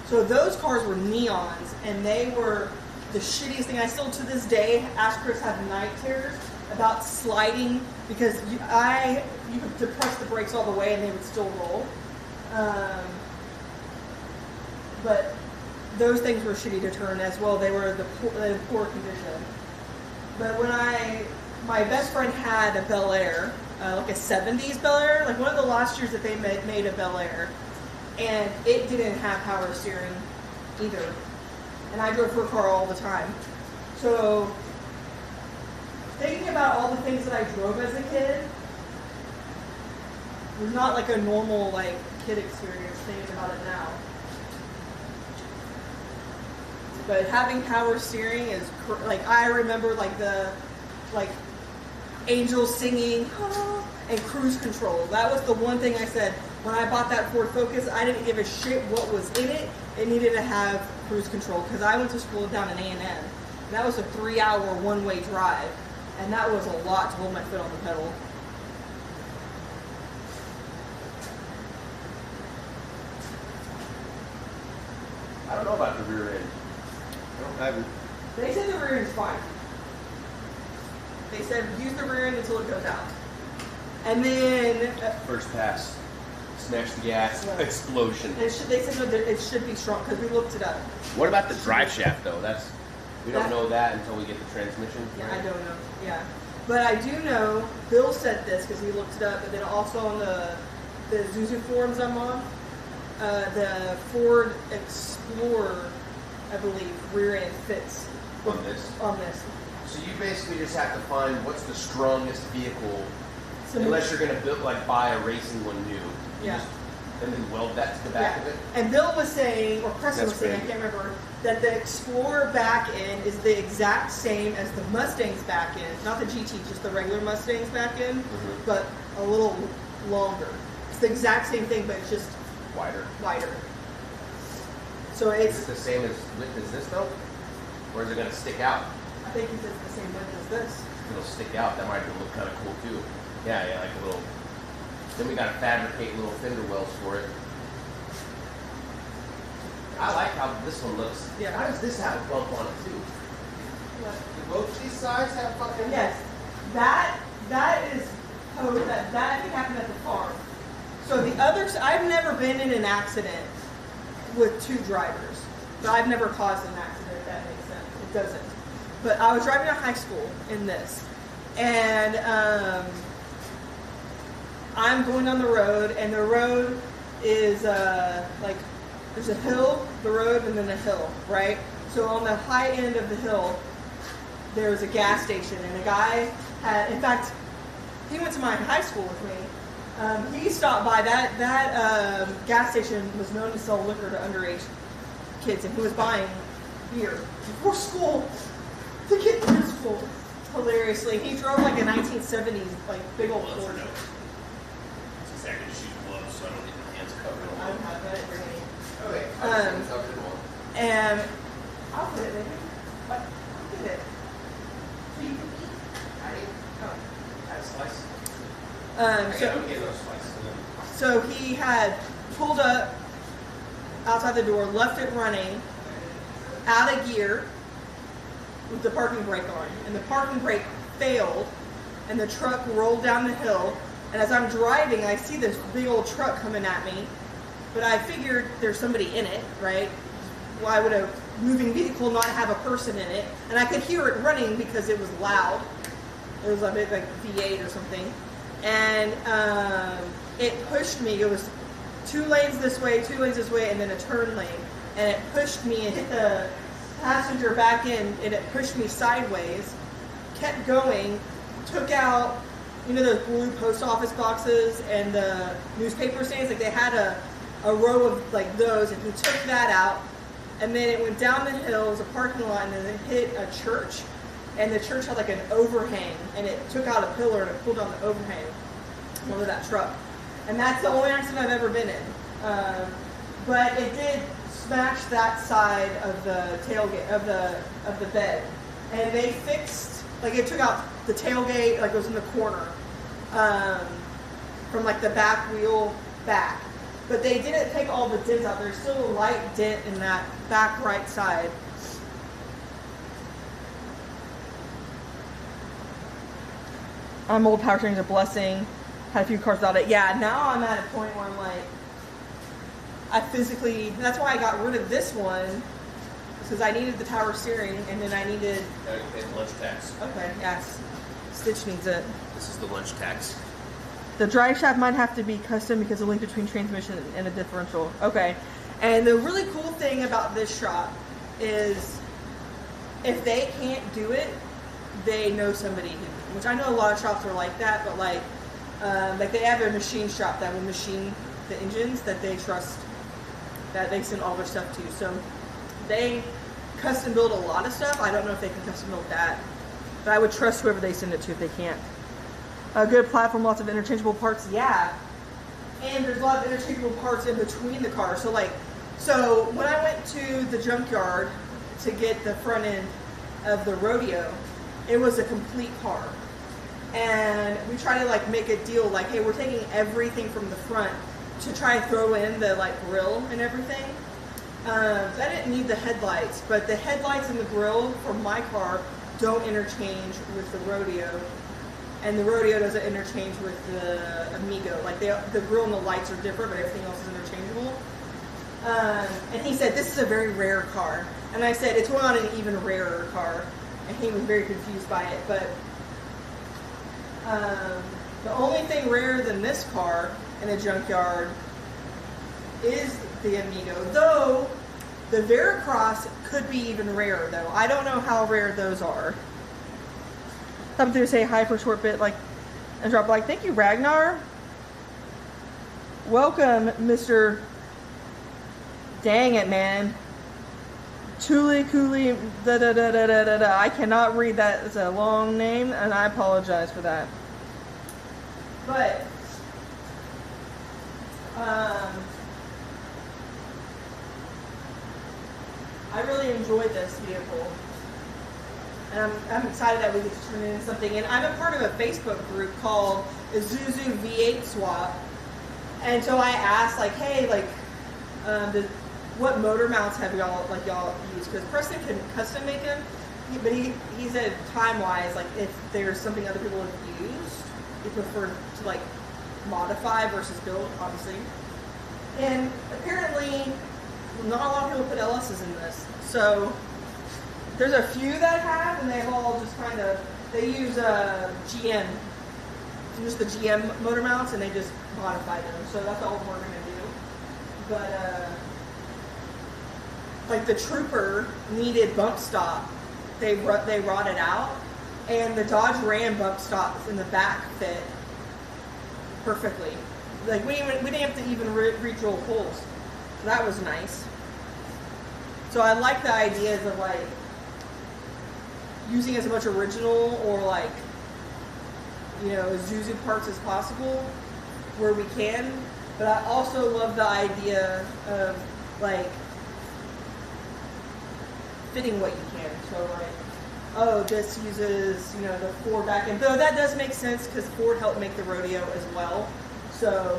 So those cars were neons, and they were the shittiest thing. I still, to this day, ask Chris have night terrors about sliding because you could depress the brakes all the way and they would still roll. But those things were shitty to turn as well. They were in poor condition. But when my best friend had a Bel Air, like a 70s Bel Air, like one of the last years that they made a Bel Air, and it didn't have power steering either. And I drove her car all the time. So thinking about all the things that I drove as a kid was not like a normal like kid experience thinking about it now. But having power steering is like, I remember like the angels singing and cruise control. That was the one thing I said when I bought that Ford Focus. I didn't give a shit what was in it. It needed to have cruise control because I went to school down in A&M. And that was a 3-hour one-way drive, and that was a lot to hold my foot on the pedal. I don't know about the rear end. I haven't. They said the rear end's fine. They said use the rear end until it goes out. And then First pass. Smash the gas. Yeah. Explosion. they said no, it should be strong because we looked it up. What about the drive shaft though? We don't know that until we get the transmission. Yeah, I don't know. Yeah, but I do know. Bill said this because he looked it up, and then also on the Zuzu forums I'm on, the Ford Explorer, I believe, rear end fits On this. on this. So you basically just have to find what's the strongest vehicle, So unless you're going to buy a racing one new. You Yeah. just- and then weld that to the back of it. And Bill was saying, or Preston was That's saying, I great. can't remember, that the Explorer back end is the exact same as the Mustang's back end. Not the GT, just the regular Mustang's back end, but a little longer. It's the exact same thing, but it's just Wider. wider. So Is it's, it the same width as this though? Or is it going to stick out? I think it's the same width as this. It'll stick out. That might look kind of cool too. Yeah, like a little. Then we got to fabricate little fender wells for it. I like how this one looks. Yeah. How does this have a bump on it too? Do both these sides have fucking? Yes, that is code that I think happened at the farm. So the others, I've never been in an accident with two drivers, but I've never caused an accident. If that makes sense. It doesn't. But I was driving to high school in this, and I'm going down the road, and the road is like there's a hill, the road, and then a hill, right? So on the high end of the hill, there's a gas station, and a guy had, in fact, he went to my high school with me. He stopped by. That gas station was known to sell liquor to underage kids, and he was buying beer before school to get to school. Hilariously, he drove like a 1970s like big old Ford. It's a second shoot gloves, so I don't get my hands covered. I don't have that for me. Okay. And I'll put it in. I'll get it. So you can eat. Add a slice. So, don't get no slice. so he had pulled up outside the door, left it running, out of gear, with the parking brake on. And the parking brake failed, and the truck rolled down the hill. And as I'm driving, I see this big old truck coming at me. But I figured there's somebody in it, right? Why would a moving vehicle not have a person in it, and I could hear it running because it was loud. It was a bit like V8 or something, and it pushed me. It was 2 lanes this way, 2 lanes this way, and then a turn lane, and it pushed me and hit the passenger back in, and it pushed me sideways. Kept going, took out, you know, those blue post office boxes and the newspaper stands. Like they had a row of like those, and he took that out. And then it went down the hill, it was a parking lot, and then it hit a church. And the church had like an overhang, and it took out a pillar and it pulled down the overhang over that truck. And that's the only accident I've ever been in. But it did smash that side of the tailgate of the bed, and they fixed, like it took out the tailgate, like it was in the corner, from like the back wheel back. But they didn't take all the dents out. There's still a light dent in that back right side. Old powertrain is a blessing. Had a few cars without it. Yeah, now I'm at a point where I'm like, that's why I got rid of this one, because I needed the power steering, and then I needed... Gotta pay the lunch tax. Okay, yes. Stitch needs it. This is the lunch tax. The drive shaft might have to be custom because of the link between transmission and a differential. Okay. And the really cool thing about this shop is if they can't do it, they know somebody who, which I know a lot of shops are like that, but like they have a machine shop that will machine the engines that they trust, that they send all their stuff to. So they custom build a lot of stuff. I don't know if they can custom build that, but I would trust whoever they send it to if they can't. A good platform, lots of interchangeable parts, yeah. And there's a lot of interchangeable parts in between the cars. So when I went to the junkyard to get the front end of the rodeo, it was a complete car. And we tried to like make a deal like, hey, we're taking everything from the front to try and throw in the like grill and everything. I didn't need the headlights, but the headlights and the grill for my car don't interchange with the rodeo. And the rodeo doesn't interchange with the Amigo. Like the grill and the lights are different, but everything else is interchangeable. And he said, this is a very rare car. And I said, it's on an even rarer car. And he was very confused by it. But the only thing rarer than this car in a junkyard is the Amigo. Though the Veracross could be even rarer, though. I don't know how rare those are. Up there, say hi for a short bit, like, and drop like, thank you, Ragnar. Welcome, Mr. Dang it, man. Tuli Cooley, da da da da da da da. I cannot read that. It's a long name, and I apologize for that. But, I really enjoyed this vehicle. And I'm excited that we get to turn it into something. And I'm a part of a Facebook group called Isuzu V8 Swap. And so I asked, like, hey, like, what motor mounts have y'all used? Because Preston can custom make them, but he said time-wise, like, if there's something other people have used, he preferred to like modify versus build, obviously. And apparently, not a lot of people put LSs in this, so. There's a few that have, and they've all just kind of, they use GM, just the GM motor mounts, and they just modify them. So that's all we're going to do. But, like the Trooper needed bump stop. They rotted out, and the Dodge Ram bump stops in the back fit perfectly. Like we didn't have to even re-drill holes. So that was nice. So I like the ideas of like, using as much original or like, you know, Isuzu parts as possible where we can, but I also love the idea of like fitting what you can. So like, oh, this uses, you know, the Ford back end, though that does make sense because Ford helped make the rodeo as well. So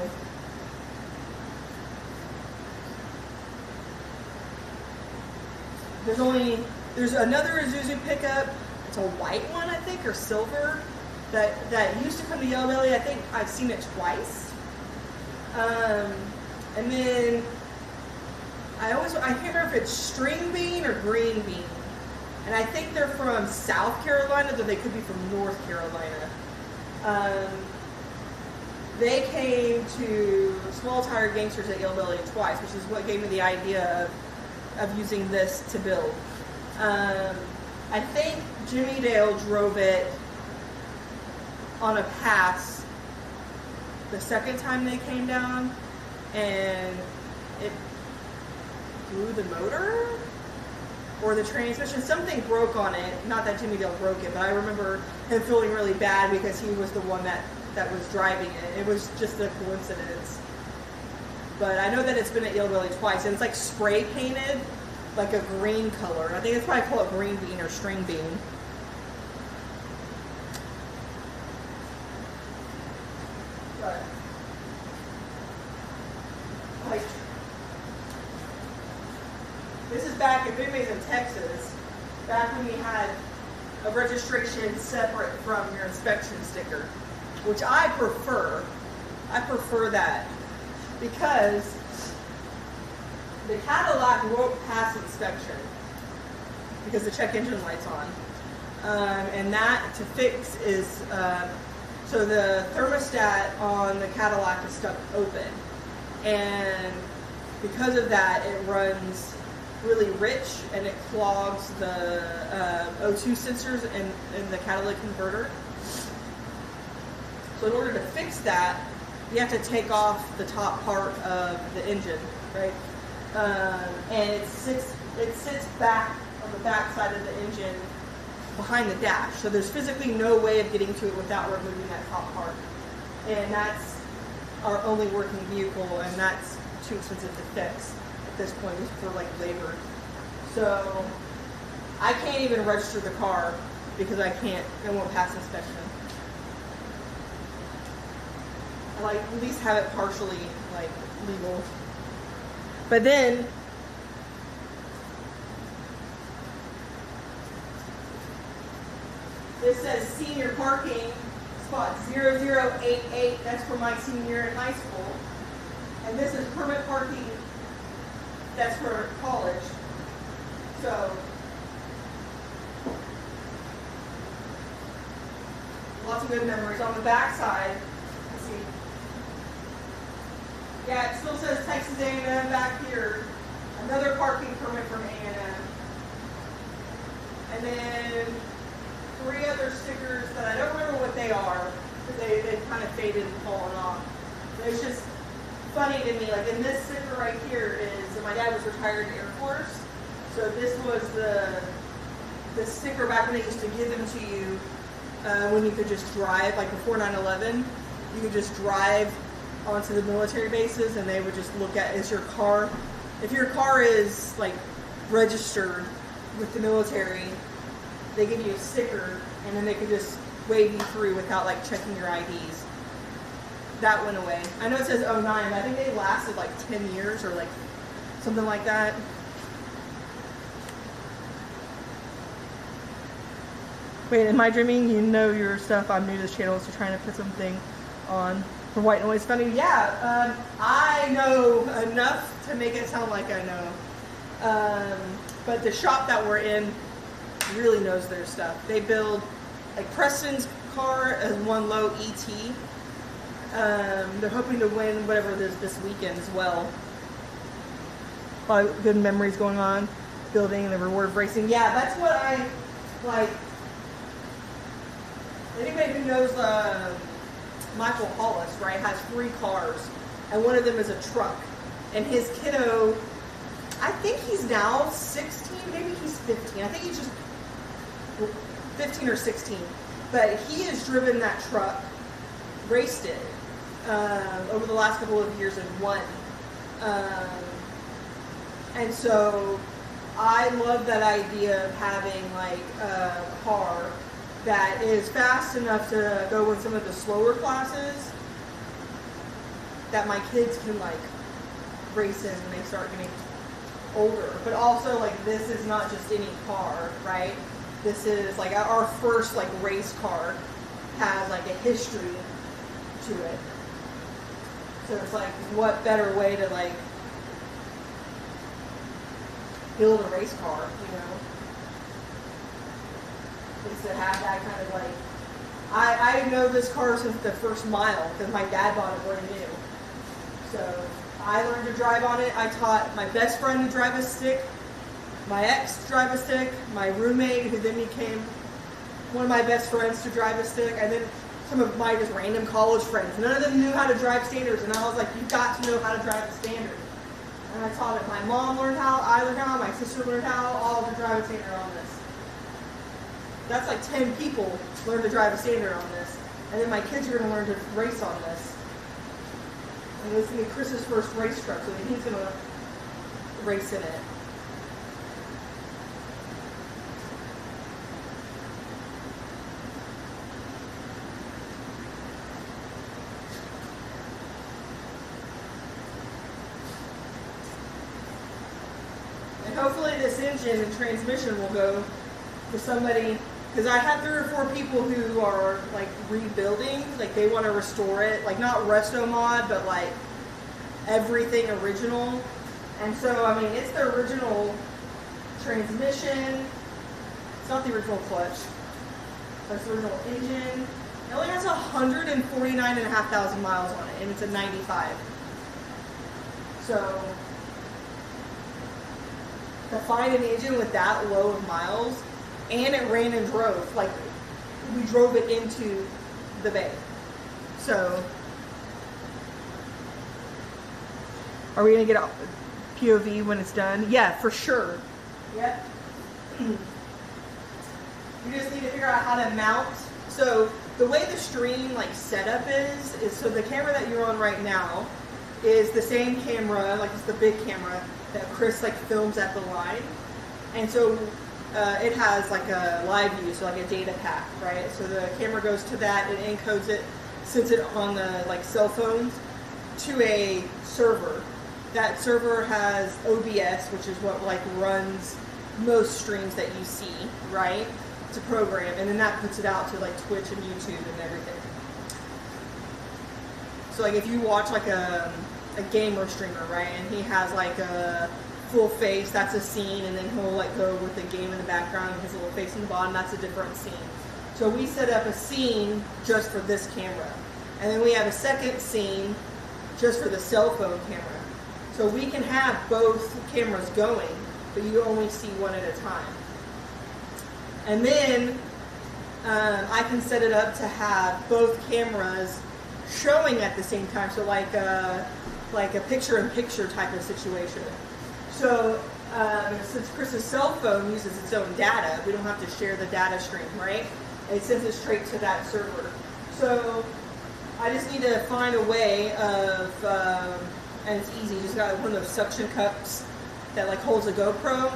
there's another Isuzu pickup. It's a white one, I think, or silver, that used to come to Yellow Belly. I think I've seen it twice. And then I can't remember if it's string bean or green bean. And I think they're from South Carolina, though they could be from North Carolina. They came to Small Tire Gangsters at Hillbilly twice, which is what gave me the idea of using this to build. I think Jimmy Dale drove it on a pass the second time they came down, and it blew the motor or the transmission. Something broke on it. Not that Jimmy Dale broke it, but I remember him feeling really bad because he was the one that was driving it. It was just a coincidence. But I know that it's been at Hillbilly twice, and it's like spray painted like a green color. I think that's why I call it green bean or string bean. But like, this is back, if anybody's in Texas, back when we had a registration separate from your inspection sticker, which I prefer. I prefer that because the Cadillac won't pass inspection because the check engine light's on. And that to fix is, so the thermostat on the Cadillac is stuck open. And because of that, it runs really rich and it clogs the O2 sensors in the catalytic converter. So in order to fix that, you have to take off the top part of the engine, right? And it sits back on the back side of the engine behind the dash. So there's physically no way of getting to it without removing that top part. And that's our only working vehicle, and that's too expensive to fix at this point, just for like labor. So I can't even register the car because it won't pass inspection. I like at least have it partially like legal. But then this says senior parking spot 0088. That's for my senior year in high school. And this is permit parking. That's for college. So lots of good memories. On the back side, let's see. Yeah, it still says Texas A&M back here. Another parking permit from A&M. And then 3 other stickers that I don't remember what they are, but they've kind of faded and fallen off. It's just funny to me. Like, in this sticker right here is, my dad was retired in the Air Force. So this was the sticker back when they used to give them to you when you could just drive, like before 9/11, you could just drive onto the military bases and they would just look at, is your car, if your car is like registered with the military, they give you a sticker and then they could just wave you through without like checking your IDs. That went away. I know it says 09, but I think they lasted like 10 years or like something like that. Wait, am I dreaming? You know your stuff. I'm new to this channel, so trying to put something on for white noise funny. Yeah, I know enough to make it sound like I know. But the shop that we're in really knows their stuff. They build, like Preston's car as one low ET. They're hoping to win whatever it is this weekend as well. A lot of good memories going on. Building the reward of racing. Yeah, that's what I like. Anybody who knows Michael Hollis, right, has 3 cars, and one of them is a truck. And his kiddo, I think he's now 16, maybe he's 15. I think he's just 15 or 16. But he has driven that truck, raced it over the last couple of years and won. And so I love that idea of having like a car that is fast enough to go in some of the slower classes that my kids can like race in when they start getting older. But also, like, this is not just any car, right? This is like our first like race car has like a history to it. So it's like, what better way to like build a race car, is to have that kind of like, I know this car since the first mile because my dad bought it brand new. So I learned to drive on it. I taught my best friend to drive a stick, my ex to drive a stick, my roommate who then became one of my best friends to drive a stick, and then some of my just random college friends. None of them knew how to drive standards, and I was like, you've got to know how to drive a standard. And I taught it. My mom learned how, I learned how, my sister learned how, all to drive a standard on this. That's like 10 people learn to drive a standard on this. And then my kids are going to learn to race on this. And this is going to be Chris's first race truck, so he's going to race in it. And hopefully this engine and transmission will go to somebody, because I have 3 or 4 people who are like rebuilding, like they want to restore it, like not resto mod, but like everything original. And so, I mean, it's the original transmission. It's not the original clutch. That's the original engine. It only has 149,500 miles on it, and it's a 95. So, to find an engine with that low of miles, and it ran and drove, like we drove it into the bay. So, are we gonna get a POV when it's done? Yeah, for sure. Yep. You just need to figure out how to mount. So the way the stream like setup is so the camera that you're on right now is the same camera, like it's the big camera that Chris like films at the line, and so it has like a live view, so like a data pack, right? So the camera goes to that, it encodes it, sends it on the like cell phones to a server. That server has OBS, which is what like runs most streams that you see, right? It's a program, and then that puts it out to like Twitch and YouTube and everything. So like if you watch like a gamer streamer, right, and he has like a full face, that's a scene, and then he'll like go with the game in the background and his little face in the bottom, that's a different scene. So we set up a scene just for this camera, and then we have a second scene just for the cell phone camera. So we can have both cameras going, but you only see one at a time. And then I can set it up to have both cameras showing at the same time, so like a picture-in-picture type of situation. So since Chris's cell phone uses its own data, we don't have to share the data stream, right? It sends it straight to that server. So I just need to find a way of, and it's easy, just got one of those suction cups that like holds a GoPro.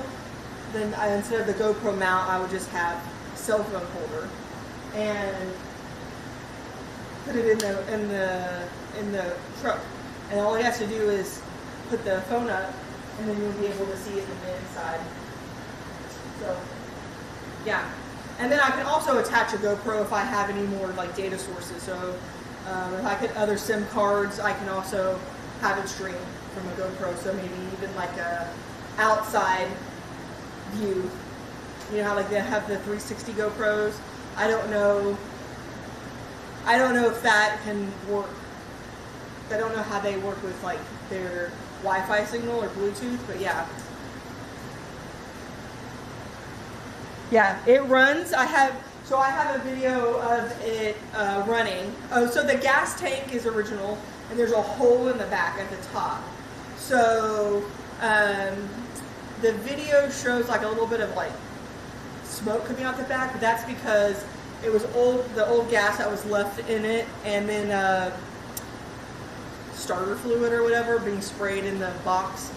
Then instead of the GoPro mount, I would just have a cell phone holder and put it in the truck. And all he has to do is put the phone up, and then you'll be able to see it from the inside. So, yeah. And then I can also attach a GoPro if I have any more like data sources. So if I get other SIM cards, I can also have it stream from a GoPro. So maybe even like a outside view. You know how like they have the 360 GoPros? I don't know if that can work. I don't know how they work with like their Wi-Fi signal or Bluetooth, but yeah. Yeah, it runs. I have a video of it running. Oh, so the gas tank is original, and there's a hole in the back at the top. So the video shows like a little bit of like smoke coming out the back, but that's because it was the old gas that was left in it, and then starter fluid or whatever being sprayed in the box.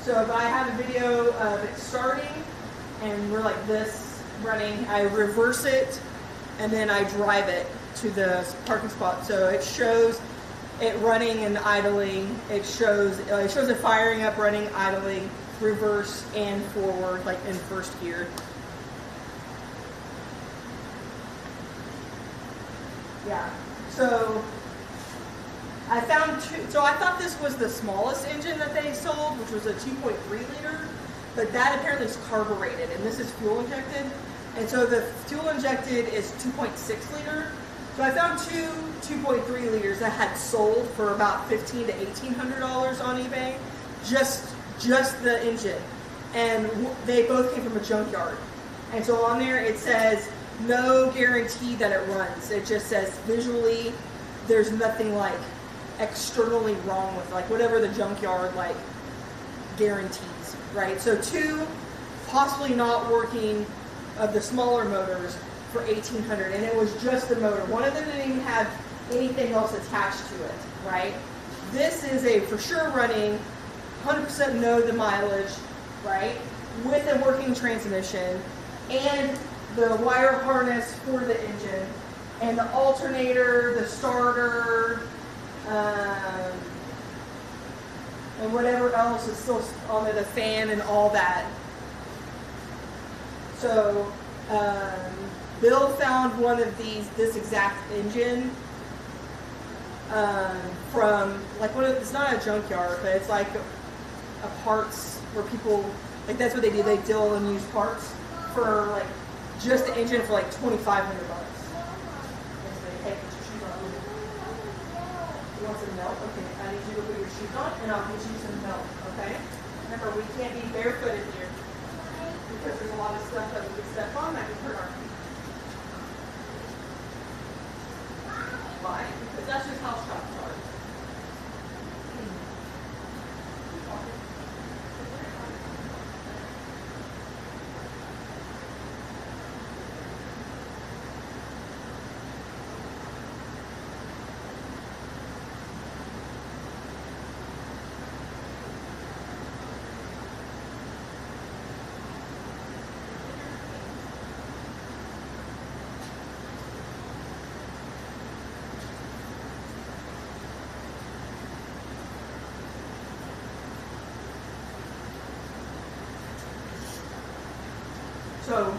So if I have a video of it starting and we're like this running, I reverse it and then I drive it to the parking spot. So it shows it running and idling. It shows it firing up, running, idling, reverse and forward, like in first gear. Yeah. So I found two. So I thought this was the smallest engine that they sold, which was a 2.3 liter, but that apparently is carbureted, and this is fuel injected. And so the fuel injected is 2.6 liter. So I found two 2.3 liters that had sold for about $1,500 to $1,800 on eBay, just the engine, and they both came from a junkyard. And so on there it says no guarantee that it runs. It just says visually there's nothing like externally wrong with like whatever the junkyard like guarantees, right? So two possibly not working of the smaller motors for $1,800, and it was just the motor. One of them didn't even have anything else attached to it, right? This is a for sure running, 100% know the mileage, right? With a working transmission and the wire harness for the engine and the alternator, the starter, and whatever else is still on there, the fan and all that. So Bill found one of these, this exact engine from like it's not a junkyard, but it's like a parts where people, like that's what they do, they deal and use parts for like just the engine for like $2,500. Hey, put your shoes on. You want some milk? Okay, I need you to put your shoes on and I'll get you some milk, okay? Remember, we can't be barefooted here because there's a lot of stuff that we can step on that can hurt our feet. Why? Because that's just how shops are. So,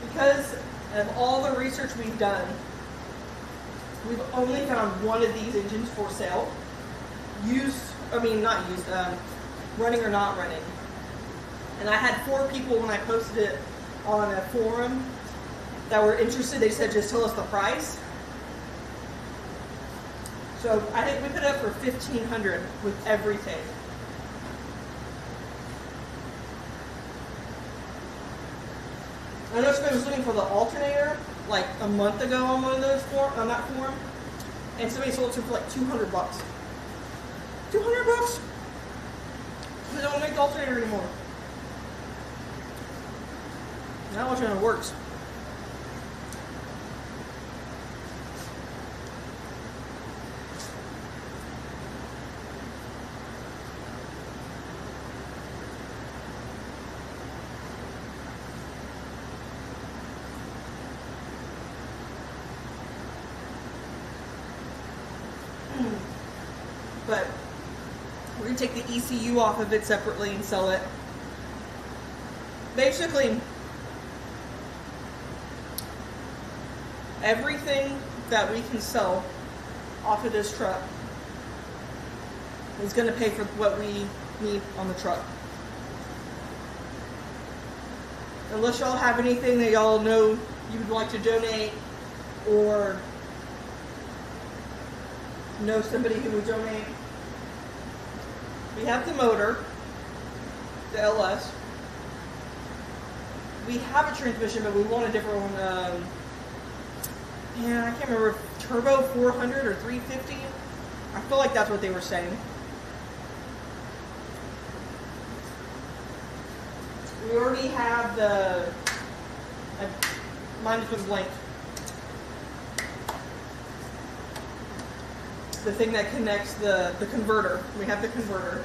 because of all the research we've done, we've only found one of these engines for sale. Running or not running. And I had 4 people when I posted it on a forum that were interested. They said, just tell us the price. So I think we put it up for $1,500 with everything. I know somebody was looking for the alternator like a month ago on one of those on that forum, and somebody sold it to for like $200. $200? They don't make the alternator anymore. That alternator works. But we're going to take the ECU off of it separately and sell it. Basically, everything that we can sell off of this truck is going to pay for what we need on the truck. Unless y'all have anything that y'all know you would like to donate or know somebody who would donate. We have the motor, the LS. We have a transmission, but we want a different one. I can't remember, turbo 400 or 350. I feel like that's what they were saying. We already have mine has been blank. The thing that connects the converter. We have the converter.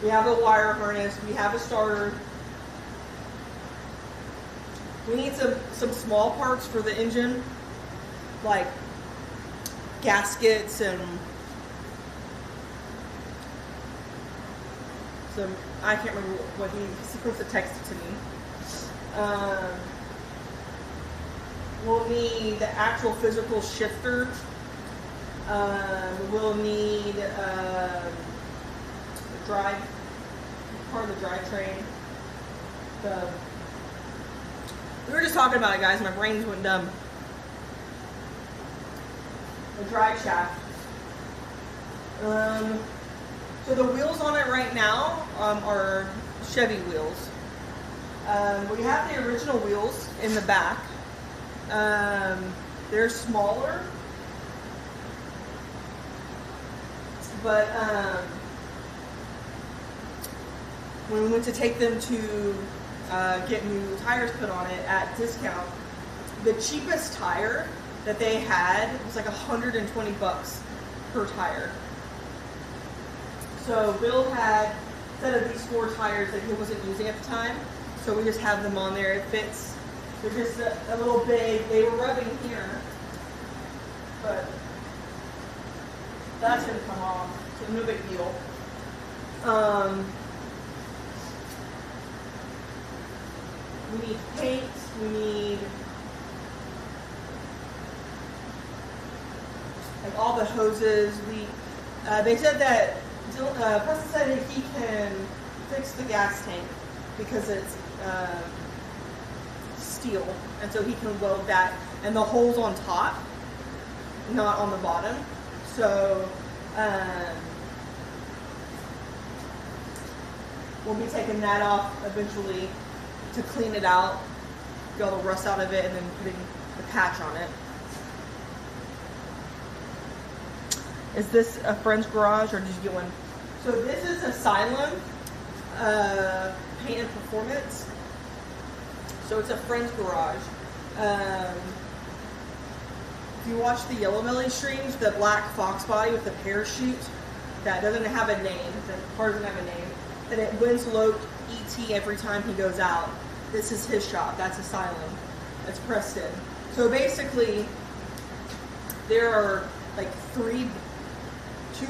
We have a wire harness. We have a starter. We need some small parts for the engine, like gaskets and some, I can't remember what he's supposed to text it to me. We'll need the actual physical shifter We'll need the drive, part of the drivetrain. We were just talking about it, guys. My brains went dumb. The drive shaft. So the wheels on it right now are Chevy wheels. We have the original wheels in the back. They're smaller, but when we went to take them to get new tires put on it at discount, the cheapest tire that they had was like $120 per tire. So Bill had a set of these 4 tires that he wasn't using at the time, so we just have them on there. It fits. They're just a little big. They were rubbing here, but that's going to come off, so no big deal. We need paint. We need like all the hoses. They said that Preston said he can fix the gas tank because it's steel, and so he can weld that, and the holes on top, not on the bottom. So we'll be taking that off eventually to clean it out, get all the rust out of it, and then putting the patch on it. Is this a friend's garage, or did you get one? So this is Asylum Paint and Performance. So it's a friend's garage. If you watch the Yellow Belly streams, the black fox body with the parachute that doesn't have a name, the car doesn't have a name, and it wins low ET every time he goes out. This is his shop. That's Asylum. That's Preston. So basically, there are like 2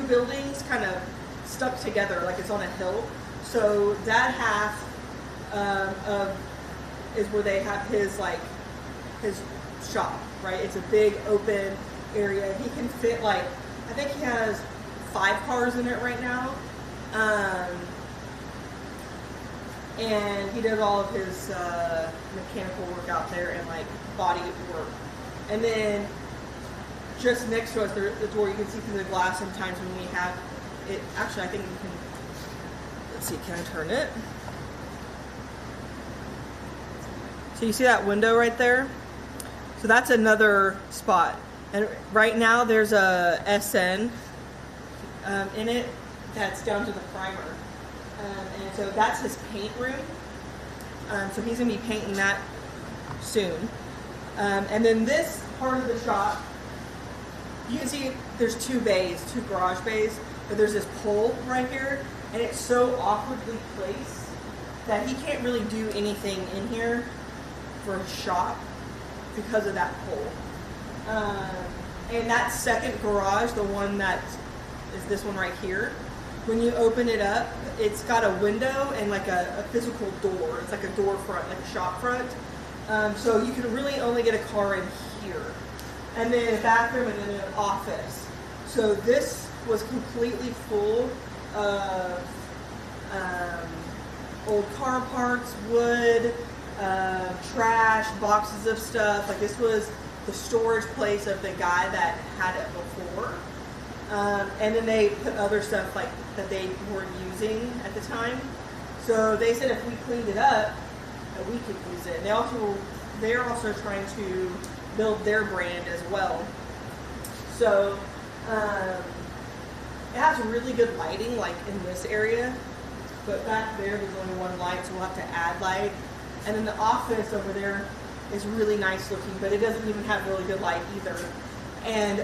buildings kind of stuck together, like it's on a hill. So that half is where they have his shop, right? It's a big open area. He can fit I think he has 5 cars in it right now. And he does all of his mechanical work out there and body work. And then just next to us, there's a door you can see through the glass sometimes when we have it. Actually, I think you can, let's see, can I turn it? So you see that window right there? So that's another spot. And right now there's a SN in it that's down to the primer. And so that's his paint room. So he's going to be painting that soon. And then this part of the shop, you can see there's 2 bays, 2 garage bays, but there's this pole right here, and it's so awkwardly placed that he can't really do anything in here for his shop because of that pole. And that second garage, the one that is this one right here, when you open it up, it's got a window and a physical door. It's like a door front, like a shop front. So you can really only get a car in here. And then a bathroom and then an office. So this was completely full of old car parts, wood, trash, boxes of stuff. This was the storage place of the guy that had it before. And then they put other stuff that they were using at the time. So they said if we cleaned it up, that we could use it. And they're also trying to build their brand as well. So it has really good lighting, in this area. But back there's only one light, so we'll have to add light. And then the office over there is really nice looking, but it doesn't even have really good light either. And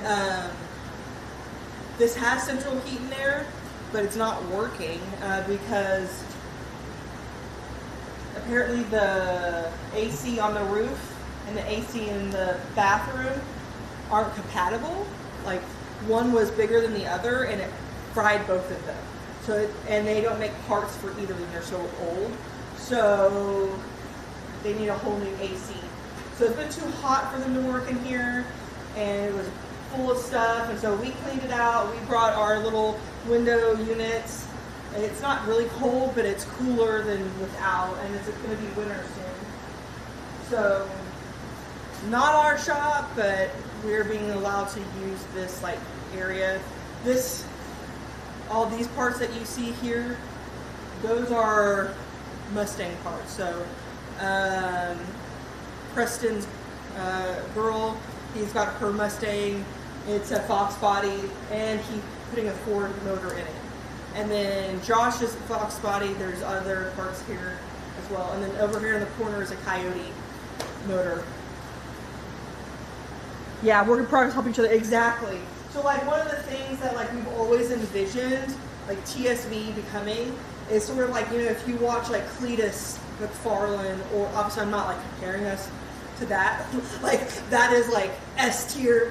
this has central heat in there, but it's not working because apparently the AC on the roof and the AC in the bathroom aren't compatible. One was bigger than the other, and it fried both of them. So and they don't make parts for either of them. They're so old. So they need a whole new AC. So it's been too hot for them to work in here, and it was full of stuff, and so we cleaned it out. We brought our little window units. It's not really cold, but it's cooler than without, and it's going to be winter soon. So, not our shop, but we're being allowed to use this like area. All these parts that you see here, those are Mustang parts. So, Preston's girl, he's got her Mustang. It's a Fox body, and he's putting a Ford motor in it. And then Josh's Fox body, there's other parts here as well. And then over here in the corner is a Coyote motor. Yeah, we're probably help each other. Exactly. So like one of the things that like we've always envisioned, like TSV becoming, is sort of like, you know, if you watch like Cletus McFarlane, or obviously I'm not like comparing us to that, like that is like S tier,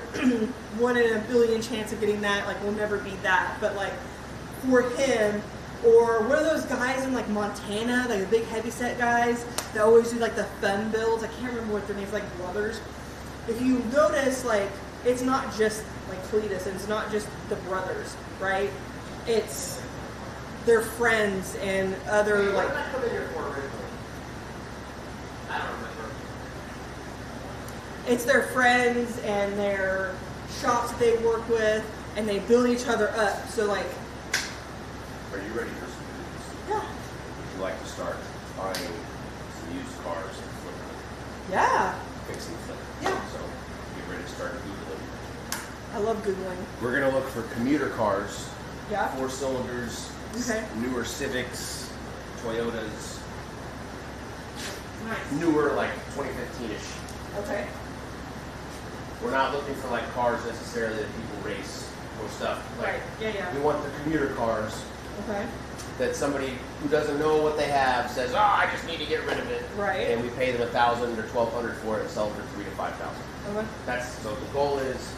1 in a billion chance of getting that, like we'll never be that, but like for him, or what are those guys in like Montana, like the big heavyset guys that always do like the fun builds, I can't remember what their names, like brothers. If you notice, like it's not just like Cletus, and it's not just the brothers, right? It's their friends and other like. I don't remember. It's their friends and their shops that they work with, and they build each other up. So like. Are you ready for some news? Yeah. Would you like to start buying some used cars and flipping them? Yeah. Fixing them? Yeah. So get ready to start Googling. I love Googling. We're going to look for commuter cars, Yeah. 4 cylinders, Okay. newer Civics, Toyotas, Nice. newer like 2015-ish. Okay. We're not looking for like cars necessarily that people race or stuff. Like, Right. Yeah. Yeah. we want the commuter cars Okay. that somebody who doesn't know what they have says, oh, I just need to get rid of it. Right. And we pay them $1,000 or $1,200 for it and sell it for $3,000 to $5,000. Okay. That's so the goal is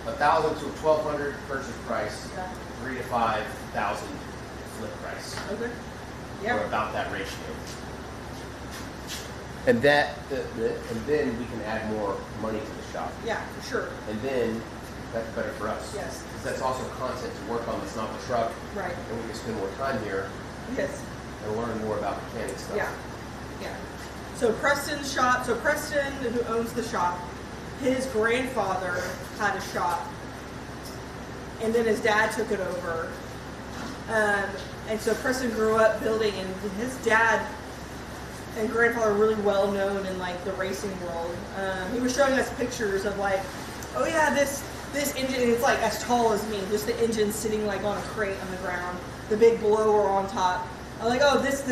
$1,000 to $1,200 purchase price, Yeah. $3,000 to $5,000 flip price. Okay. Or Yeah. about that ratio. And that, and then we can add more money to the shop. Yeah. For sure. And then that's better for us. Yes. Because that's also content to work on. That's not the truck, Right. and we can spend more time here Yes. and learn more about mechanic stuff. Yeah. Yeah. So Preston's shop. So Preston, who owns the shop, his grandfather had a shop, and then his dad took it over. And so Preston grew up building, and his dad and grandfather are really well known in like the racing world. He was showing us pictures of like, oh yeah, this engine, and it's like as tall as me, just the engine sitting like on a crate on the ground, the big blower on top. I'm like, oh, this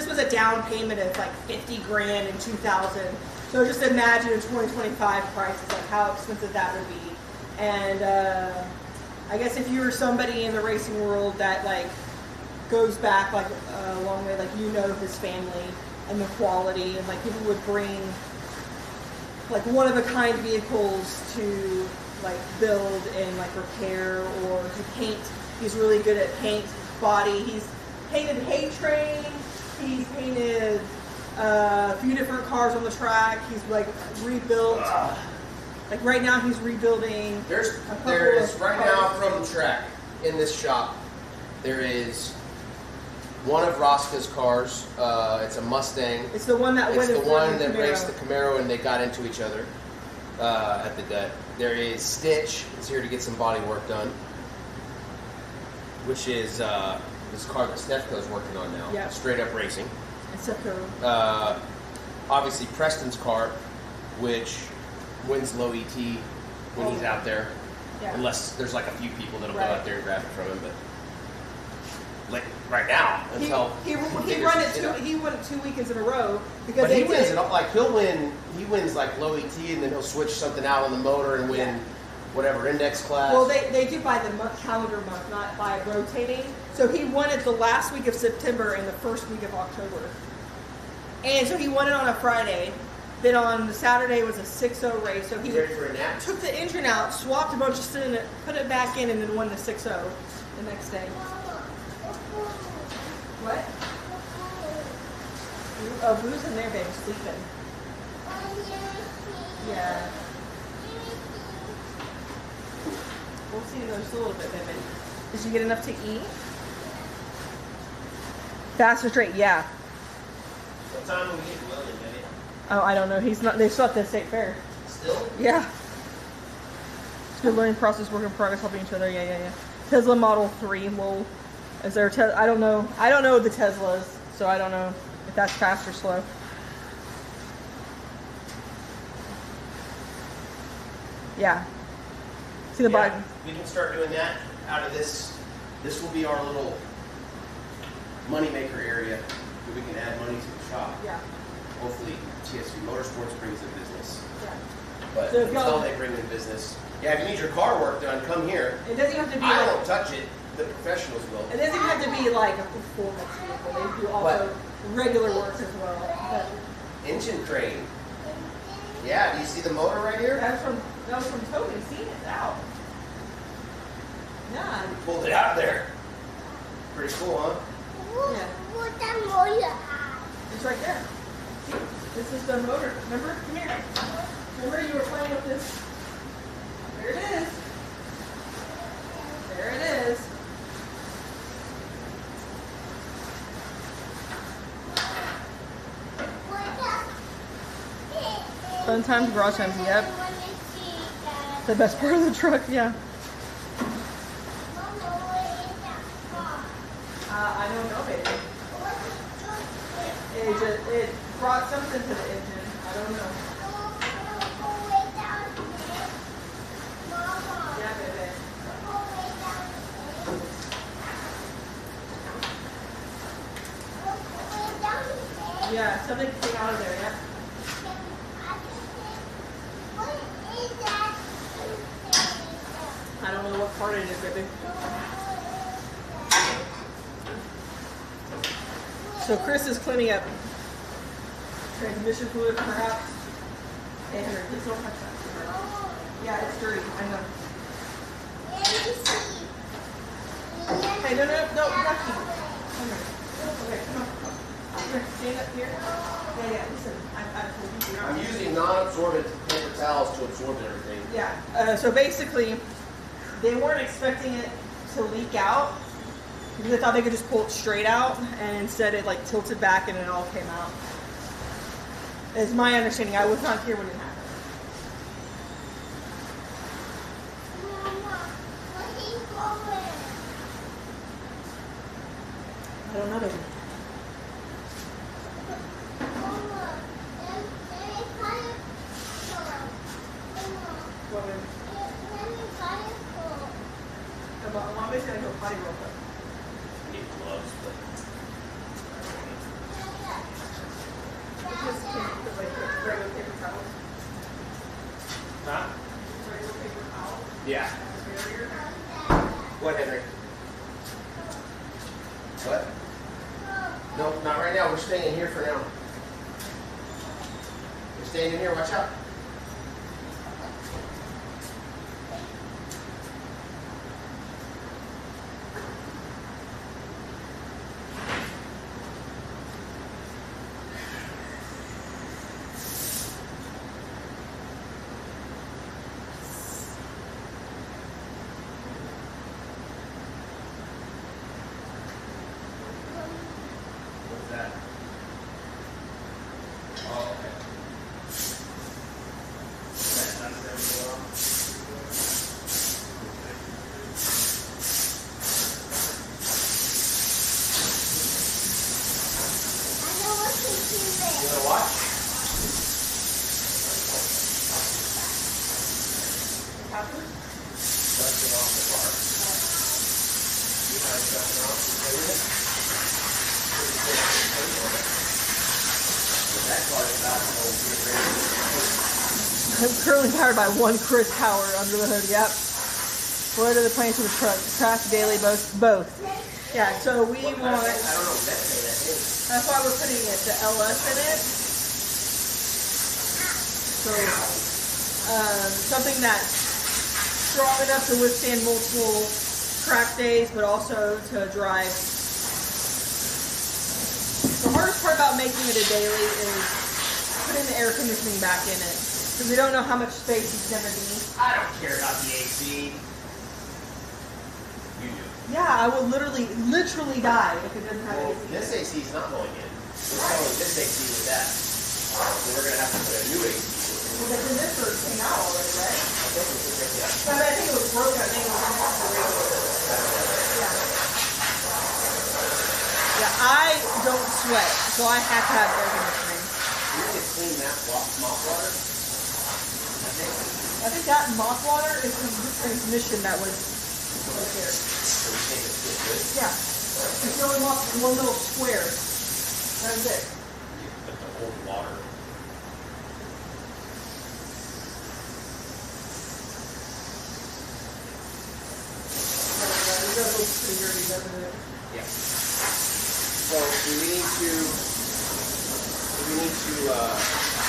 was a down payment of like $50,000 in 2000. So just imagine in 2025 prices, like how expensive that would be. And I guess if you were somebody in the racing world that like goes back like a long way, like you know his family and the quality, and like people would bring like one-of-a-kind vehicles to like build and like repair or to paint. He's really good at paint, body. He's painted hay train. He's painted a few different cars on the track. He's like rebuilt. Like right now, he's rebuilding. There is right now from the track in this shop. There is one of Rosca's cars. It's a Mustang. It's the one that It's went the in one front of that raced the Camaro, and they got into each other at the debt. There is Stitch. Is here to get some body work done, which is this car that Stefko's working on now. Yeah. Straight up racing. Except for Obviously Preston's car, which wins low ET when he's out there, yeah. unless there's like a few people that'll Right. go out there and grab it from him. But like right now, until he figures won his shit out. it. He won it 2 weekends in a row because But he they wins did. it all, like he'll win. He wins like low ET, and then he'll switch something out on the motor and win Yeah. whatever index class. Well, they do by the month, calendar month, not by rotating. So he won it the last week of September and the first week of October. And so he won it on a Friday. Then on the Saturday was a 6-0 race. So he He's ready for a nap. took the engine out, swapped a bunch of stuff in it, put it back in, and then won the 6-0 the next day. What? Oh, Boo's in there, baby, sleeping. Yeah. We'll see in just a little bit, baby. Did you get enough to eat? Faster straight, yeah. What time will we get William, maybe? Oh, I don't know. He's not. They still at the state fair. Still? Yeah. It's good learning process, work in progress, helping each other. Yeah. Tesla Model 3. Lol. Is there? I don't know. I don't know what the Tesla is, so I don't know if that's fast or slow. Yeah. See the bike. We can start doing that out of this. This will be our little moneymaker area where we can add money to the shop. Yeah. Hopefully, TSV Motorsports brings in business. Yeah. But So if until y'all- they bring in business, yeah, if you need your car work done, come here. It doesn't have to be. I like, won't touch it. The professionals will. It doesn't have to be like a performance vehicle. They do also regular work as well. But Engine crane. Yeah, do you see the motor right here? that was from Toby. See, it's out. Yeah. Pulled it out there. Pretty cool, huh? Yeah. It's right there. See? This is the motor. Remember? Come here. Remember you were playing with this? There it is. There it is. Fun times, garage times, yep. The best part of the truck, yeah. I don't know, baby. It brought something to the engine. I don't know. Yeah, baby. Yeah, something came out of there, yeah. I don't know what part it is, baby. So Chris is cleaning up transmission fluid, perhaps. Hey, Henry, please don't touch that. Yeah, it's dirty. I know. Hey, no, Ducky. Henry. Okay, come on. Here, stand up here. Yeah, listen. I told you. I'm using non-absorbent paper towels to absorb everything. Yeah. So basically, they weren't expecting it to leak out because they thought they could just pull it straight out, and instead it like tilted back and it all came out. Is my understanding. I was not here when it happened. I don't know, baby. What, baby? Mommy's gonna go potty real quick. Need gloves, but Just put like regular paper towels. huh? Regular paper towels. Yeah. Barrier. What, Henry? What? No, not right now. We're staying in here for now. We're staying in here. Watch out. What's that? Oh, okay. That's everything. You wanna watch? Dust it off the car. You guys dust it off. Okay with it? That car is about to get ready. I'm currently powered by one Chris power under the hood. Yep. What are the plans for the truck? Craft daily, both. Yeah. So we What want. kind of- I don't know what that is. That's why we're putting it, the LS in it. So, something that's strong enough to withstand multiple track days, but also to drive. The hardest part about making it a daily is putting the air conditioning back in it. Because we don't know how much space it's going to be. I don't care about the AC. I will literally die if it doesn't have Well, AC. this AC is not going in. We're selling this AC with that. So we're gonna have to put a new AC. Well, the condenser came out already, right? I think we should take that. I mean, I think it was broken. I think it was on the radio. Yeah. Yeah, I don't sweat, so I have to have air conditioning. We need to clean that mop water. I think that moth water is the transmission that was right there. So we think it's good. Yeah. It's the only one little square. That was it. But the old water. It does look pretty dirty, doesn't it? Yeah. So do we need to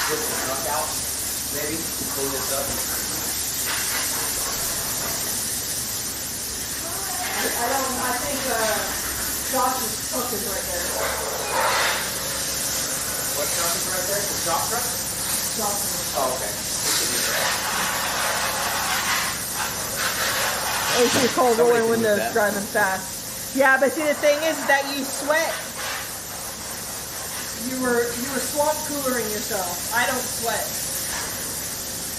put the truck out maybe to clean this up? I think Josh's truck is right there. What truck is right there? The shop truck? Josh's. Oh, okay. AC cold Somebody rolling can windows, move that. driving fast. Yeah, but see the thing is that you sweat. You were swamp coolering yourself. I don't sweat.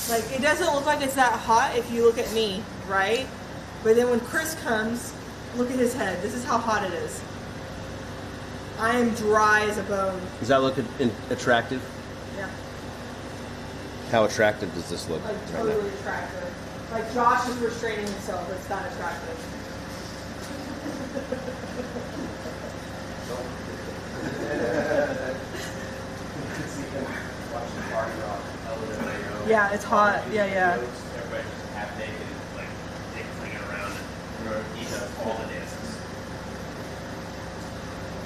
Like it doesn't look like it's that hot if you look at me, right? But then when Chris comes, look at his head. This is how hot it is. I am dry as a bone. Does that look attractive? Yeah. How attractive does this look? Like totally attractive. Like Josh is restraining himself. It's not attractive. Yeah, it's hot. Yeah, yeah. Everybody just half naked, like dick flinging around, and he does all the dances.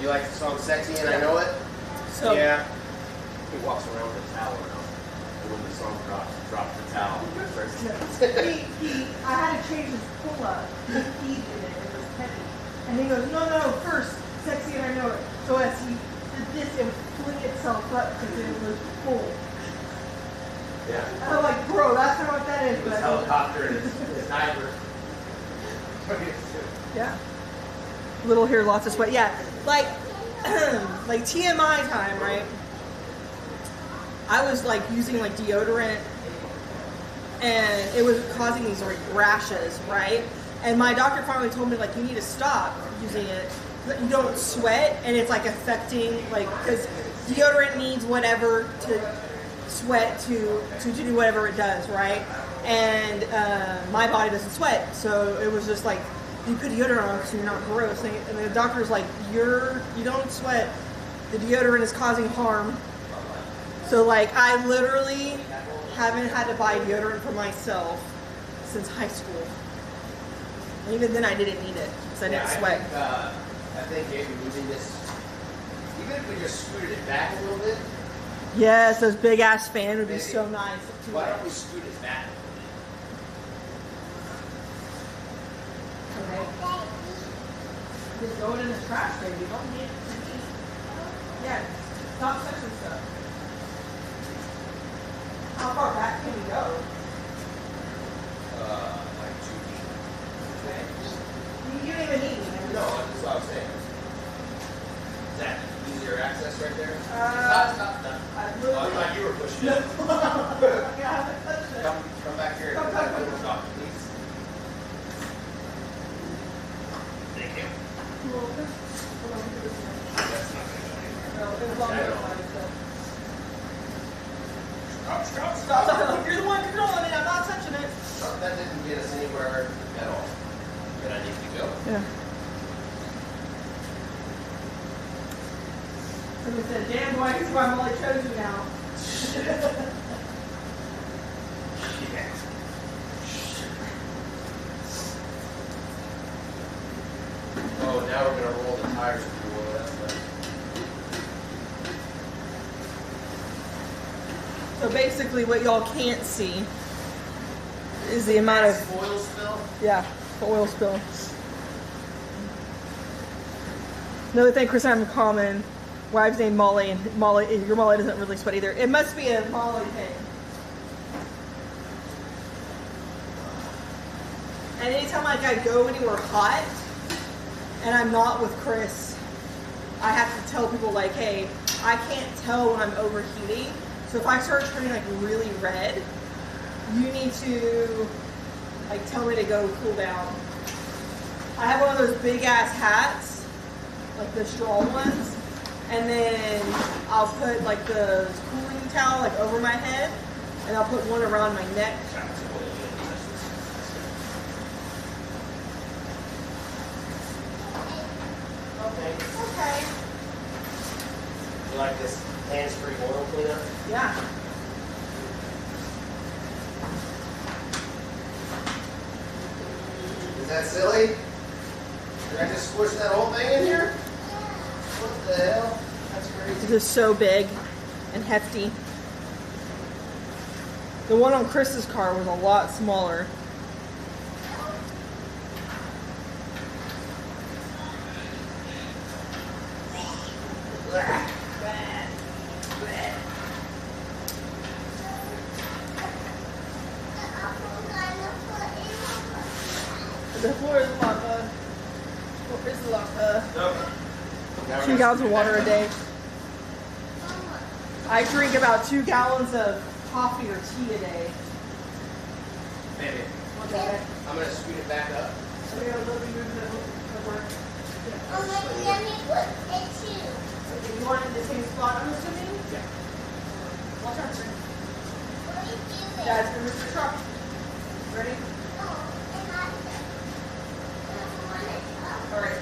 You like the song "Sexy" and I Know It? So Yeah. He walks around with a towel around, and when the song drops the towel. I had to change his pull-up. He peed in it. It was heavy. And he goes, no, first, sexy and I know it. So as he did this, it would fling itself up because it was full. Yeah. And I'm like, bro, that's not what that is. He was But helicopter and his diaper. yeah. Little hair, lots of sweat. Yeah, like, like TMI time, right? I was like using like deodorant and it was causing these like rashes, right? And my doctor finally told me like you need to stop using it. You don't sweat and it's like affecting like because deodorant needs whatever to sweat to do whatever it does, right? And my body doesn't sweat, so it was just like you put deodorant on because you're not gross. And the doctor's like you don't sweat. The deodorant is causing harm. So like I literally haven't had to buy deodorant for myself since high school. And even then I didn't need it because I didn't sweat. I think maybe moving this, even if we just scooted it back a little bit. Yes, those big ass fan would be so nice. Why don't we scoot it back a little bit? Okay. Just throw it in the trash, baby. Don't need it. Yeah, stop touching stuff. How far back can we go? Like 2 feet. Okay. You don't even need me. No, that's what I was saying. Is that easier access right there? Stop. I Oh, I literally. thought you were pushing it. Yeah, I haven't touched it. Come back here. Come. Stop, please. Thank you. Hold on, look at this one. That's not going to go anywhere. No, it was on the other side, so. Stop. Stop. You're the one controlling it. I'm not touching it. That didn't get us anywhere at all. That I need to go. Yeah. Like I said, damn boy, that's why I'm only chose you now. Oh, now we're gonna roll the tires through the oil. That's nice. So basically what y'all can't see is the amount of, oil spill. yeah, the oil spill. Another thing Chris and I have in common, wife's named Molly, and Molly, your Molly doesn't really sweat either. It must be a Molly thing. And anytime like I go anywhere hot, and I'm not with Chris, I have to tell people like, hey, I can't tell when I'm overheating. So if I start turning like really red, you need to like tell me to go cool down. I have one of those big ass hats, like the straw ones, and then I'll put like the cooling towel like over my head, and I'll put one around my neck. Okay. You like this hands-free oil cleaner? Yeah. Is that silly? Did I just squish that whole thing in here? What the hell? That's crazy. This is so big and hefty. The one on Chris's car was a lot smaller. The floor is lava. Floor is lava. 2 gallons of water a day. I drink about 2 gallons of coffee or tea a day. Maybe. Okay. I'm gonna scoot it back up. So we have a little bit of work. Okay, you want it in the same spot, I'm assuming? Yeah. Watch out, sir. Dad's gonna move the truck. Ready? All right.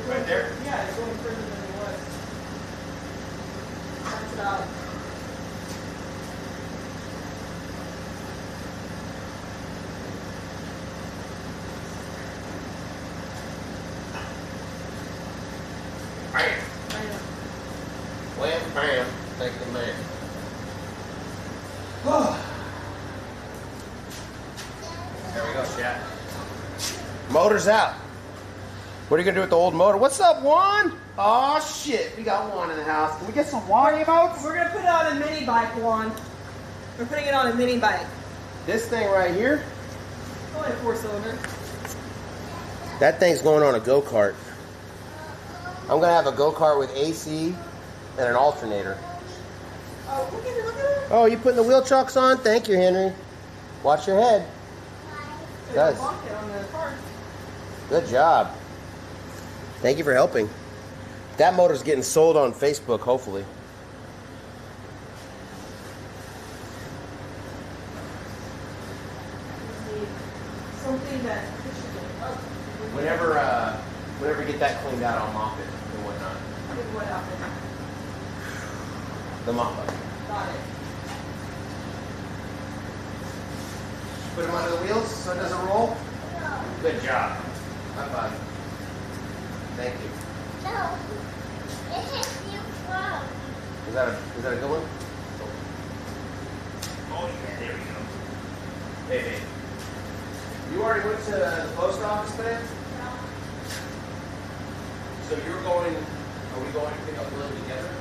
Right there? Yeah, it's going further than it was. That's about. Bam. I know. Wham, bam. Thank the man. There we go, chat. Motor's out. What are you gonna do with the old motor? What's up, Juan? Oh shit, we got Juan in the house. Can we get some Juan emotes? We're gonna put it on a mini bike, Juan. We're putting it on a mini bike. This thing right here, Only a 4-cylinder. that thing's going on a go-kart. I'm gonna have a go-kart with AC and an alternator. Oh, look at it, look at it. Oh, you putting the wheel chocks on? Thank you, Henry. Watch your head. There's Does. a pocket on the car. Good job. Thank you for helping. That motor's getting sold on Facebook, hopefully. Something that. Whenever you get that cleaned out, I'll mop it and whatnot. What happened? The mop bucket. Got it. Put them under the wheels so it doesn't roll? Good job. High five. Thank you. Is that a good one? Oh yeah, there we go. Hey, babe. You already went to the post office today? No. So are we going to pick up Lily together?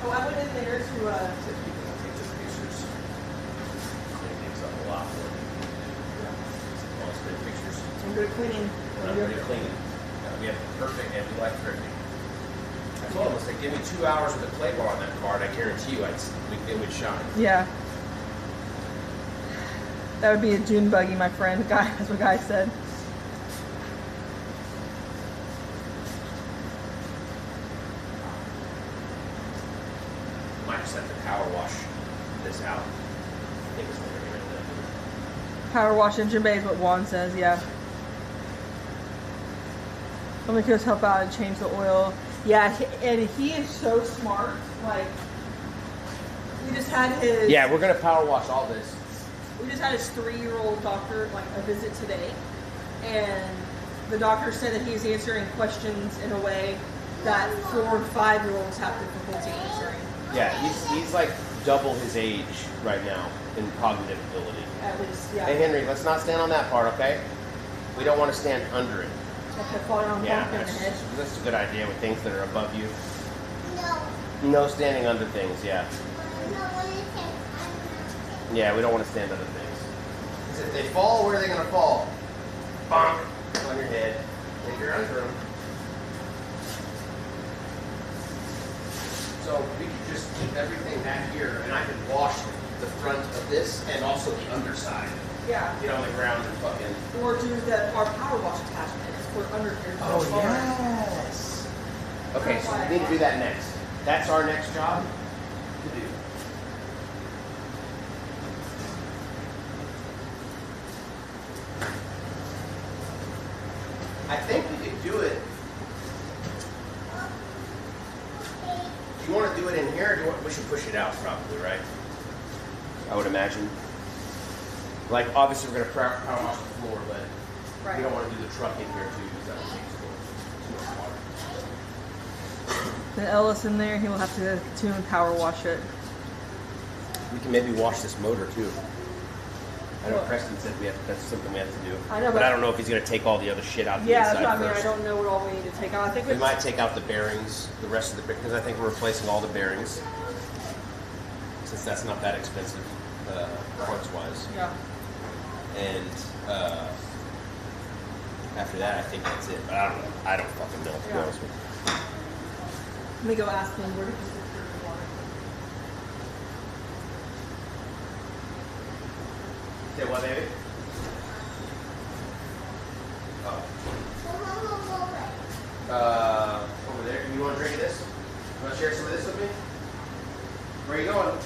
Oh, I went in there to I'm good at cleaning. We have perfect and we like thrifting. I told him, I said, give me 2 hours with a clay bar on that car, and I guarantee you it would shine. Yeah. That would be a dune buggy, my friend. That's what Guy said. Might just have to power wash this out. I think it's what we're going to do. Power wash engine bay is what Juan says, yeah. Let me just help out and change the oil. Yeah, and he is so smart. Like, we just had his... Yeah, we're going to power wash all this. We just had his 3-year-old doctor, like, a visit today. And the doctor said that he's answering questions in a way that 4- or 5-year-olds have difficulty answering. Yeah, he's like double his age right now in cognitive ability. At least, yeah. Hey, Henry, let's not stand on that part, okay? We don't want to stand under it. Okay, falling on Yeah, bump in the head. that's a good idea with things that are above you. No. No standing under things, yeah. No, what is it? Yeah, we don't want to stand under things. 'Cause if they fall, where are they going to fall? Bonk! On your head. If you're under them. So we could just keep everything back here, and I could wash the front of this and also the underside. Yeah. Get on the ground and fucking... Or do our power wash attachment for under here. Oh, yes. Okay, so we need to do that next. That's our next job to do. I think we could do it. Do you want to do it in here, or do you want, we should push it out probably, right? I would imagine. Like, obviously we're going to power wash the floor, but we don't want to do the truck in here too, because that will take too much water. The Ellis in there, he will have to tune and power wash it. We can maybe wash this motor too. I know Preston said that's something we have to do. I know, but I don't know if he's going to take all the other shit out the Yeah, inside that's what I mean. first. I don't know what all we need to take out. I think We might take out the bearings, the rest of the, because I think we're replacing all the bearings, since that's not that expensive, parts-wise. Yeah. And after that, I think that's it. But I don't know. I don't fucking know, to be Yeah. honest with you. Let me go ask him where did you secure the water. Say what, baby? Oh. Over there. You want to drink of this? You want to share some of this with me? Where are you going?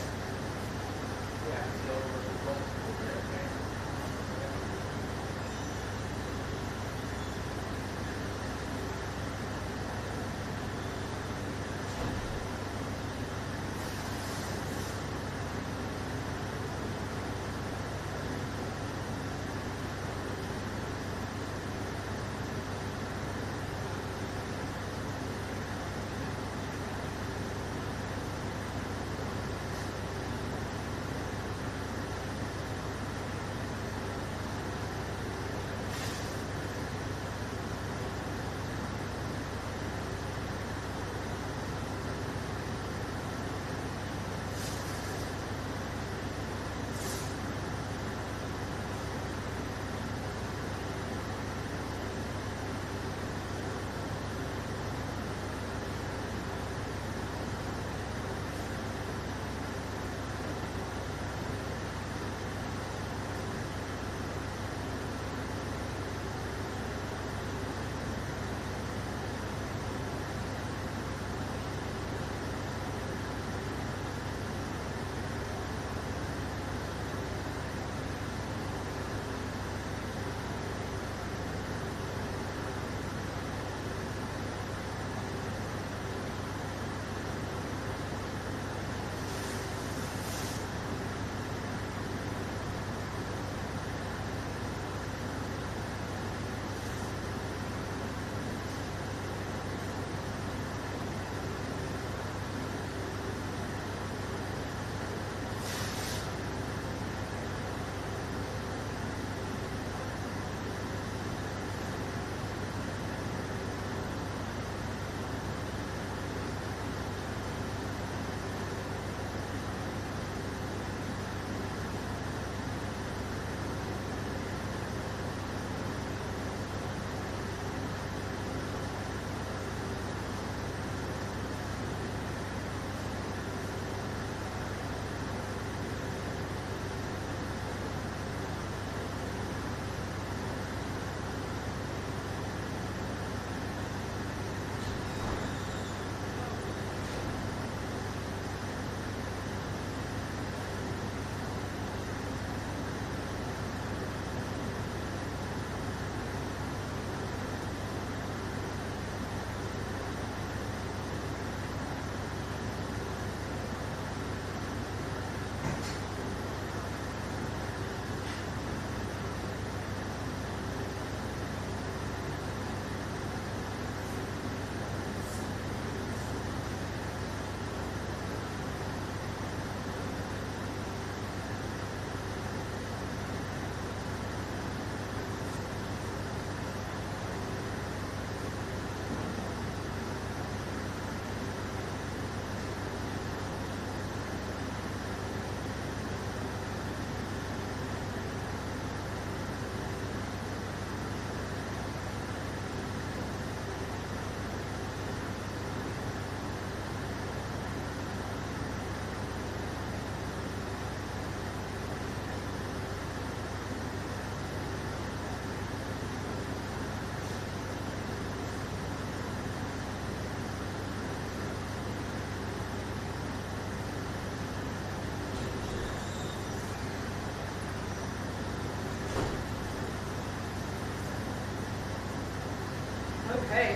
Okay.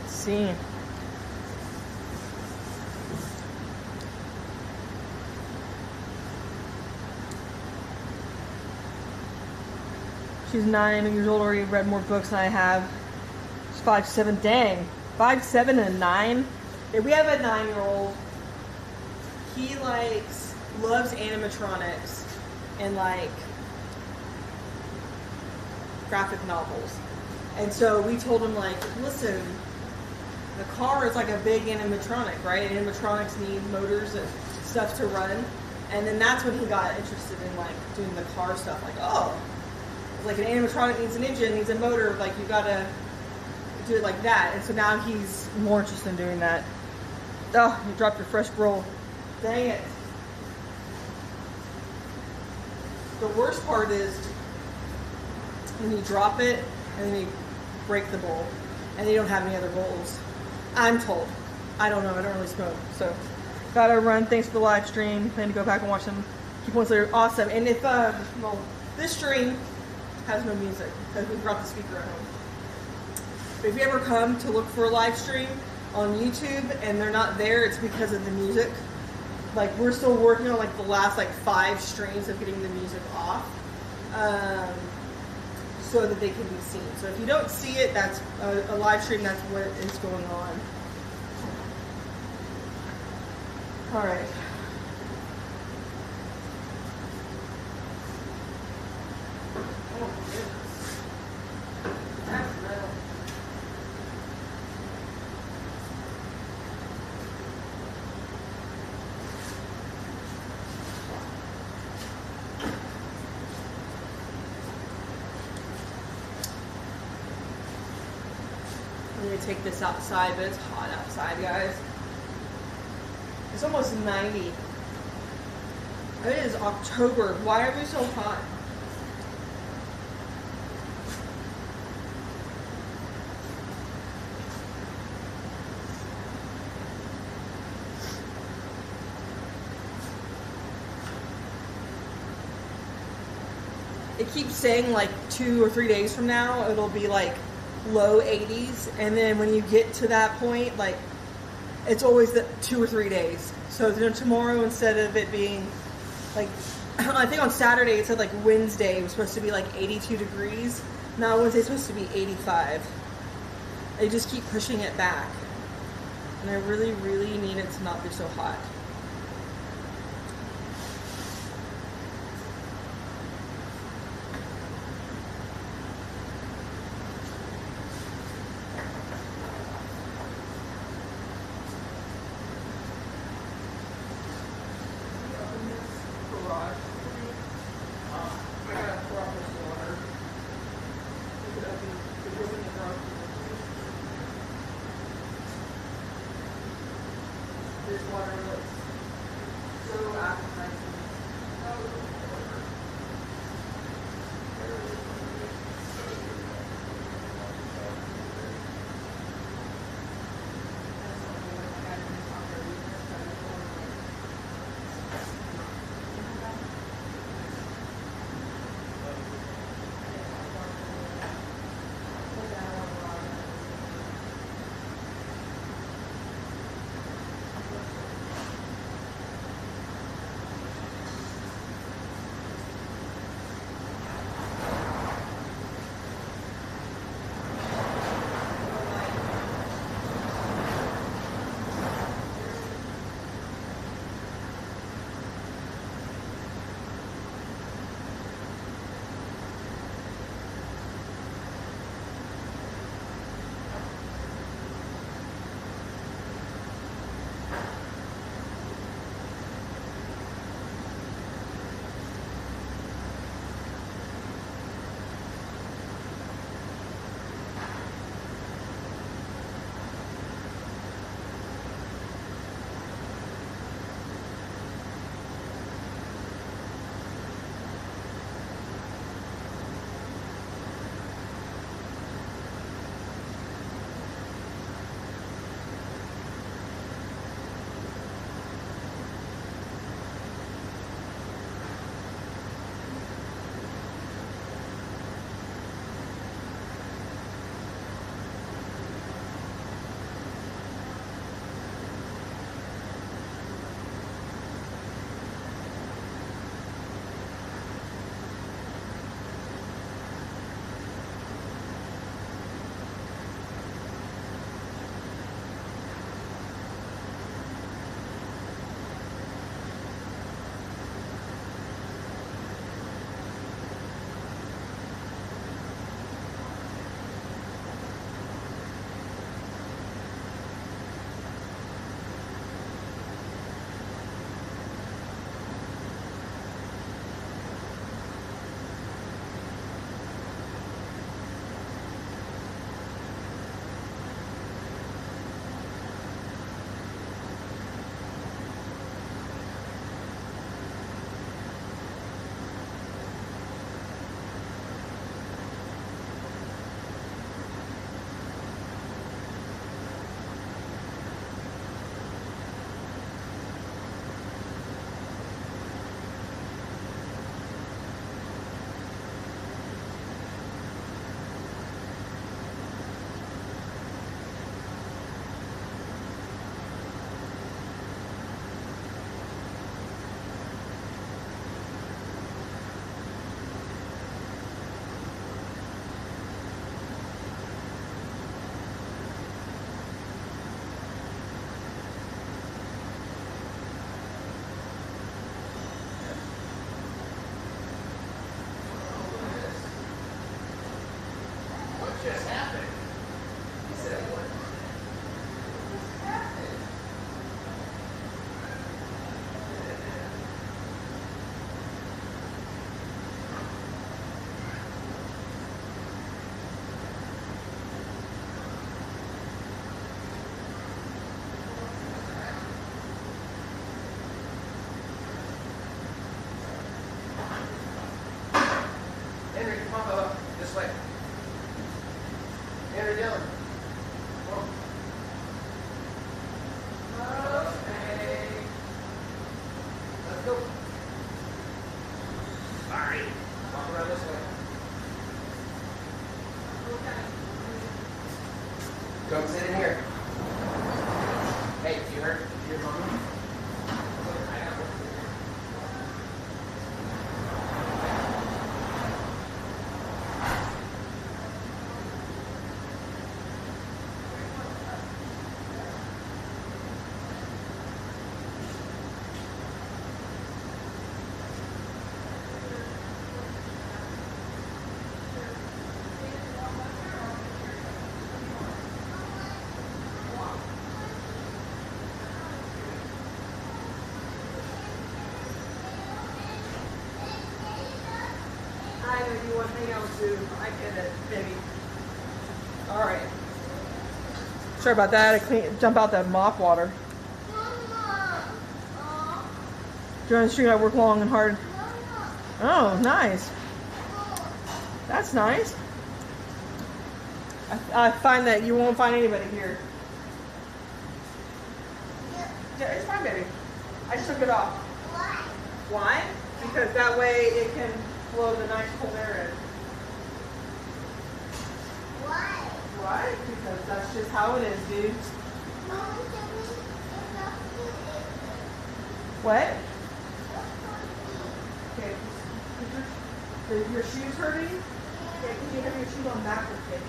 Let's see. She's 9 years old, already read more books than I have. She's 5, 7, dang. 5, 7, and 9. If we have a 9-year-old, he loves animatronics and graphic novels. And so we told him listen, the car is like a big animatronic, right? Animatronics need motors and stuff to run. And then that's when he got interested in doing the car stuff. Oh, an animatronic needs an engine, needs a motor, you gotta do it like that. And so now he's more interested in doing that. Oh, you dropped your fresh roll. Dang it. The worst part is when you drop it and then you break the bowl and you don't have any other bowls. I'm told. I don't know. I don't really smoke. So, gotta run. Thanks for the live stream. Plan to go back and watch them. Keep points later. Awesome. And if, this stream has no music because we brought the speaker at home. But if you ever come to look for a live stream on YouTube and they're not there, it's because of the music. We're still working on the last 5 streams of getting the music off, so that they can be seen. So if you don't see it, that's a live stream. That's what is going on. All right. Oh, goodness. That's metal. I'm gonna take this outside, but it's hot outside, guys. It's almost 90. It is October. Why are we so hot? It keeps saying 2 or 3 days from now it'll be low 80s, and then when you get to that point, it's always the 2 or 3 days. So then tomorrow, instead of it being I think on Saturday it said Wednesday was supposed to be 82 degrees. Now Wednesday's supposed to be 85. They just keep pushing it back, and I really, really need it to not be so hot. There's water. this way. Henry Dillon. Come on. Okay. Let's go. Alright. Walk around this way. Come sit in here. Hey, you heard your mom? I know you want to hang out with Sue. I get it, baby. All right. Sorry about that. I jump out that mop water. During the street, I work long and hard. Oh, nice. That's nice. I find that you won't find anybody here. Yeah, it's fine, baby. I just took it off. Why? Because that way it can blow the nice cold air in. Why? Because that's just how it is, dude. What? Okay. Your shoes hurting? Okay, can you have your shoes on backwards, baby?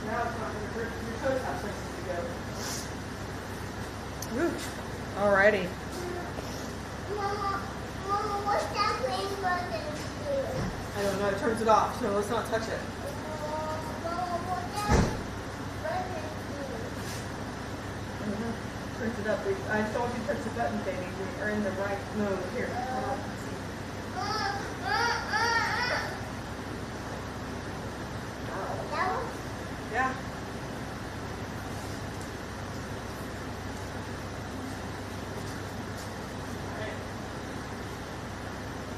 Now it's not going to hurt. Your toes have places to go. Ooh. Alrighty. Mama, what's that green button do? I don't know. It turns it off, so let's not touch it. Mama, what's that button I don't know. Turns it up. I just don't want you to touch the button, baby. We are in the right mode here. That one? Yeah.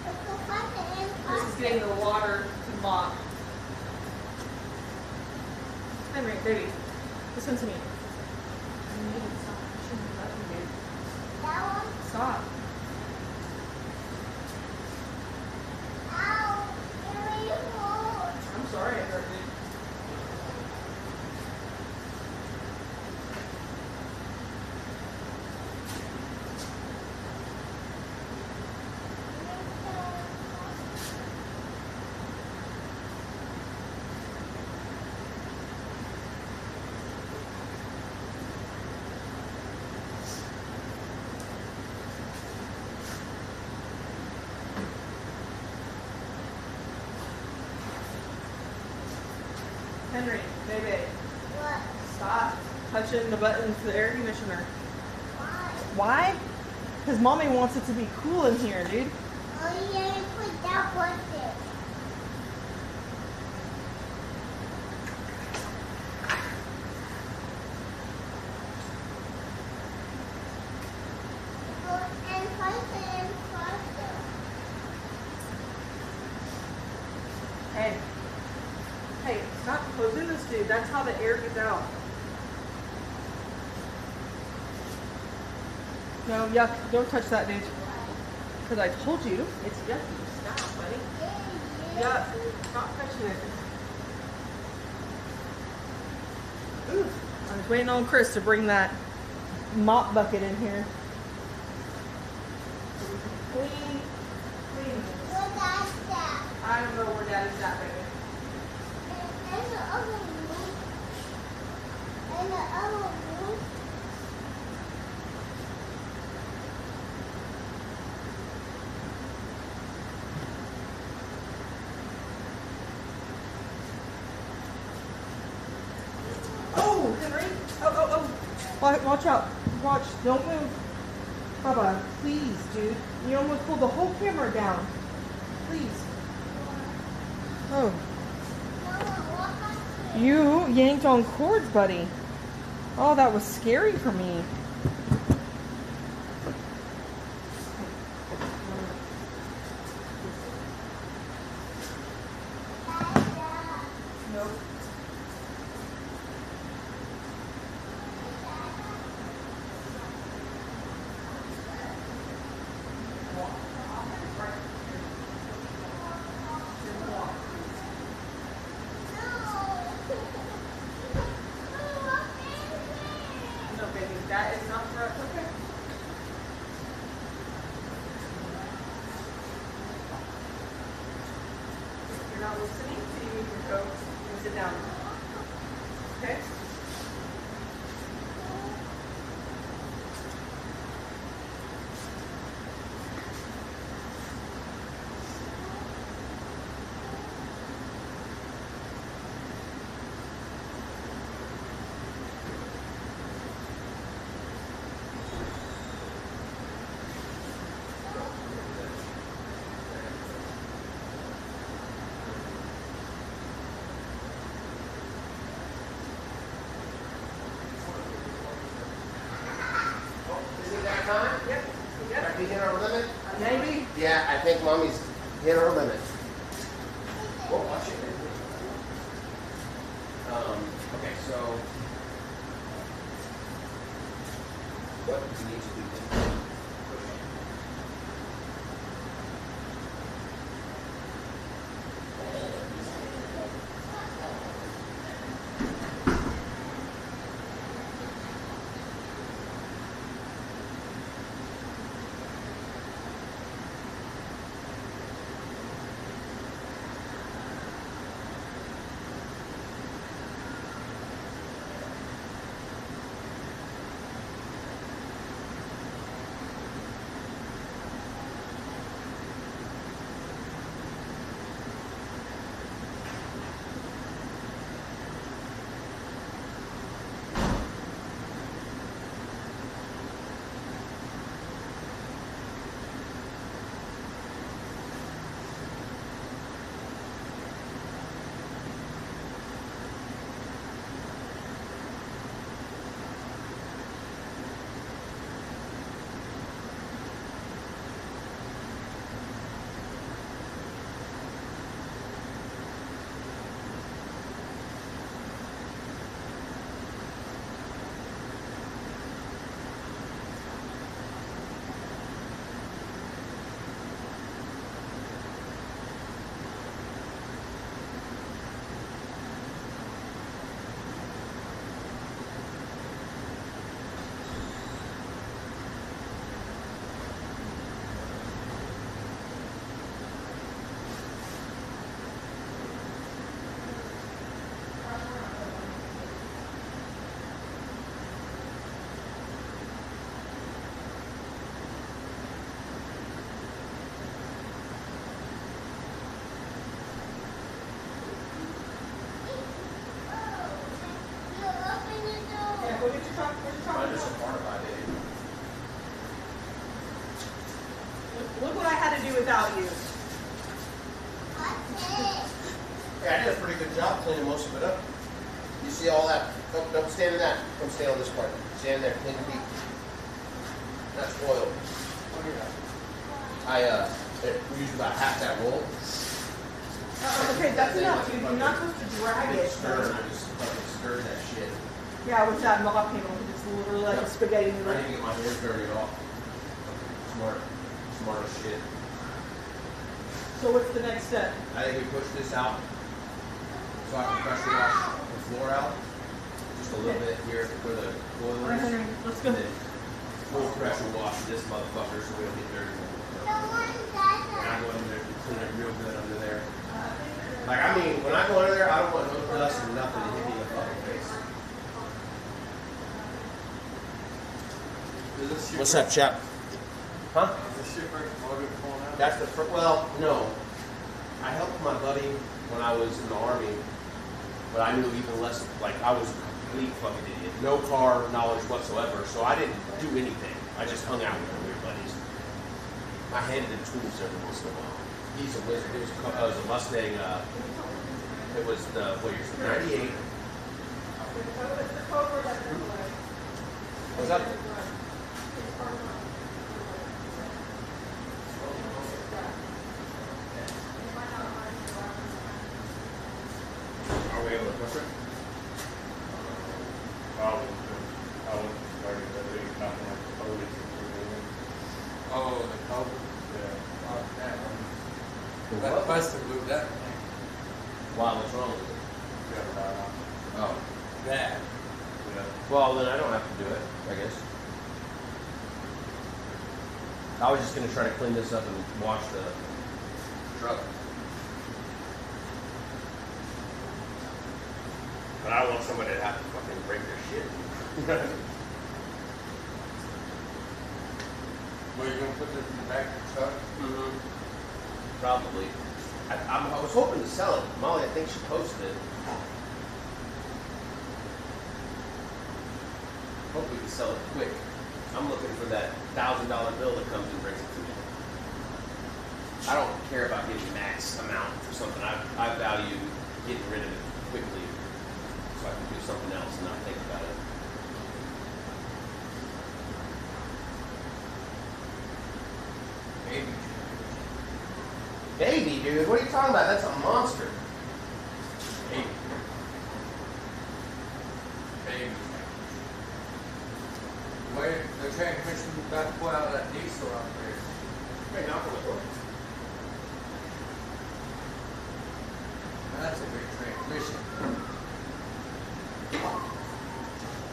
Let's go find the end This is getting the water to mop. Henry, baby, listen to me. You need to stop pushing the button, baby. That one? Stop. Ow! Give me your phone. I'm sorry I hurt you. Henry, baby, What? stop touching the button for the air conditioner. Why? Why? Because mommy wants it to be cool in here, dude. Oh, yeah, you put that one there. And faster and faster. Hey. Hey, stop closing this, dude. That's how the air gets out. No, yuck. Don't touch that, dude. Because I told you, it's yucky. Stop, buddy. Yuck. Stop touching it. Ooh. I was waiting on Chris to bring that mop bucket in here. Clean. Clean. What that's that? I don't know where Daddy's at, baby. And the other room. And the other room. Oh, Henry. Oh. Watch out. Watch. Don't move. Baba, please, dude. You almost pulled the whole camera down. Please. Oh. Mama, what You yanked on cords, buddy. Oh, that was scary for me. not listening, so you need to go and sit down. Okay? Is it that time? Yep. Yep. Have we hit our limit? Maybe. Yeah, I think Mommy's hit her limit. Oh, watch it. Okay, so what do we need to do? Yeah, go get your chocolate. Where's your chocolate? Just a part of it. Look what I had to do without you. Yeah, I did a pretty good job cleaning most of it up. You see all that? Don't stand in that. Come stay on this part. Stand there, clean your feet. That's oil. We use about half that roll. Okay, that's enough, dude. You're not supposed to drag it. I just fucking stir that shit. Yeah, with that mop handle, it's literally like a spaghetti I noodle. need to get my hands dirty off. Smart as shit. So what's the next step? I think we push this out so I can pressure wash the floor out. Just a little bit here where the boiler Alright, is. Henry, let's go. And then full pressure wash this motherfucker so we don't get dirty. And I go in there and clean it real good under there. Like, I mean, when I go under there, I don't want no dust or nothing to hit me in the fucking face. Is this your What's up, chap? Huh? Is this your first motor pulling out? That's the first, well, no. I helped my buddy when I was in the Army, but I knew even less, like, I was a complete fucking idiot. No car knowledge whatsoever, so I didn't do anything. I just hung out with my weird buddies. I handed him tools every once in a while. He's a wizard. It was a Mustang, it was the, what year is it, 98. What's up? Are we able to push it? Probably. I wouldn't start it, but it's not like the police. Oh, the cover. Yeah. Oh, damn. The That what? must have moved that thing. Wow, what's wrong with it? Yeah, right. Oh. Bad. Yeah. Well, then I don't have to do it, I guess. I was just going to try to clean this up and wash the truck. But I don't want somebody to have to fucking break their shit. Well, you gonna put this in the back of the truck? Mm-hmm. Probably. I was hoping to sell it. Molly, I think she posted it. Hope we can sell it quick. I'm looking for that $1,000 bill that comes and brings it to me. I don't care about getting max amount for something. I value getting rid of it quickly so I can do something else and not think about it. Maybe. Baby, dude, what are you talking about? That's a monster. Maybe. Maybe. Wait, the transmission got to pull out that diesel out there. Hey, knock on the door. That's a big transmission.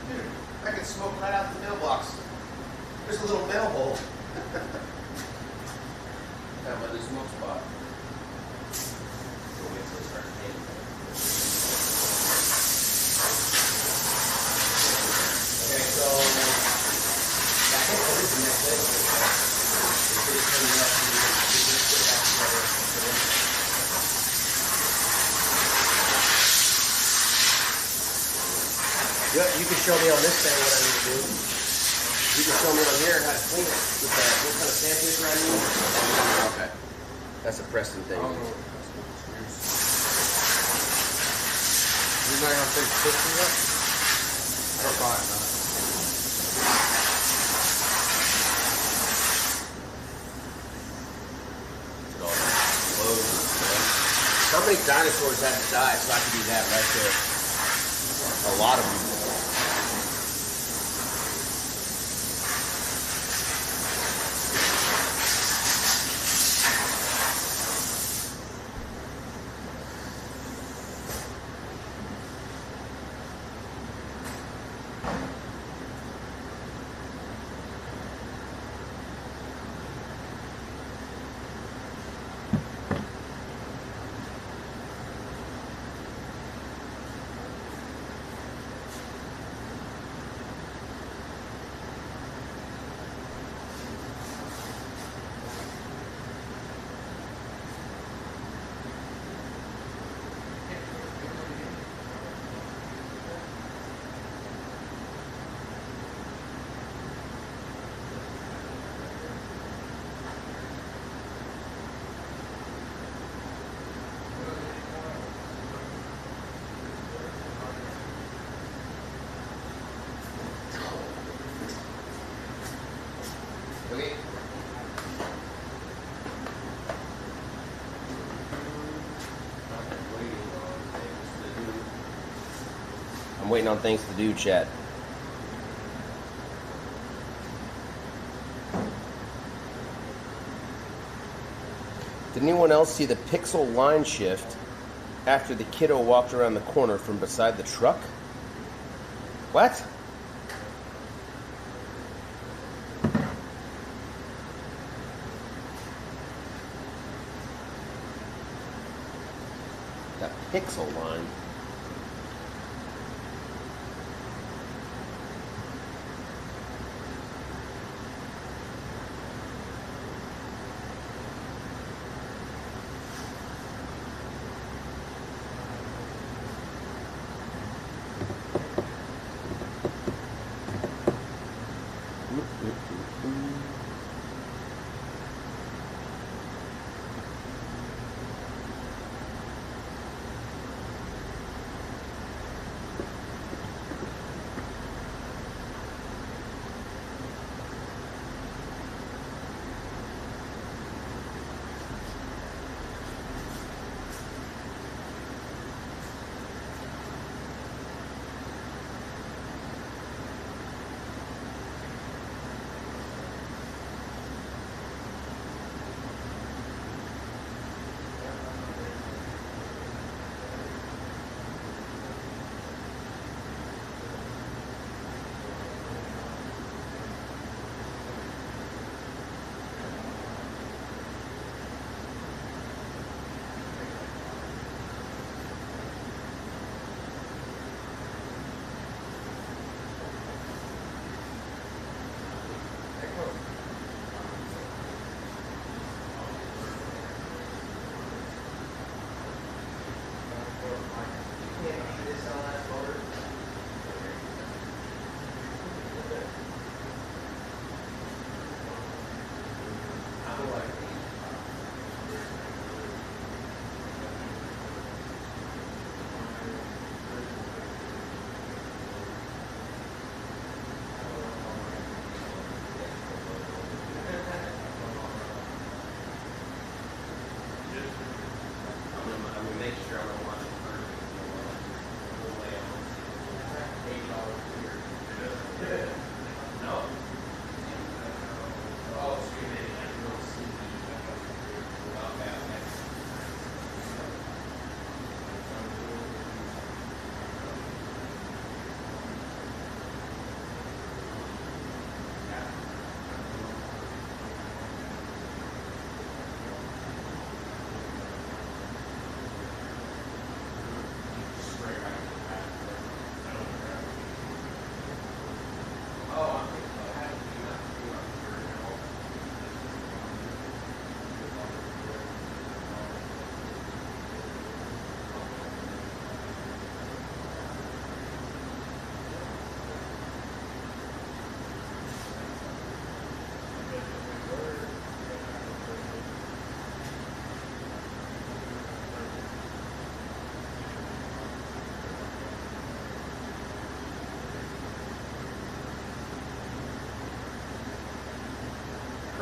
Dude, I can smoke right out the mailbox. There's a little mail hole. Got my new smoke spot. We'll wait till it starts paying. Okay, so I think that is the next day. It's coming up. We just put it back together. You can show me on this thing what I need to do. You can show me on here how to clean it with that. What kind of sandpaper I need? Okay. That's a Preston thing. I don't know what that's. You're not gonna take pictures of it? I don't buy it, no. How many dinosaurs had to die so I could do that right there? A lot of them. Okay. I'm waiting on things to do, chat. Did anyone else see the pixel line shift after the kiddo walked around the corner from beside the truck? What? That pixel line.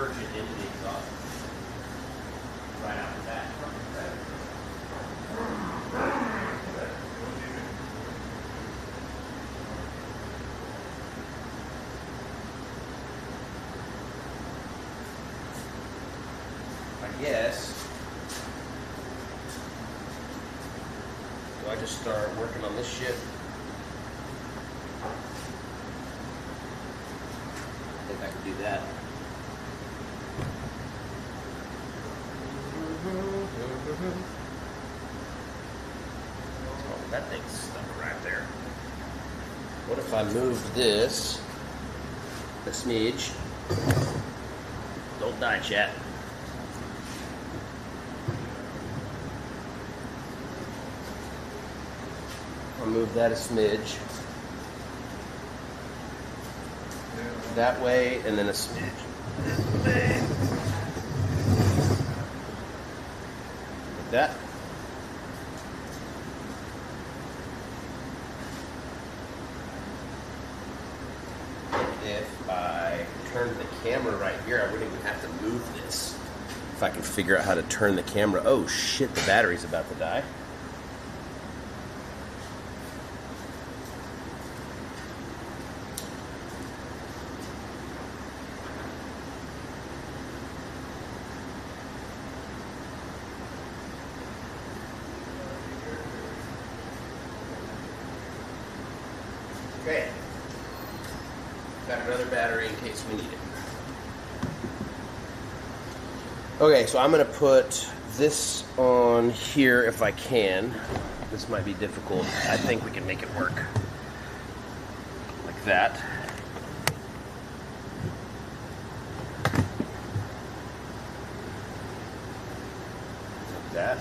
purge it into the exhaust. Right after that. I guess. Do I just start working on this shit? I think I can do that. Oh, that thing's stuck right there. What if I moved this a smidge? Don't die, chat. I'll move that a smidge. That way, and then a smidge. Like that. If I turned the camera right here, I wouldn't even have to move this. If I can figure out how to turn the camera. Oh shit, the battery's about to die. Okay. Got another battery in case we need it. Okay, so I'm going to put this on here if I can. This might be difficult. I think we can make it work. Like that. Like that.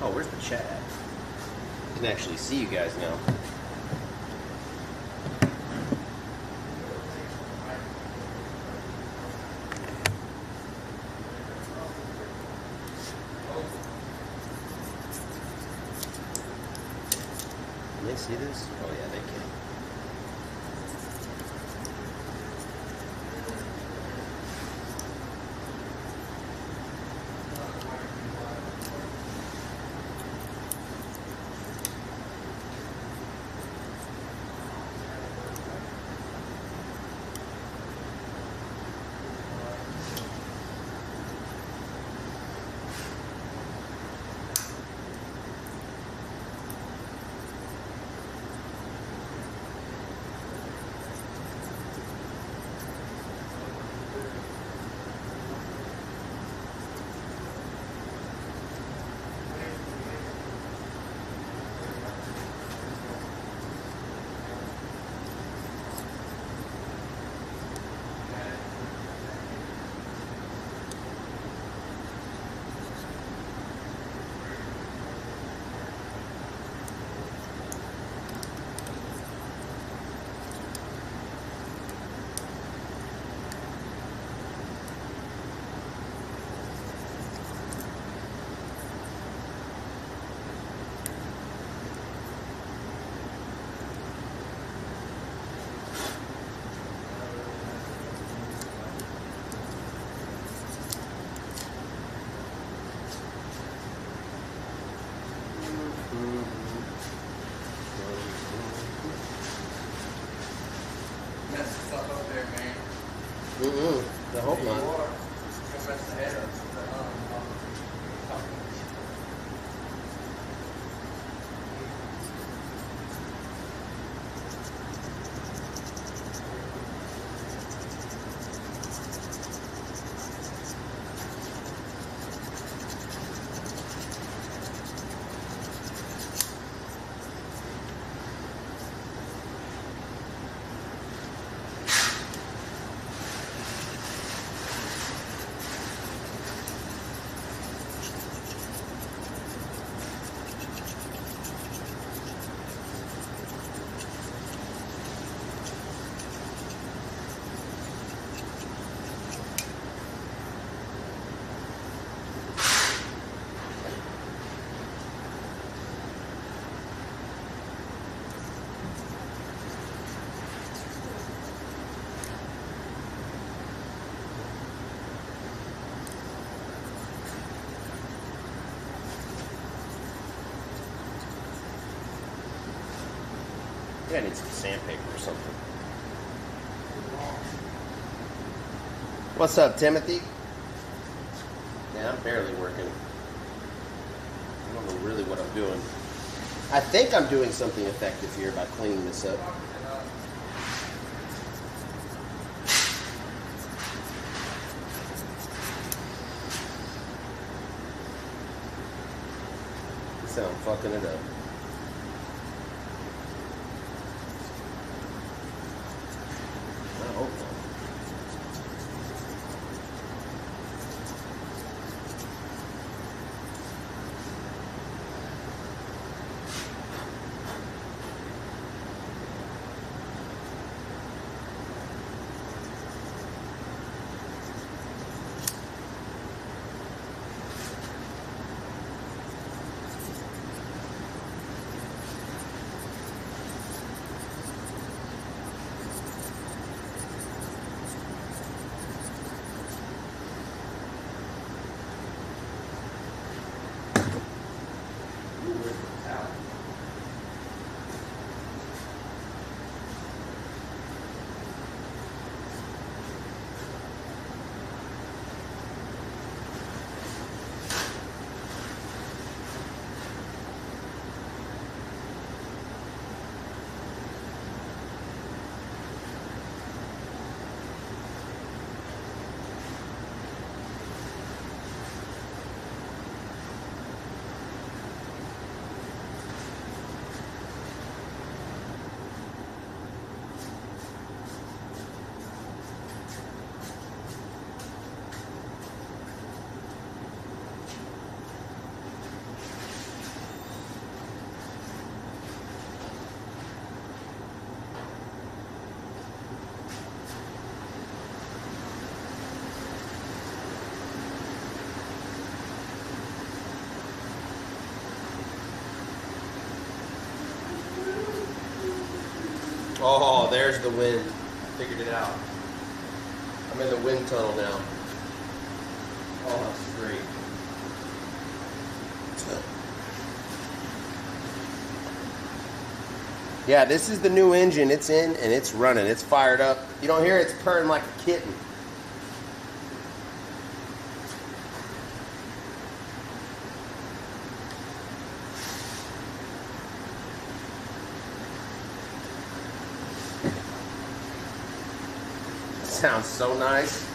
Oh, where's the chat? I can actually see you guys now. Can they see this? Oh yeah, they can. Mm-mm. I hope You not. are. It's gonna mess the head up. I think I need some sandpaper or something. What's up, Timothy? Yeah, I'm barely working. I don't know really what I'm doing. I think I'm doing something effective here by cleaning this up. So I'm fucking it up. I hope not. Oh, there's the wind. Figured it out. I'm in the wind tunnel now. Oh, that's great. Yeah, this is the new engine. It's in and it's running. It's fired up. You don't hear it? It's purring like a kitten. Sounds so nice.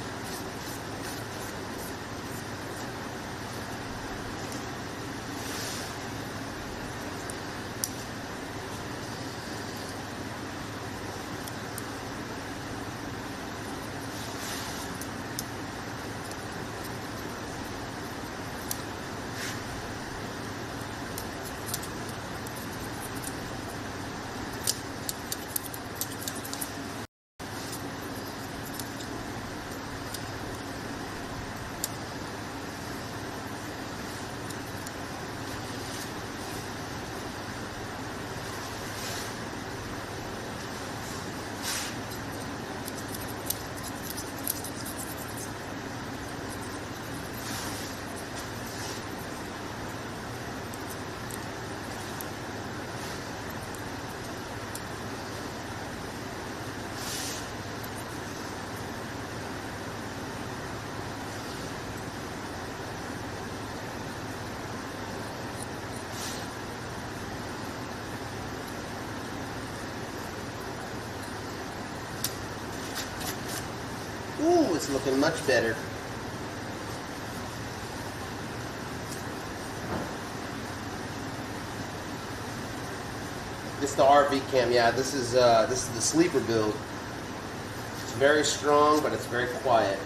It's looking much better. This is the RV cam. Yeah, this is the sleeper build. It's very strong, but it's very quiet.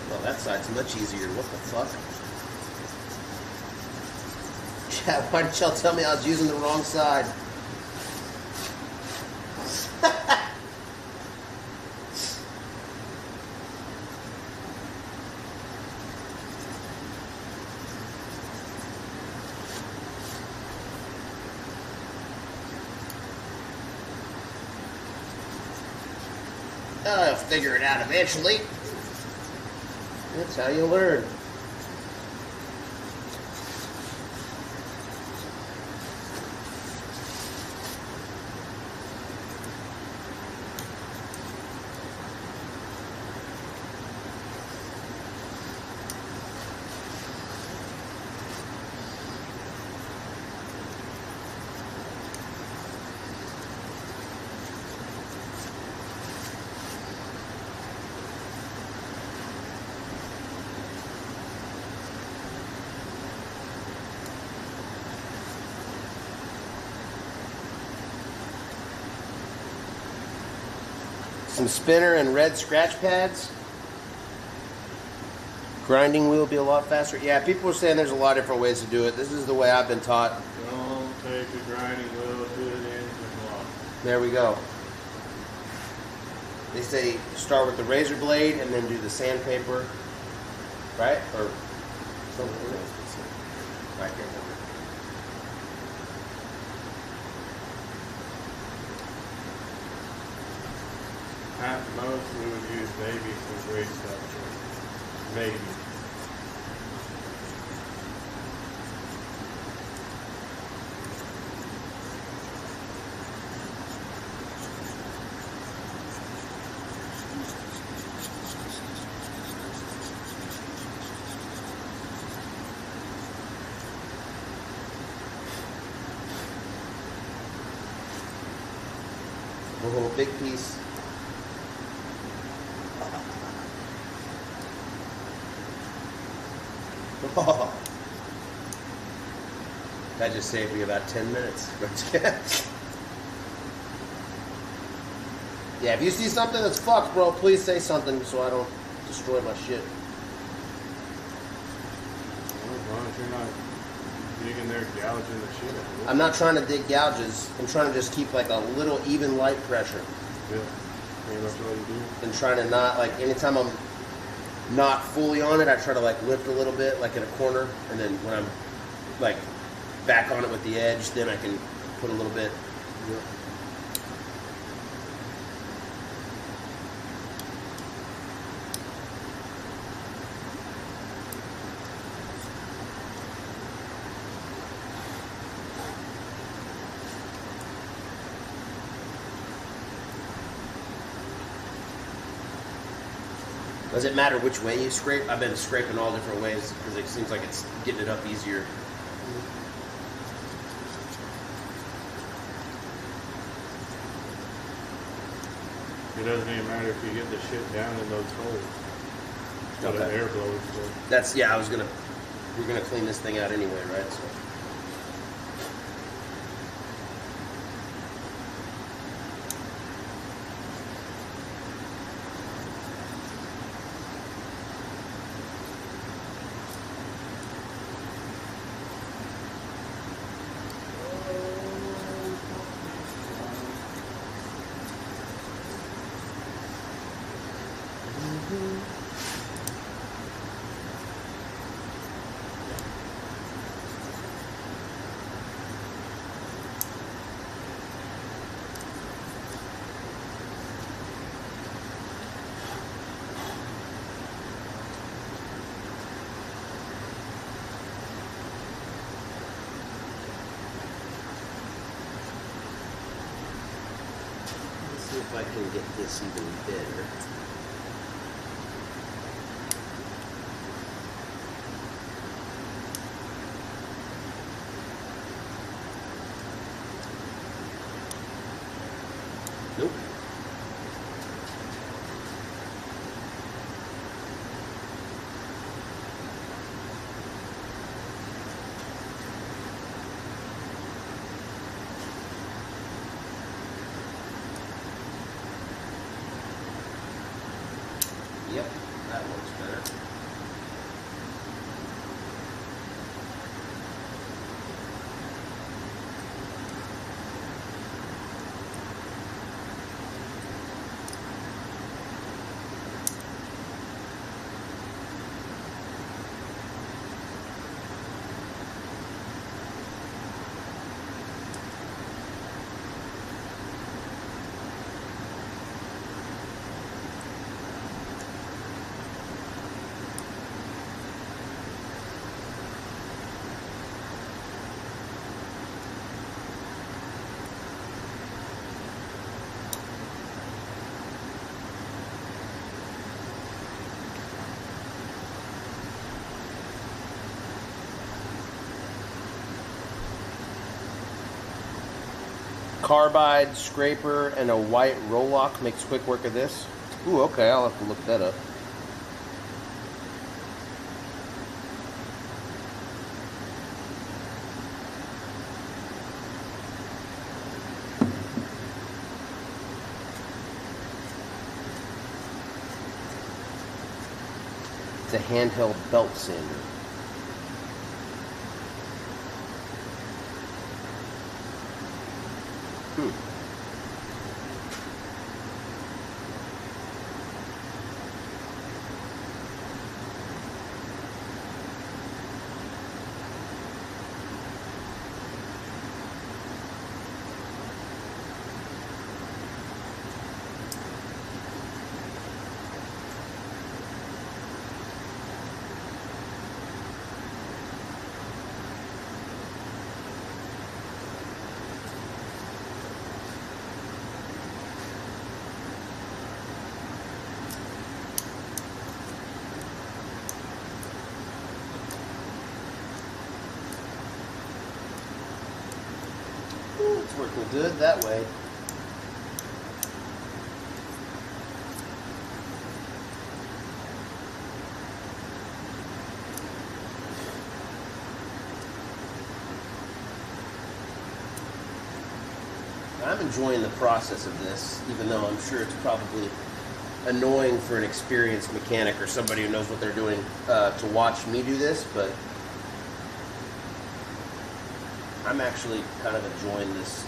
Well, that side's much easier. What the fuck? Chat, why did y'all tell me I was using the wrong side? I'll figure it out eventually. That's how you learn. Some spinner and red scratch pads. Grinding wheel will be a lot faster. Yeah, people are saying there's a lot of different ways to do it. This is the way I've been taught. Don't take a grinding wheel, put it in the block. There we go. They say start with the razor blade and then do the sandpaper, right? Or something else. I can't remember. At most, we would use maybe some grease stuff. Maybe. Oh, big piece. Oh. That just saved me about 10 minutes. Yeah, if you see something that's fucked, bro, please say something so I don't destroy my shit. As long as you're not digging there gouging the shit out of it. I'm not trying to dig gouges. I'm trying to just keep like a little even light pressure. Yeah, pretty much what you do. And trying to not, like, anytime I'm not fully on it, I try to like lift a little bit, like in a corner, and then when I'm like back on it with the edge, then I can put a little bit. Yeah. Does it matter which way you scrape? I've been scraping all different ways because it seems like it's getting it up easier. It doesn't even matter if you get the shit down in those holes. Got an Okay. air blower. So. That's, yeah, we're gonna clean this thing out anyway, right? So. See if I can get this even better. Carbide scraper and a white roll-lock makes quick work of this. Ooh, okay, I'll have to look that up. It's a handheld belt sander. It's working good that way. I'm enjoying the process of this, even though I'm sure it's probably annoying for an experienced mechanic or somebody who knows what they're doing to watch me do this, but I'm actually kind of enjoying this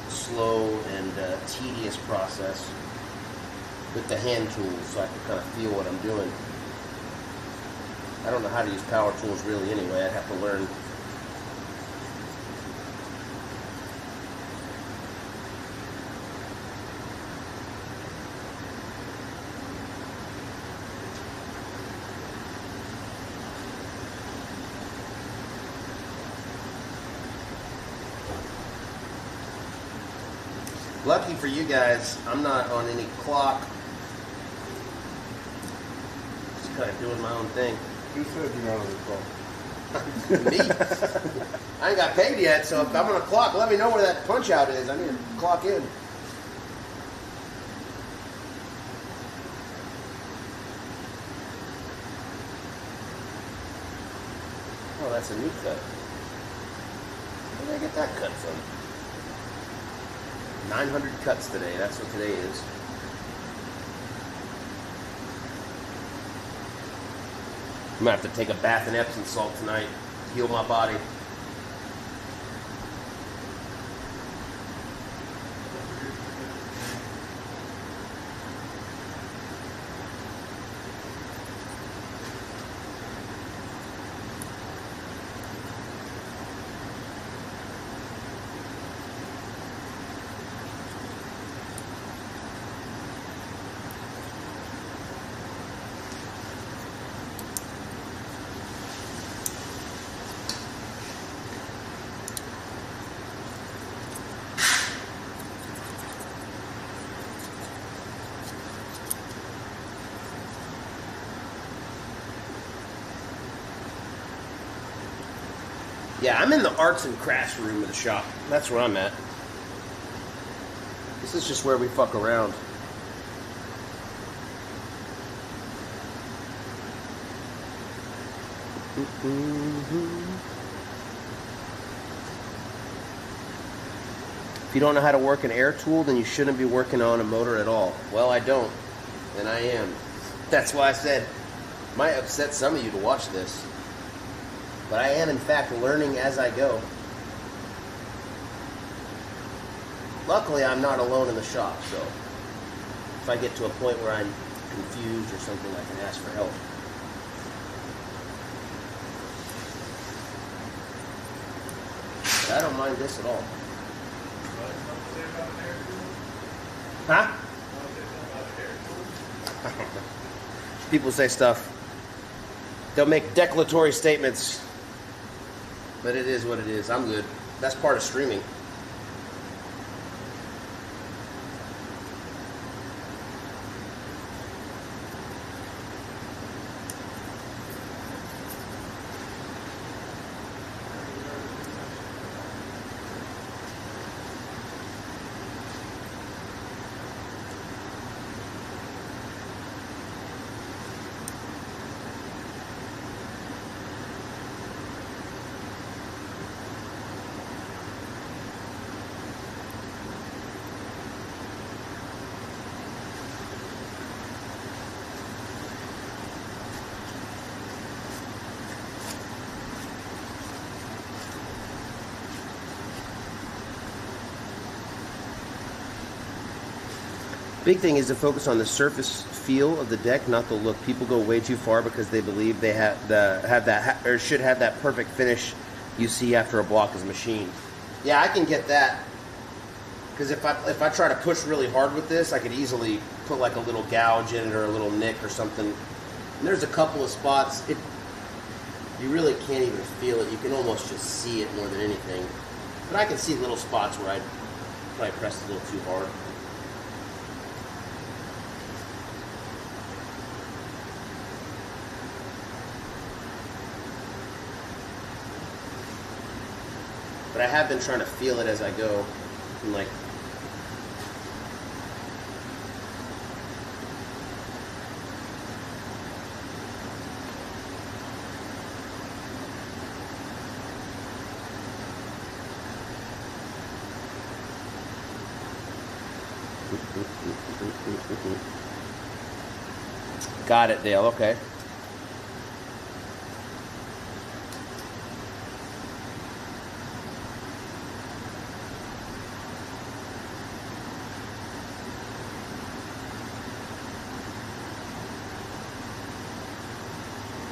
slow and tedious process with the hand tools, so I can kind of feel what I'm doing. I don't know how to use power tools really anyway. I'd have to learn. Lucky for you guys, I'm not on any clock. Just kind of doing my own thing. Who said you're not on the clock? Me? I ain't got paid yet, so if I'm on a clock, let me know where that punch out is. I need to clock in. Oh, that's a new cut. Where did I get that cut from? 900 cuts today. That's what today is. I'm gonna have to take a bath in Epsom salt tonight, heal my body. Yeah, I'm in the arts and crafts room of the shop. That's where I'm at. This is just where we fuck around. If you don't know how to work an air tool, then you shouldn't be working on a motor at all. Well, I don't, and I am. That's why I said it might upset some of you to watch this. But I am, in fact, learning as I go. Luckily, I'm not alone in the shop, so if I get to a point where I'm confused or something, I can ask for help. But I don't mind this at all. Huh? People say stuff. They'll make declaratory statements. But it is what it is. I'm good. That's part of streaming. Big thing is to focus on the surface feel of the deck, not the look. People go way too far because they believe they should have that perfect finish you see after a block is machined. Yeah, I can get that. Because if I try to push really hard with this, I could easily put like a little gouge in it or a little nick or something. And there's a couple of spots. You really can't even feel it. You can almost just see it more than anything. But I can see little spots where I probably pressed a little too hard. But I have been trying to feel it as I go. And like, got it, Dale. Okay.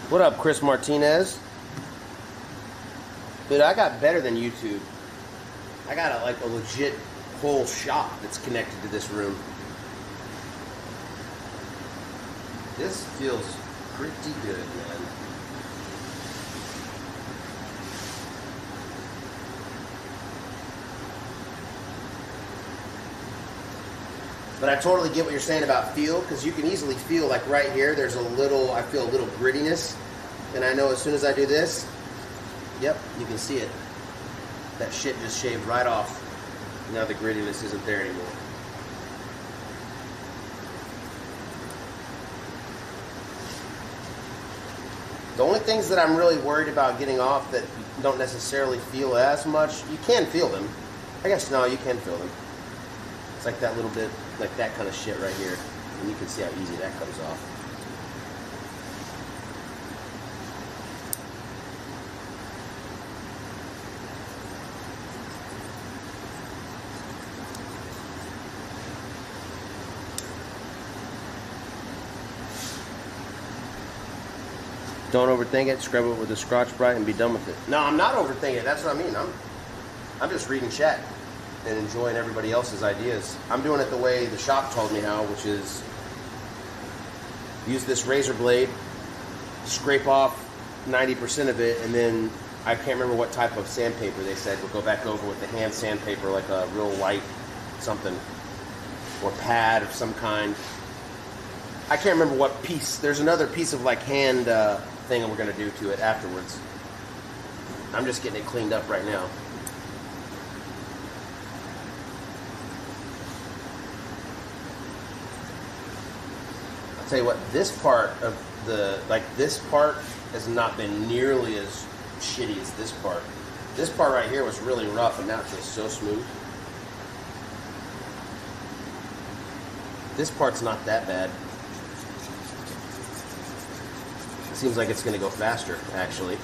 What up, Chris Martinez? Dude, I got better than YouTube. I got like a legit whole shop that's connected to this room. This feels pretty good, man. But I totally get what you're saying about feel, because you can easily feel like right here, I feel a little grittiness. And I know as soon as I do this, yep, you can see it. That shit just shaved right off. Now the grittiness isn't there anymore. The only things that I'm really worried about getting off that don't necessarily feel as much, you can feel them. I guess no, you can feel them. It's like that little bit, like that kind of shit right here. And you can see how easy that comes off. Don't overthink it. Scrub it with a Scotch Brite and be done with it. No, I'm not overthinking it. That's what I mean. I'm just reading chat and enjoying everybody else's ideas. I'm doing it the way the shop told me how, which is use this razor blade, scrape off 90% of it, and then I can't remember what type of sandpaper they said. We'll go back over with the hand sandpaper, like a real light something, or pad of some kind. I can't remember what piece. There's another piece of like hand thing we're going to do to it afterwards. I'm just getting it cleaned up right now. I'll tell you what, this part of this part has not been nearly as shitty as this part. This part right here was really rough, and now it's just so smooth. This part's not that bad. It seems like it's going to go faster, actually.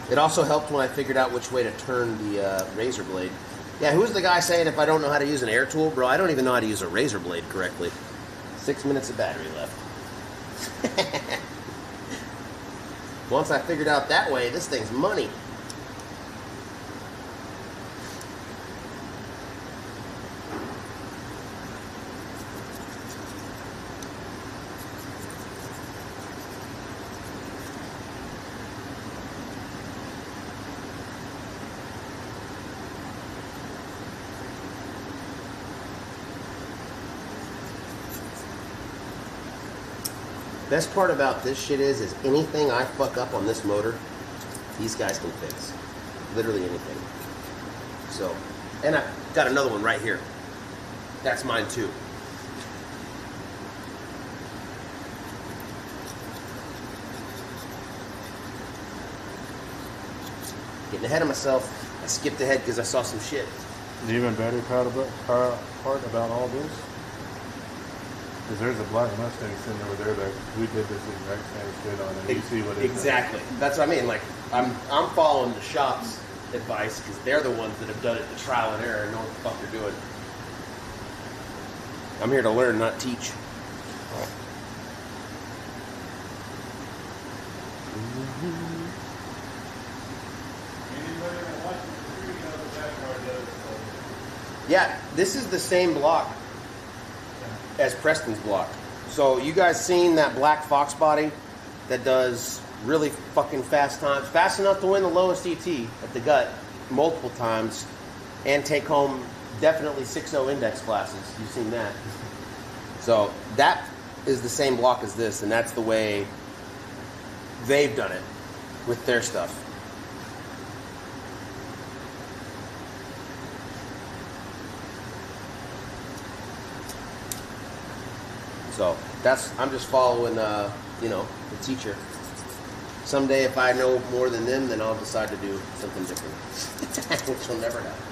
It also helped when I figured out which way to turn the razor blade. Yeah, who's the guy saying if I don't know how to use an air tool? Bro, I don't even know how to use a razor blade correctly. 6 minutes of battery left. Once I figured out that way, this thing's money. Best part about this shit is anything I fuck up on this motor, these guys can fix. Literally anything. So, and I got another one right here. That's mine too. Getting ahead of myself. I skipped ahead because I saw some shit. Even better part about all this? Because there's a black Mustang sitting over there that we did this exact same shit on, and you see what it is. Exactly. That's what I mean. Like, I'm following the shop's advice because they're the ones that have done it, the trial and error, and know what the fuck they're doing. I'm here to learn, not teach. Anybody that watches the street knows what that car does. Yeah, this is the same block as Preston's block. So you guys seen that black Fox body that does really fucking fast times, fast enough to win the lowest ET at the gut multiple times, and take home definitely 6.0 index classes. You've seen that. So that is the same block as this, and that's the way they've done it with their stuff. So I'm just following, you know, the teacher. Someday, if I know more than them, then I'll decide to do something different, which will never happen.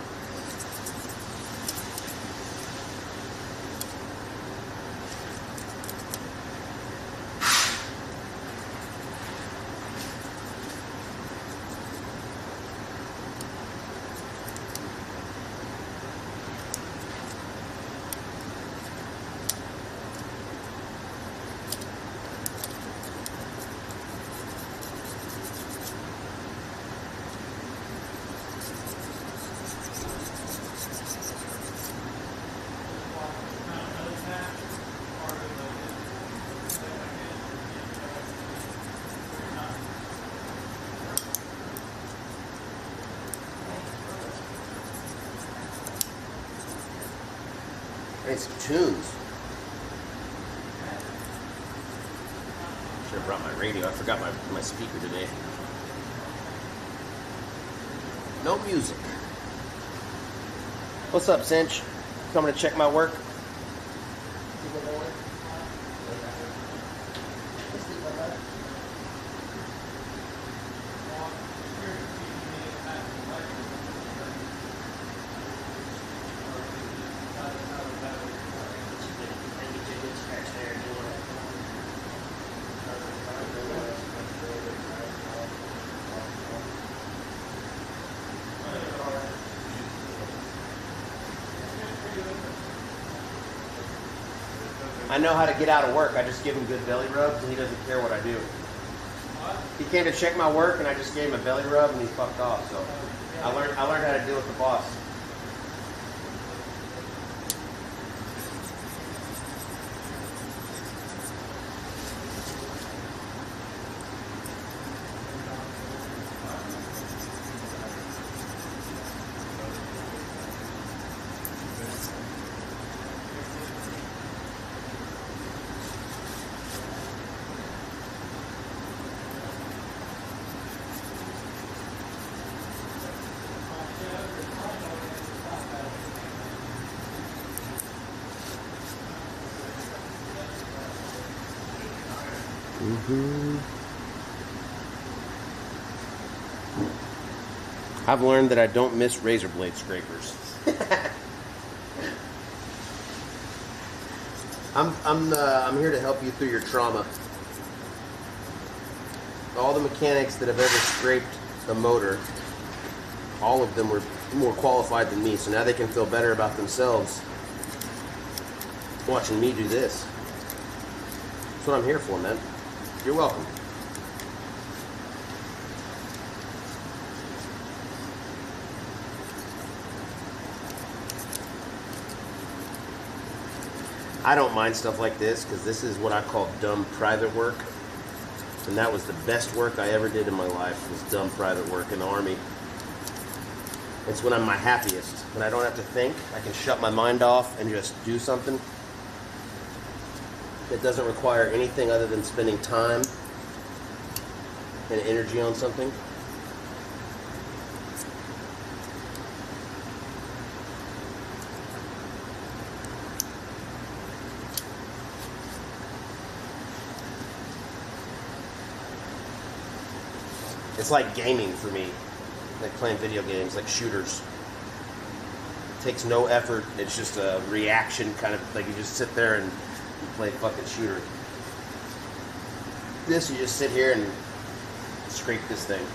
And some tunes. Should have brought my radio. I forgot my speaker today. No music. What's up, Cinch? Coming to check my work? I know how to get out of work. I just give him good belly rubs, and he doesn't care what I do. He came to check my work, and I just gave him a belly rub, and he fucked off. So I learned how to deal with the boss. I've learned that I don't miss razor blade scrapers. I'm here to help you through your trauma. All the mechanics that have ever scraped a motor, all of them were more qualified than me, so now they can feel better about themselves watching me do this. That's what I'm here for, man. You're welcome. I don't mind stuff like this because this is what I call dumb private work. And that was the best work I ever did in my life, was dumb private work in the Army. It's when I'm my happiest, when I don't have to think. I can shut my mind off and just do something that doesn't require anything other than spending time and energy on something. It's like gaming for me, like playing video games, like shooters. It takes no effort. It's just a reaction, kind of like you just sit there and you play a fucking shooter. This, you just sit here and scrape this thing.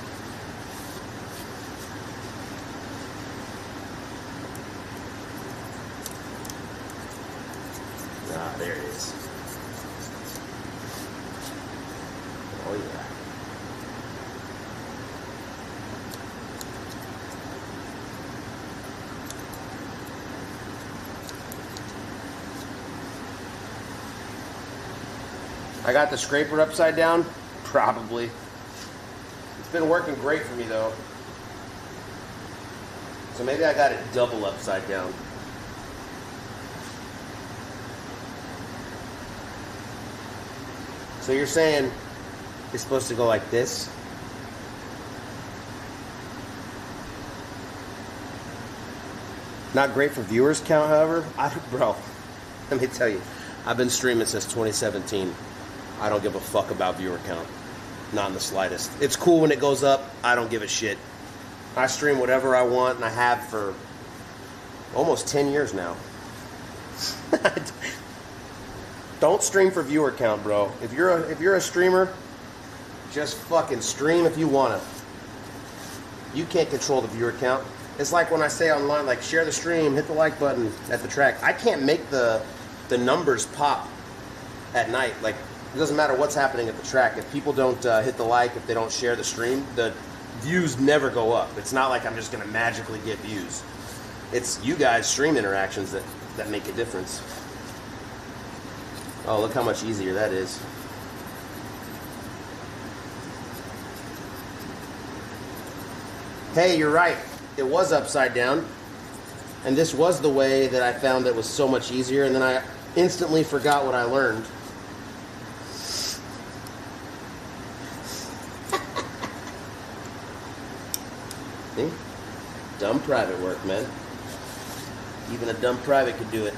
I got the scraper upside down? Probably. It's been working great for me though. So maybe I got it double upside down. So you're saying it's supposed to go like this? Not great for viewers count, however. Bro, let me tell you, I've been streaming since 2017. I don't give a fuck about viewer count. Not in the slightest. It's cool when it goes up. I don't give a shit. I stream whatever I want, and I have for almost 10 years now. Don't stream for viewer count, bro. If you're a streamer, just fucking stream if you wanna. You can't control the viewer count. It's like when I say online, like, share the stream, hit the like button at the track. I can't make the numbers pop at night. Like, it doesn't matter what's happening at the track. If people don't hit the like, if they don't share the stream, the views never go up. It's not like I'm just gonna magically get views. It's you guys' stream interactions that make a difference. Oh, look how much easier that is. Hey, you're right. It was upside down. And this was the way that I found that was so much easier. And then I instantly forgot what I learned. See? Dumb private work, man. Even a dumb private could do it.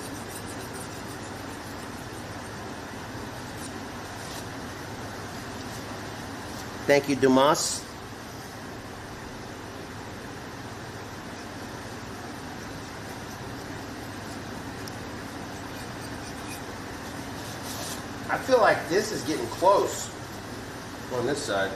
Thank you, Dumas. I feel like this is getting close on this side.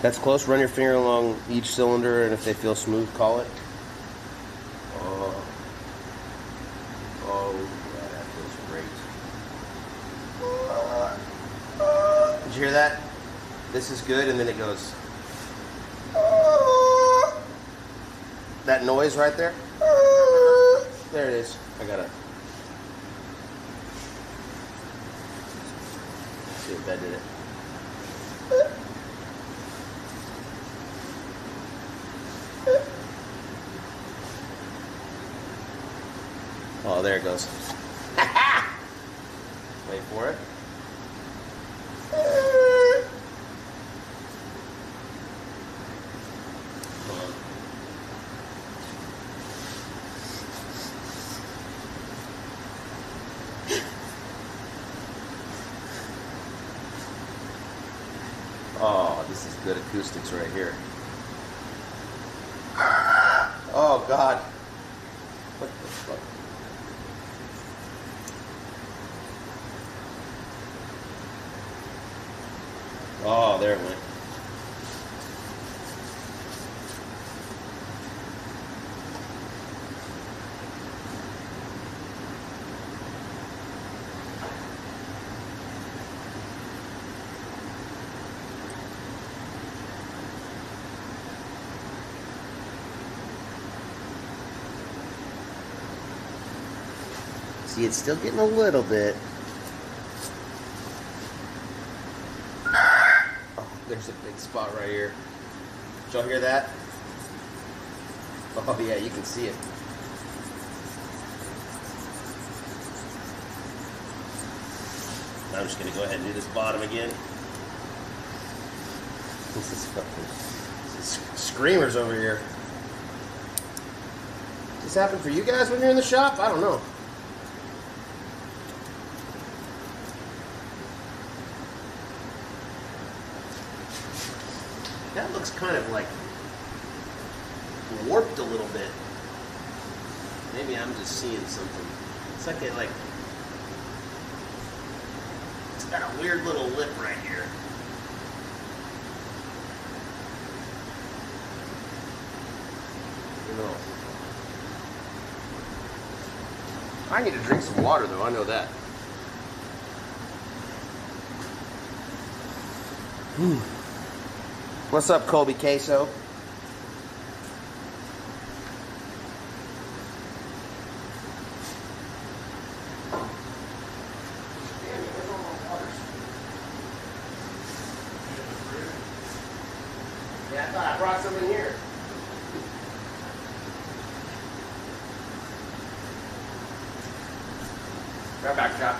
That's close. Run your finger along each cylinder, and if they feel smooth, call it. Oh, yeah, that feels great. Did you hear that? This is good, and then it goes. That noise right there. There it is. I gotta see if that did it. Oh, there it goes. Wait for it. Hold on. Oh, this is good acoustics right here. Oh, God. What the fuck? Oh, there it went. See, it's still getting a little bit. There's a big spot right here. Did y'all hear that? Oh yeah, you can see it. I'm just gonna go ahead and do this bottom again. This is fucking screamers over here. Does this happen for you guys when you're in the shop? I don't know. That looks kind of like warped a little bit. Maybe I'm just seeing something. It's like it's got a weird little lip right here. You know. I need to drink some water though, I know that. What's up, Colby Queso? Yeah, I thought I brought some in here. Right back, Chuck.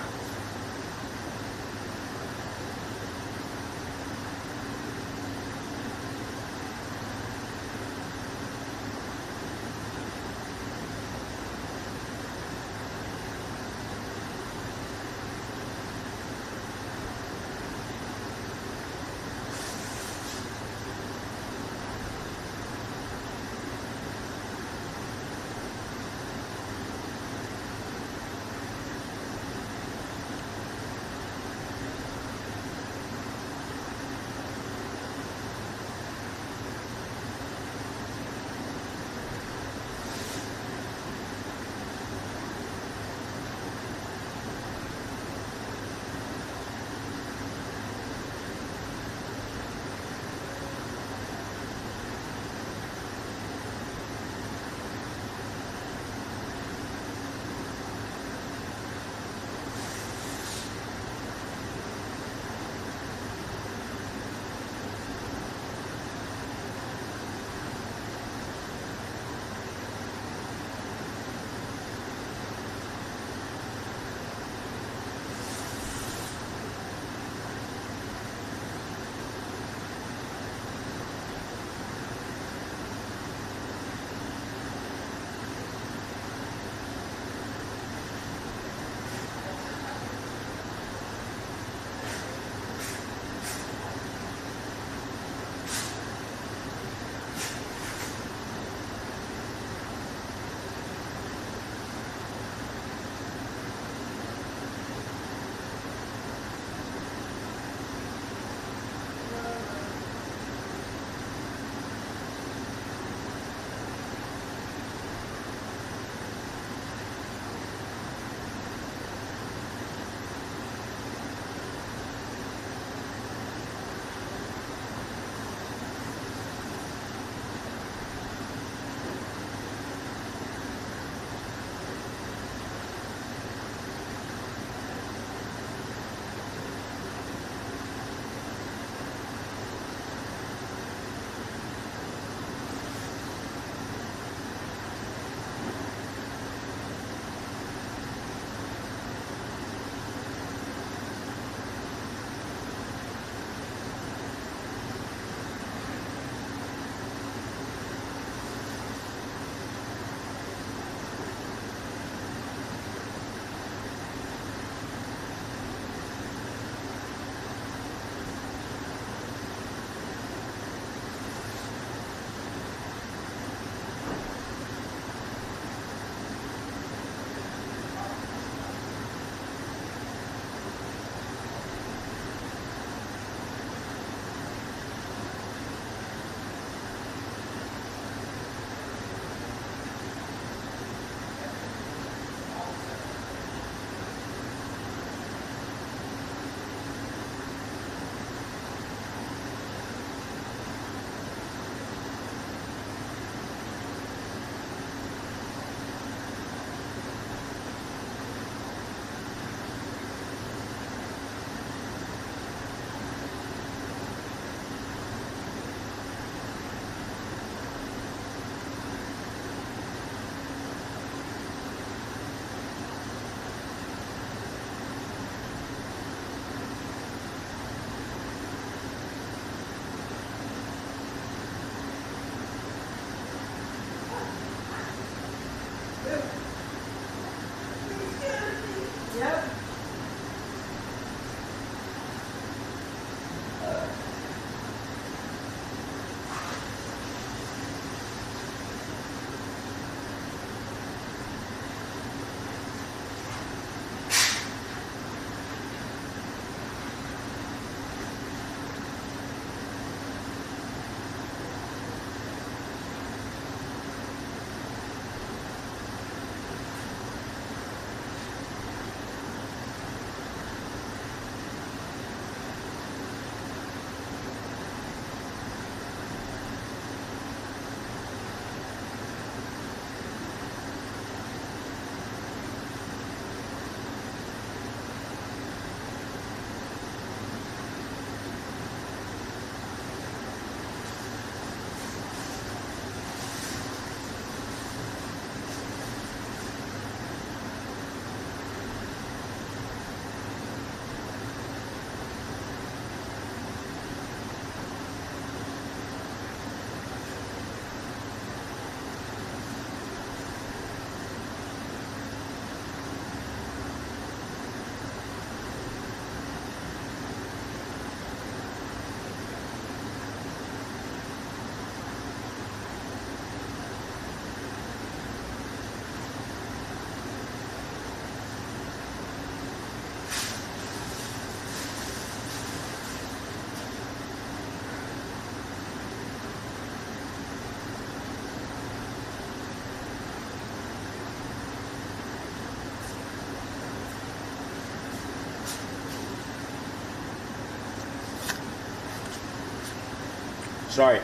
Sorry.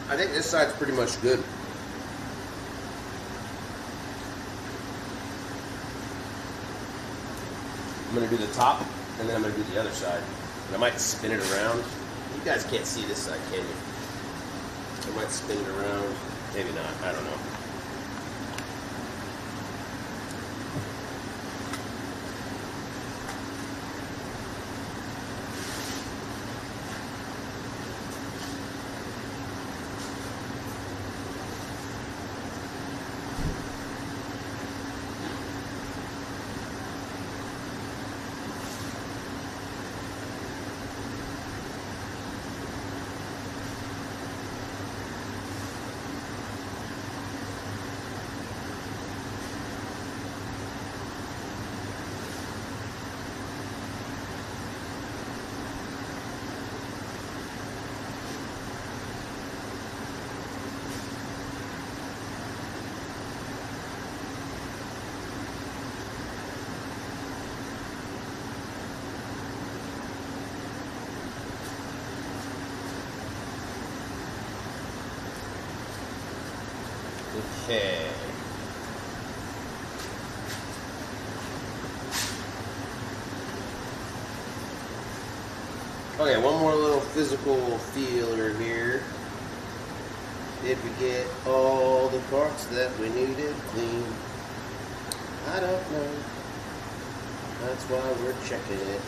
I think this side's pretty much good. I'm gonna do the top, and then I'm gonna do the other side. And I might spin it around. You guys can't see this side, can you? I might spin it around. Maybe not. I don't know. Okay. Okay, one more little physical feeler here. Did we get all the parts that we needed clean? I don't know. That's why we're checking it.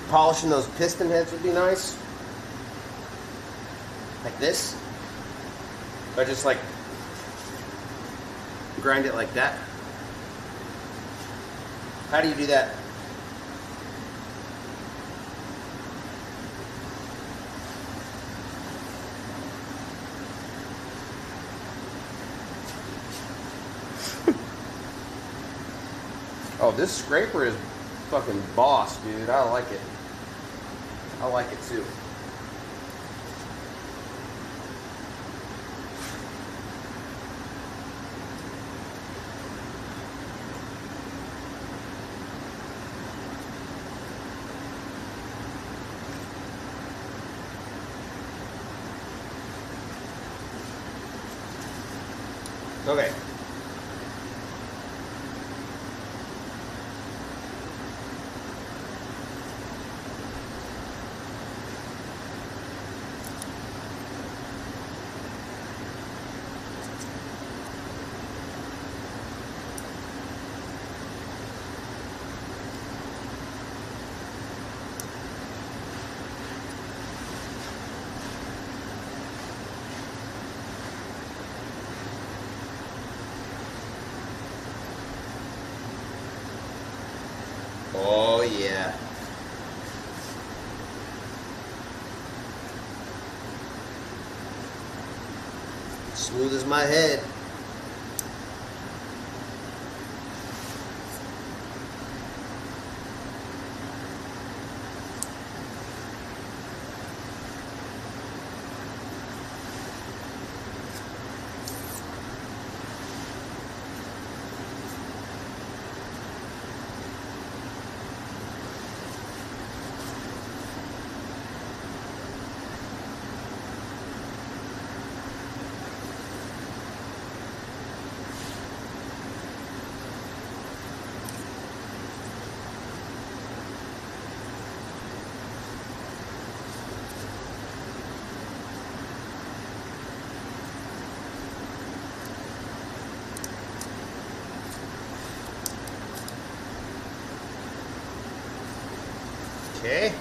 Polishing those piston heads would be nice. Like this. Or just like grind it like that. How do you do that? Oh, this scraper is fucking boss, dude. I like it. I like it too. Okay. Oh, yeah. Smooth as my head. Okay.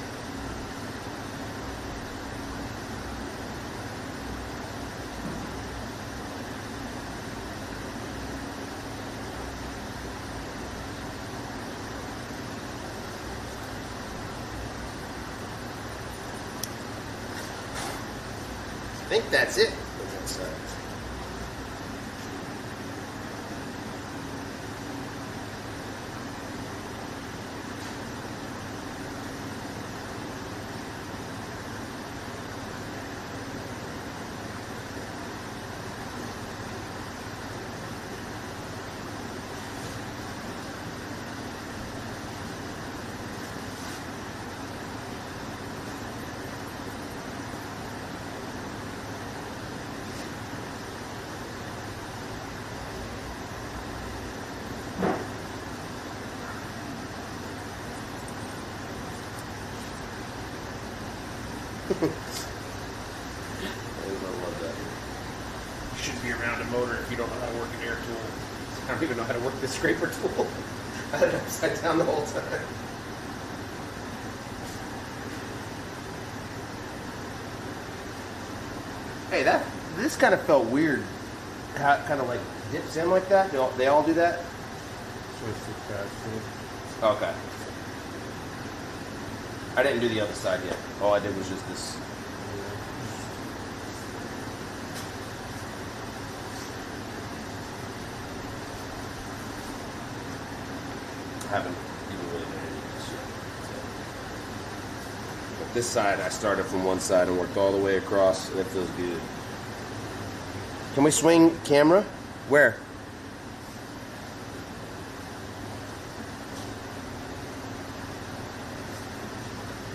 I think that's it. That's, I love that. You shouldn't be around a motor if you don't know how to work an air tool. I don't even know how to work this scraper tool. I had it upside down the whole time. Hey, this kind of felt weird. How it kind of like dips in like that. They all do that? Okay. I didn't do the other side yet. All I did was just this. I haven't even really done any of this yet. But this side, I started from one side and worked all the way across, and it feels good. Can we swing camera? Where?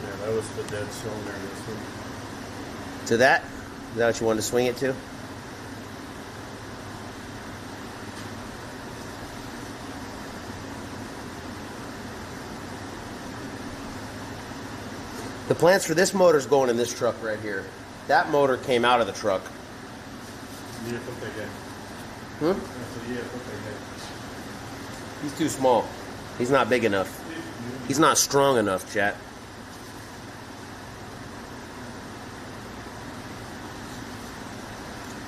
Yeah, that was the dead cylinder in this one. To that? Is that what you wanted to swing it to? The plans for this motor's going in this truck right here. That motor came out of the truck. Yeah, what they get. Hmm? That's a yeah, what they get. He's too small. He's not big enough. He's not strong enough, chat.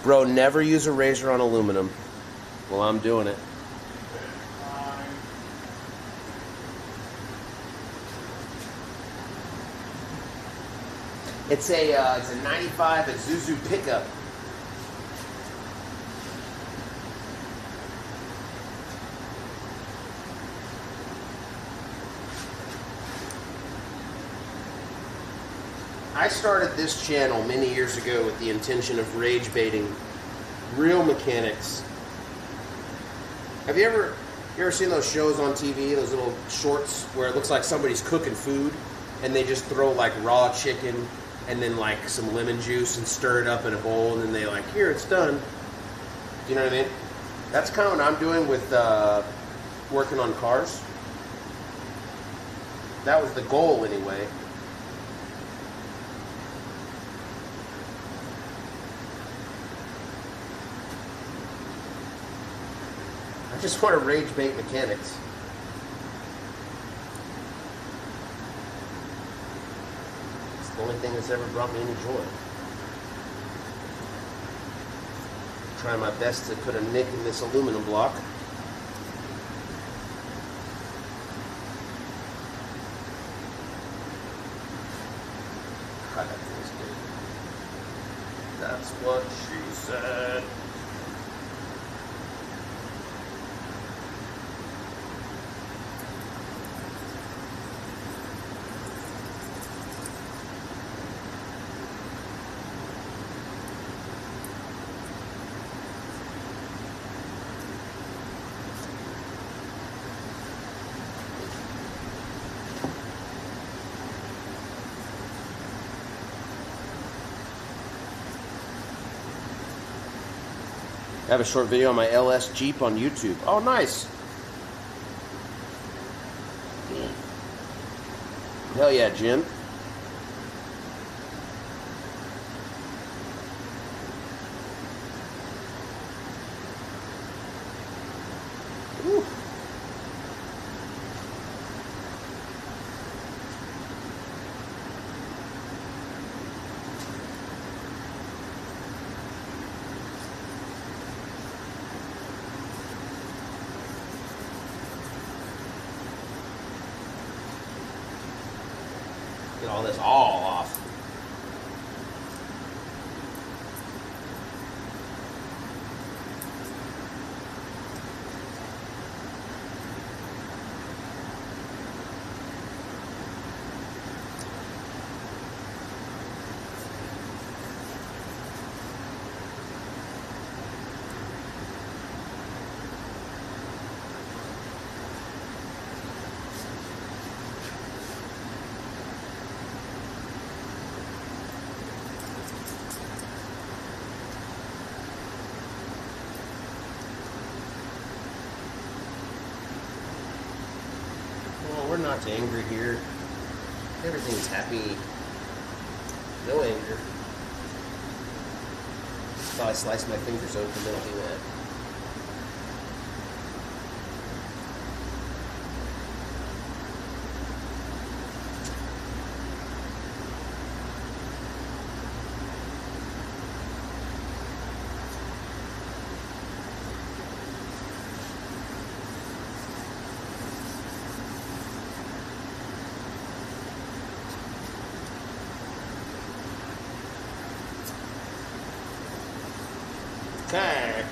Bro, never use a razor on aluminum. Well, I'm doing it. It's a 95 Isuzu pickup. I started this channel many years ago with the intention of rage baiting real mechanics. Have you ever seen those shows on TV, those little shorts where it looks like somebody's cooking food and they just throw like raw chicken and then like some lemon juice and stir it up in a bowl and then they like, here, it's done. Do you know what I mean? That's kind of what I'm doing with working on cars. That was the goal anyway. I just want to rage bait mechanics. It's the only thing that's ever brought me any joy. Try my best to put a nick in this aluminum block. God, that feels good. That's what she said. I have a short video on my LS Jeep on YouTube. Oh, nice. Hell yeah, Jim. Woo. Get all this all off. We're not angry here. Everything's happy. No anger. If I slice my fingers open, then I'll do that. Okay.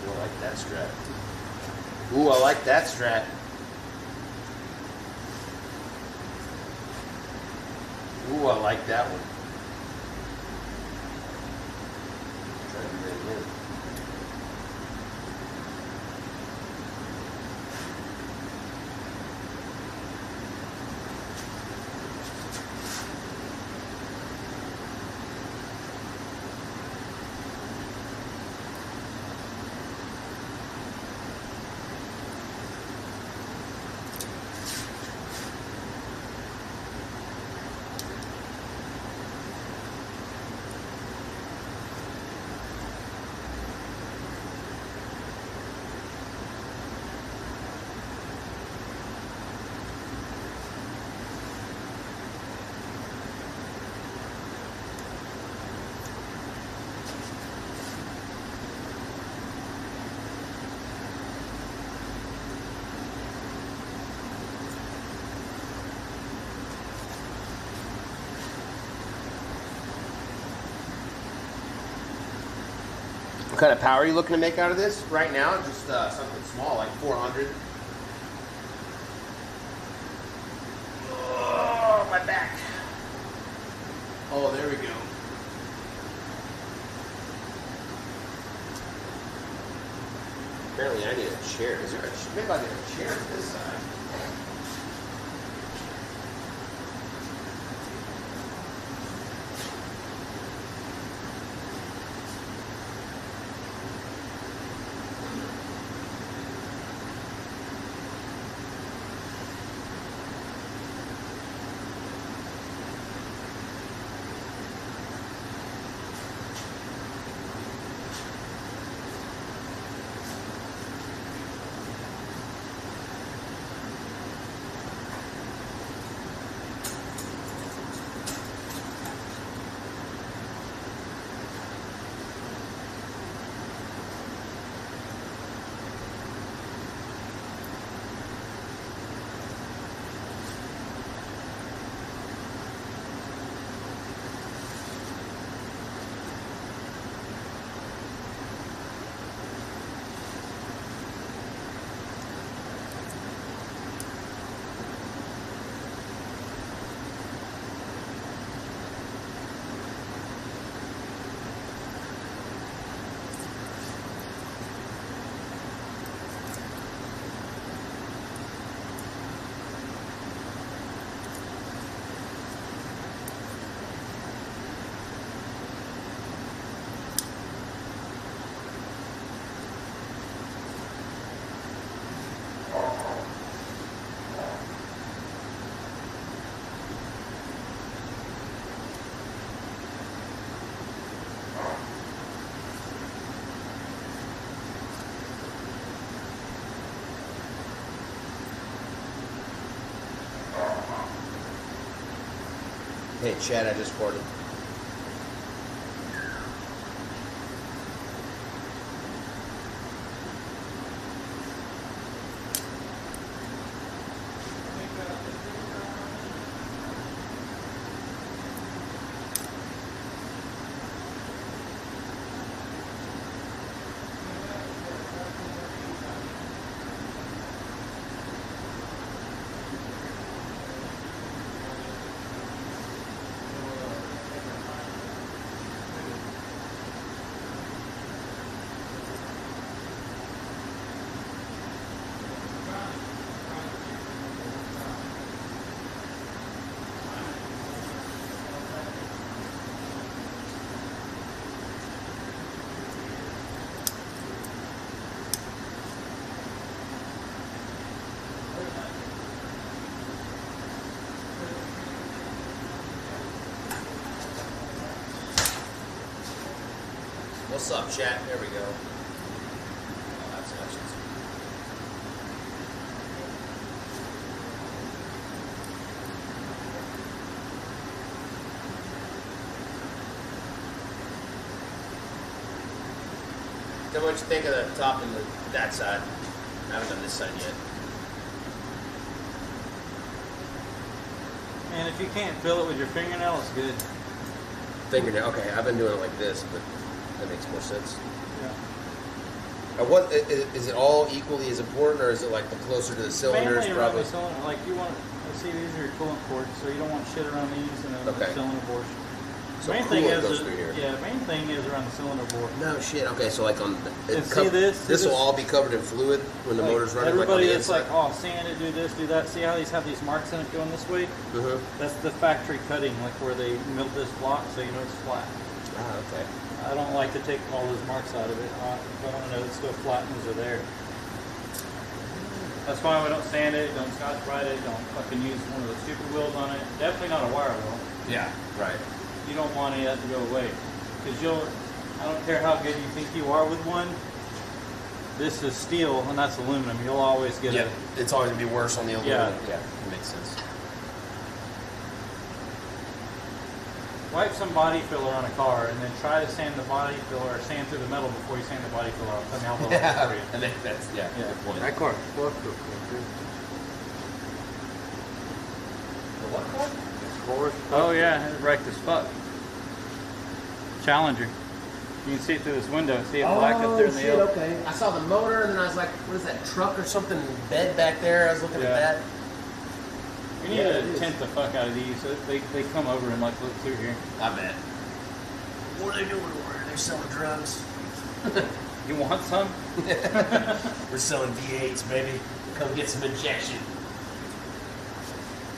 Ooh, I like that strap. Ooh, I like that strap. Ooh, I like that one. Try to bring it in. What kind of power are you looking to make out of this? Right now, just something small, like 400. Oh, my back. Oh, there we go. Apparently I need a chair. Is there a, maybe I need a chair to this side. Hey, Chad, I just recorded. What's up, chat? There we go. Oh, that's nice. Tell me what you think of the top and that side. I haven't done this side yet. And if you can't fill it with your fingernail, it's good. Fingernail. Okay, I've been doing it like this, but that makes more sense. Yeah. What is it all equally as important, or is it like the closer to the cylinders? Mainly around Probably. the cylinder. Like you want, see, these are your coolant ports, so you don't want shit around these and then Okay. the cylinder bores. So main thing coolant is, goes through here. yeah, main thing is around the cylinder bore. No shit. Okay, so like on And see this? This will See this? all be covered in fluid when the Like, motor's running. everybody like on the is like, inside? oh, sand it, do this, do that. See how these have these marks in it going this way? Mm-hmm. That's the factory cutting, like where they milled this block so you know it's flat. Ah, okay. I don't like to take all those marks out of it. If I want to know it's still flat and those are there. That's why we don't sand it, don't scotch brite it, don't fucking use one of the stupid wheels on it. Definitely not a wire wheel. Yeah. Right. You don't want any of that to go away. Because I don't care how good you think you are with one, this is steel and that's aluminum. You'll always get Yeah. It's always gonna be worse on the aluminum. Yeah. Yeah. That makes sense. Wipe some body filler on a car and then try to sand the body filler or sand through the metal before you sand the body filler off. Tell me how well that's for you. I think that's Yeah. good point. That car's fucked up, dude. What car? Oh yeah, it wrecked as fuck. Challenger. You can see it through this window. See it black up there in the hill. Okay. I saw the motor, and then I was like, "What is that truck or something bed back there?" I was looking Yeah. at that. We need Yeah, to it is. tint the fuck out of these. So they come over and like look through here. I bet. What are they doing over there? They're selling drugs. You want some? We're selling V8s, baby. Come get some injection.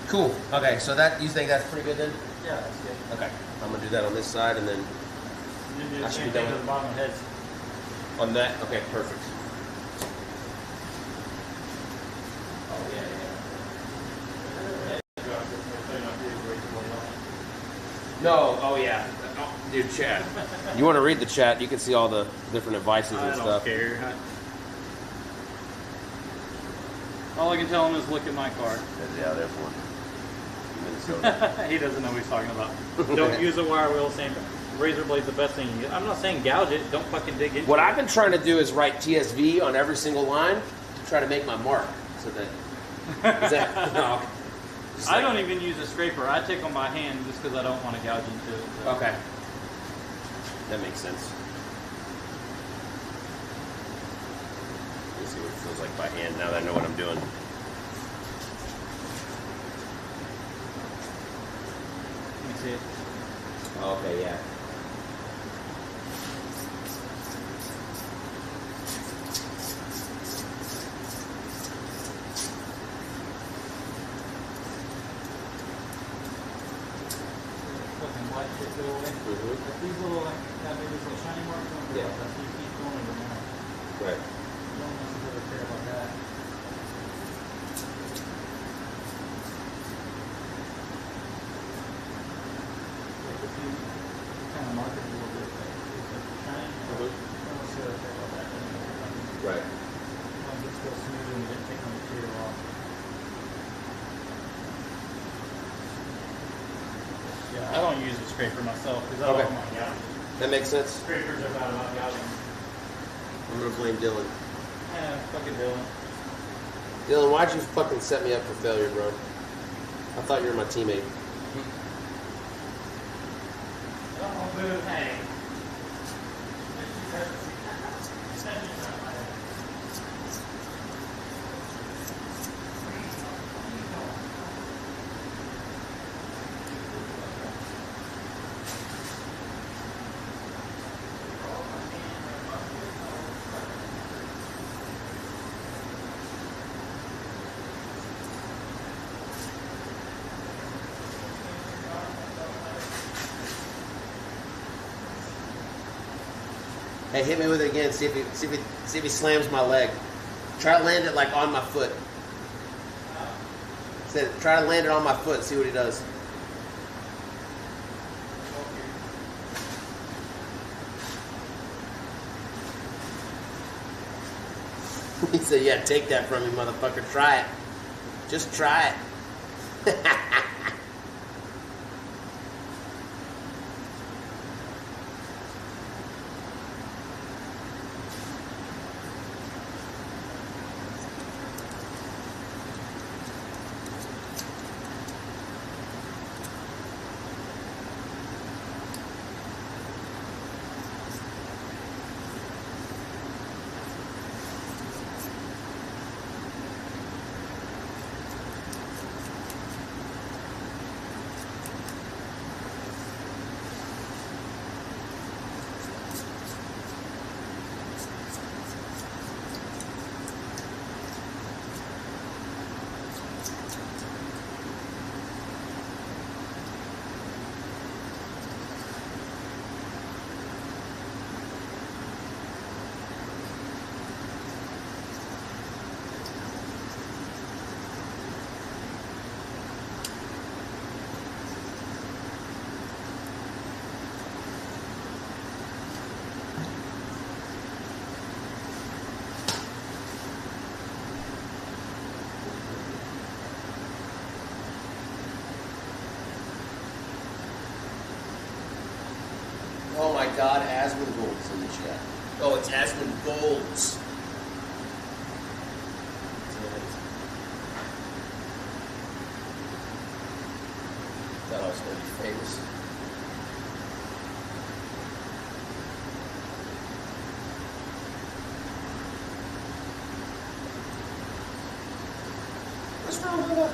Cool. Okay, so that you think that's pretty good then? Yeah, that's good. Okay. I'm gonna do that on this side, and then And then do I the should same be done thing with to the bottom of the heads. on that. Okay, perfect. Oh yeah, No. Oh yeah. Oh, dude, chat. You want to read the chat? You can see all the different advices I and don't stuff. care. All I can tell him is look at my car. Yeah, there's one. Minnesota. He doesn't know what he's talking about. Don't use a wire wheel. Same razor blade's the best thing you get. I'm not saying gouge it. Don't fucking dig into What it. I've been trying to do is write TSV on every single line to try to make my mark. So that is that no. Just I like- don't even use a scraper. I take on my hand just because I don't want to gouge into it. So. Okay. That makes sense. Let's see what it feels like by hand now that I know what I'm doing. Let me see it. Okay, yeah. Fucking white shit go away. Like these little, like, have these little shiny marks on them. Yeah. That's you keep going over now. Right. You don't necessarily care about that. Like if you kind of mark it a little bit, like it's like shiny, you don't necessarily care about that anymore. Right. As long as it's still smooth and you didn't take the material off. Yeah, I don't use a scraper myself because I Okay. don't want to gouge. That makes sense. Scrapers are bad about gouging. I'm gonna blame Dylan. Yeah, fucking Dylan. Dylan, why'd you fucking set me up for failure, bro? I thought you were my teammate. Oh, boo, hey. Hey, hit me with it again. See if he slams my leg. Try to land it like on my foot. Said, try to land it on my foot. See what he does. He said, yeah, take that from me, motherfucker. Try it. Just try it. Oh my God, Asmund Gold's in the chat. Oh, it's Asmund Gold's. Thought I was going to be famous. What's wrong with that?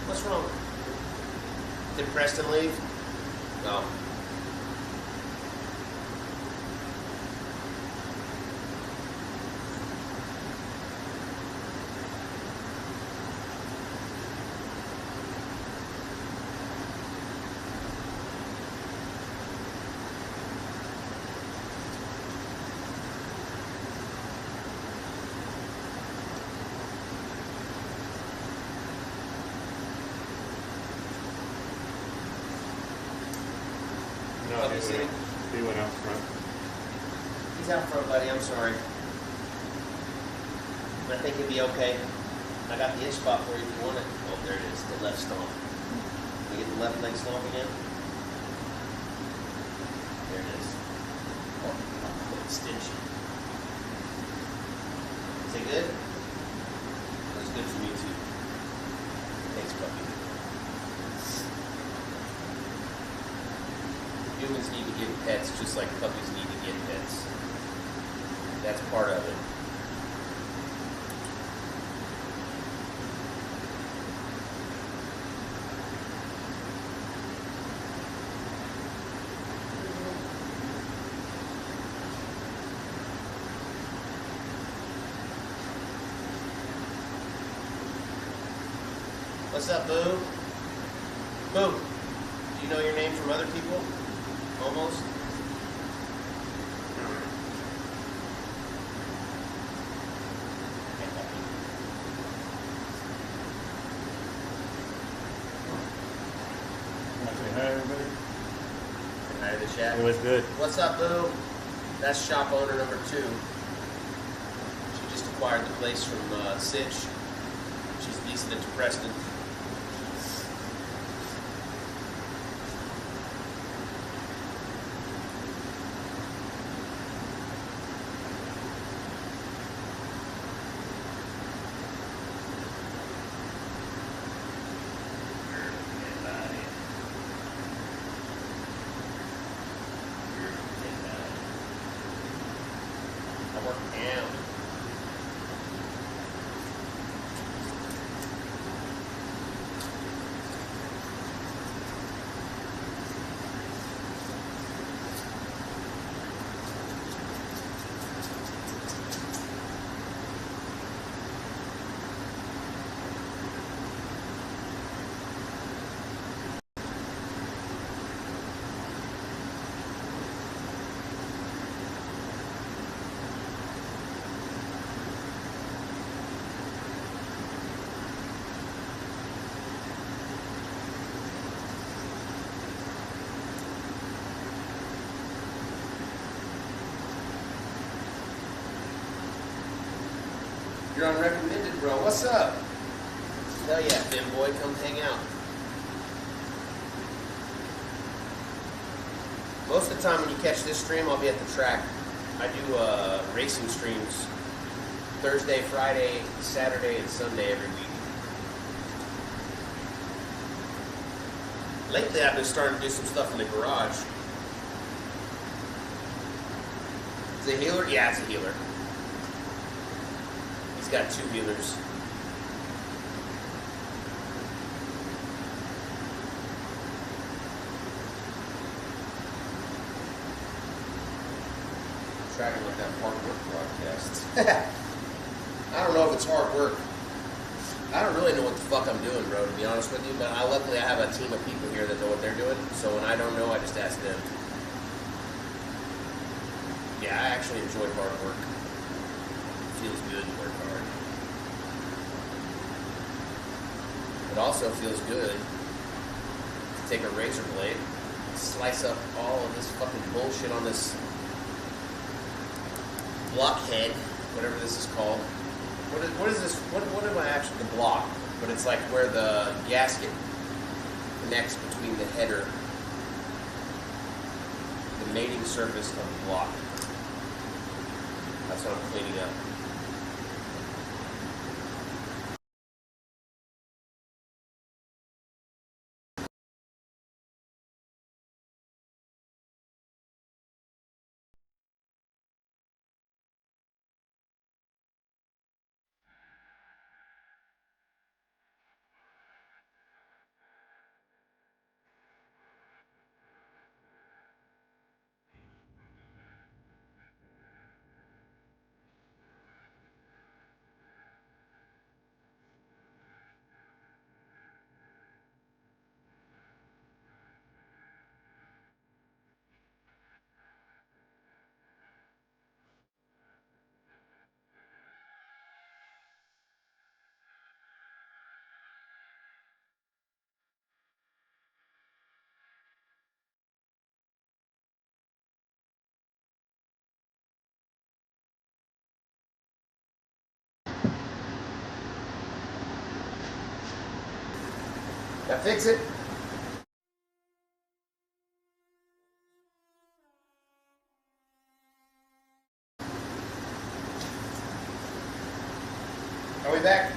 What's wrong? Did Preston leave? No. No, he went out front. He's out front, buddy. I'm sorry. I think he'll be okay. I got the itch spot for you if you want it. Oh, there it is. The left stomp. Can you get the left leg stomp again? There it is. Oh, extension. Is it good? That's good for me too. Thanks, puppy. Humans need to get pets just like puppies need to get pets. That's part of it. What's up, Boo? Boo, do you know your name from other people? Almost? Hi, everybody. Hi to the chat. It was good. What's up, Boo? That's shop owner number 2. She just acquired the place from Sitch. She's leasing it to Preston. unrecommended, bro. What's up? Hell yeah, Finn boy, come hang out. Most of the time when you catch this stream, I'll be at the track. I do racing streams Thursday, Friday, Saturday, and Sunday every week. Lately, I've been starting to do some stuff in the garage. Is it a healer? Yeah, it's a healer. He's got 2 healers. Tracking like that hard work broadcast. I don't know if it's hard work. I don't really know what the fuck I'm doing, bro, to be honest with you, but luckily I have a team of people here that know what they're doing, so when I don't know, I just ask them. Yeah, I actually enjoy hard work. It feels good to work hard. It also feels good to take a razor blade, slice up all of this fucking bullshit on this blockhead, whatever this is called. What is this? What am I actually? The block, but it's like where the gasket connects between the header, the mating surface of the block. That's what I'm cleaning up. That fix it? Are we back?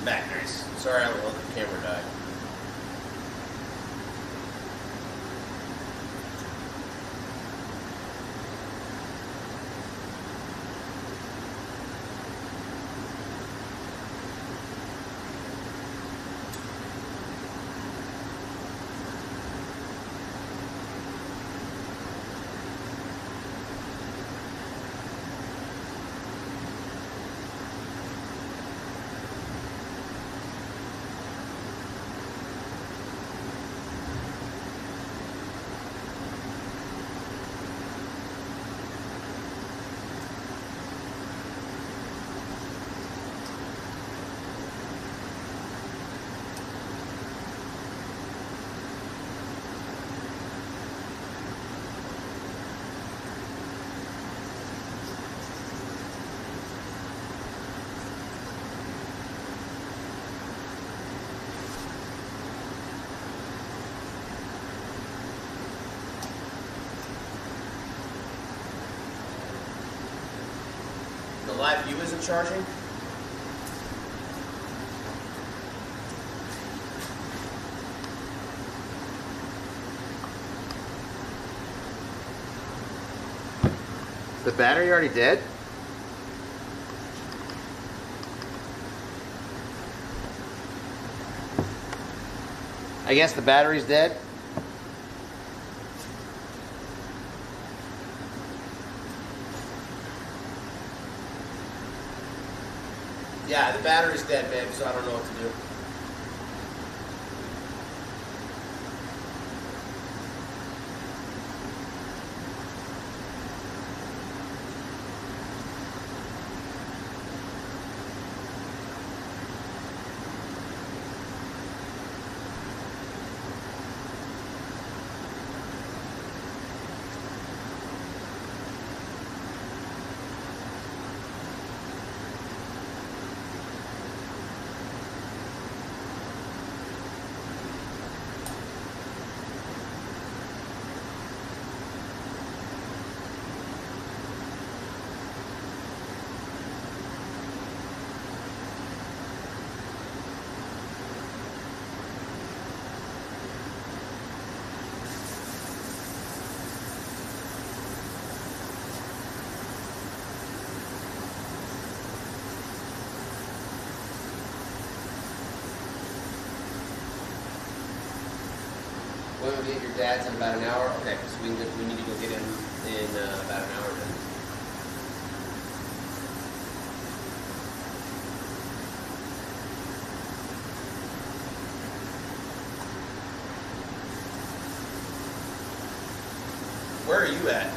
Back, nice. Sorry, I let the camera die. The live view isn't charging? The battery already dead? I guess the battery's dead. Yeah, the battery's dead, babe, so I don't know what to do. When we get your dad's in about an hour? Okay, so we need to go get him in about an hour then. Where are you at?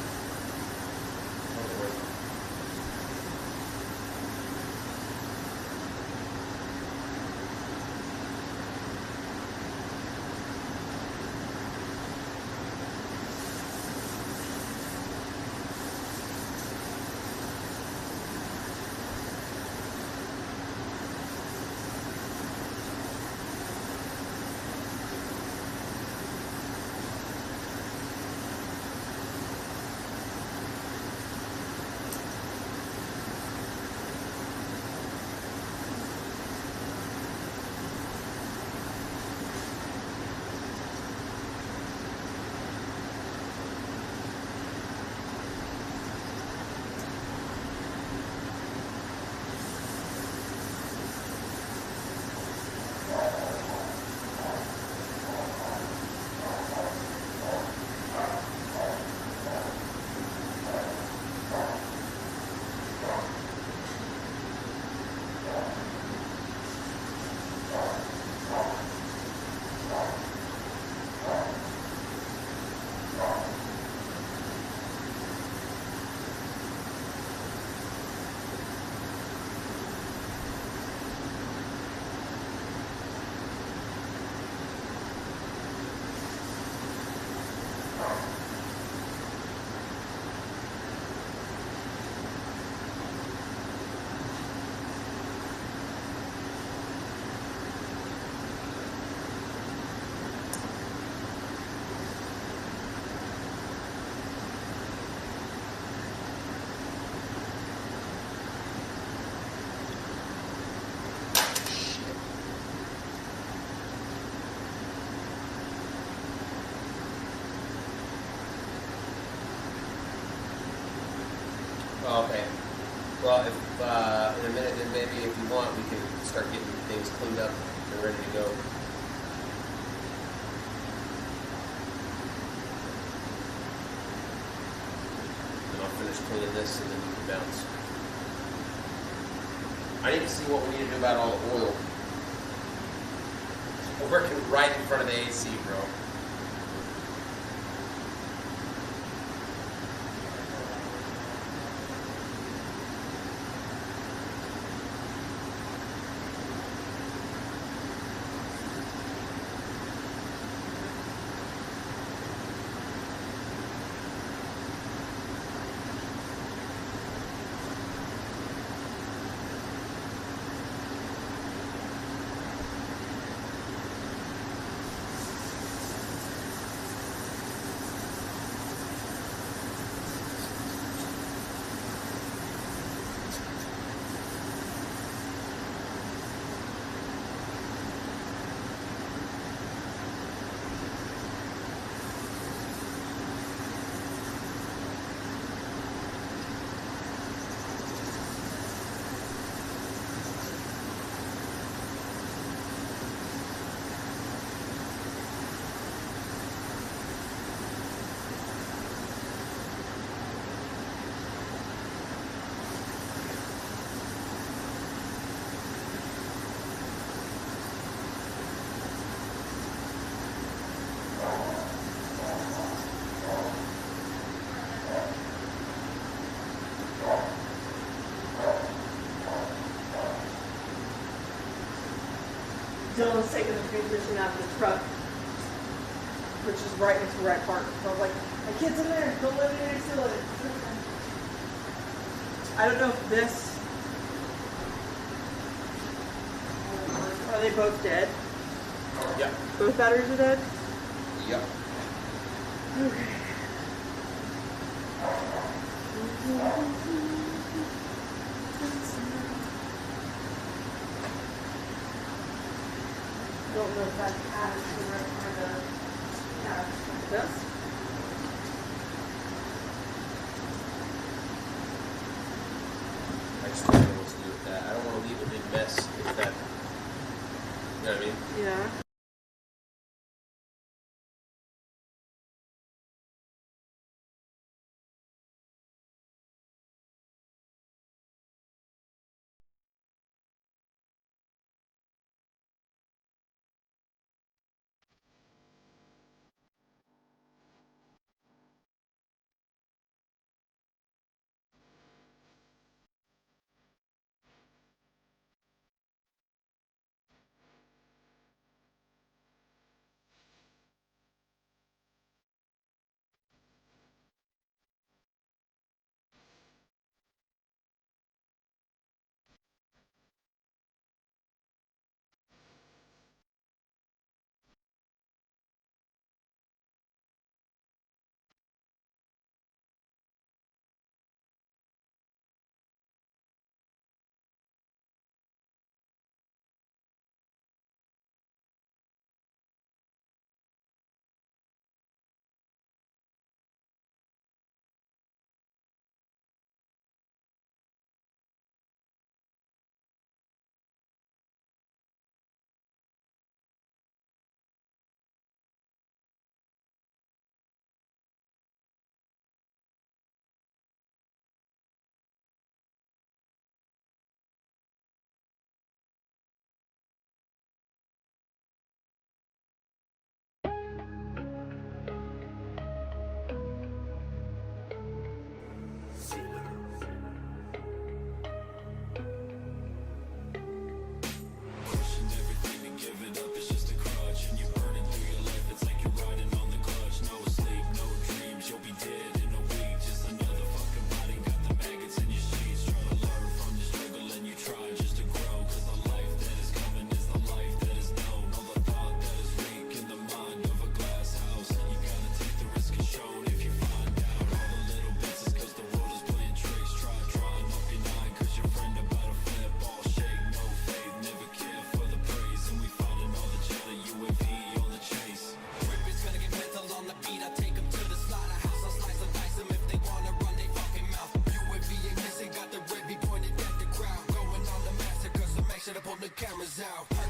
Oh, okay. Well, if in a minute, then maybe if you want, we can start getting things cleaned up and ready to go. And I'll finish cleaning this and then we can bounce. I need to see what we need to do about all the oil. We're working right in front of the AC, bro. still was taking the transmission out of the truck, which is right next to where I parked. So I was like, my kid's in there, don't let me steal it. I don't know if this, are they both dead? Yep. Both batteries are dead? Yep. Okay. Don't know if that has the right kind of this. I just don't know what to do with that. I don't want to leave a big mess if that. You know what I mean? Yeah. Cameras out.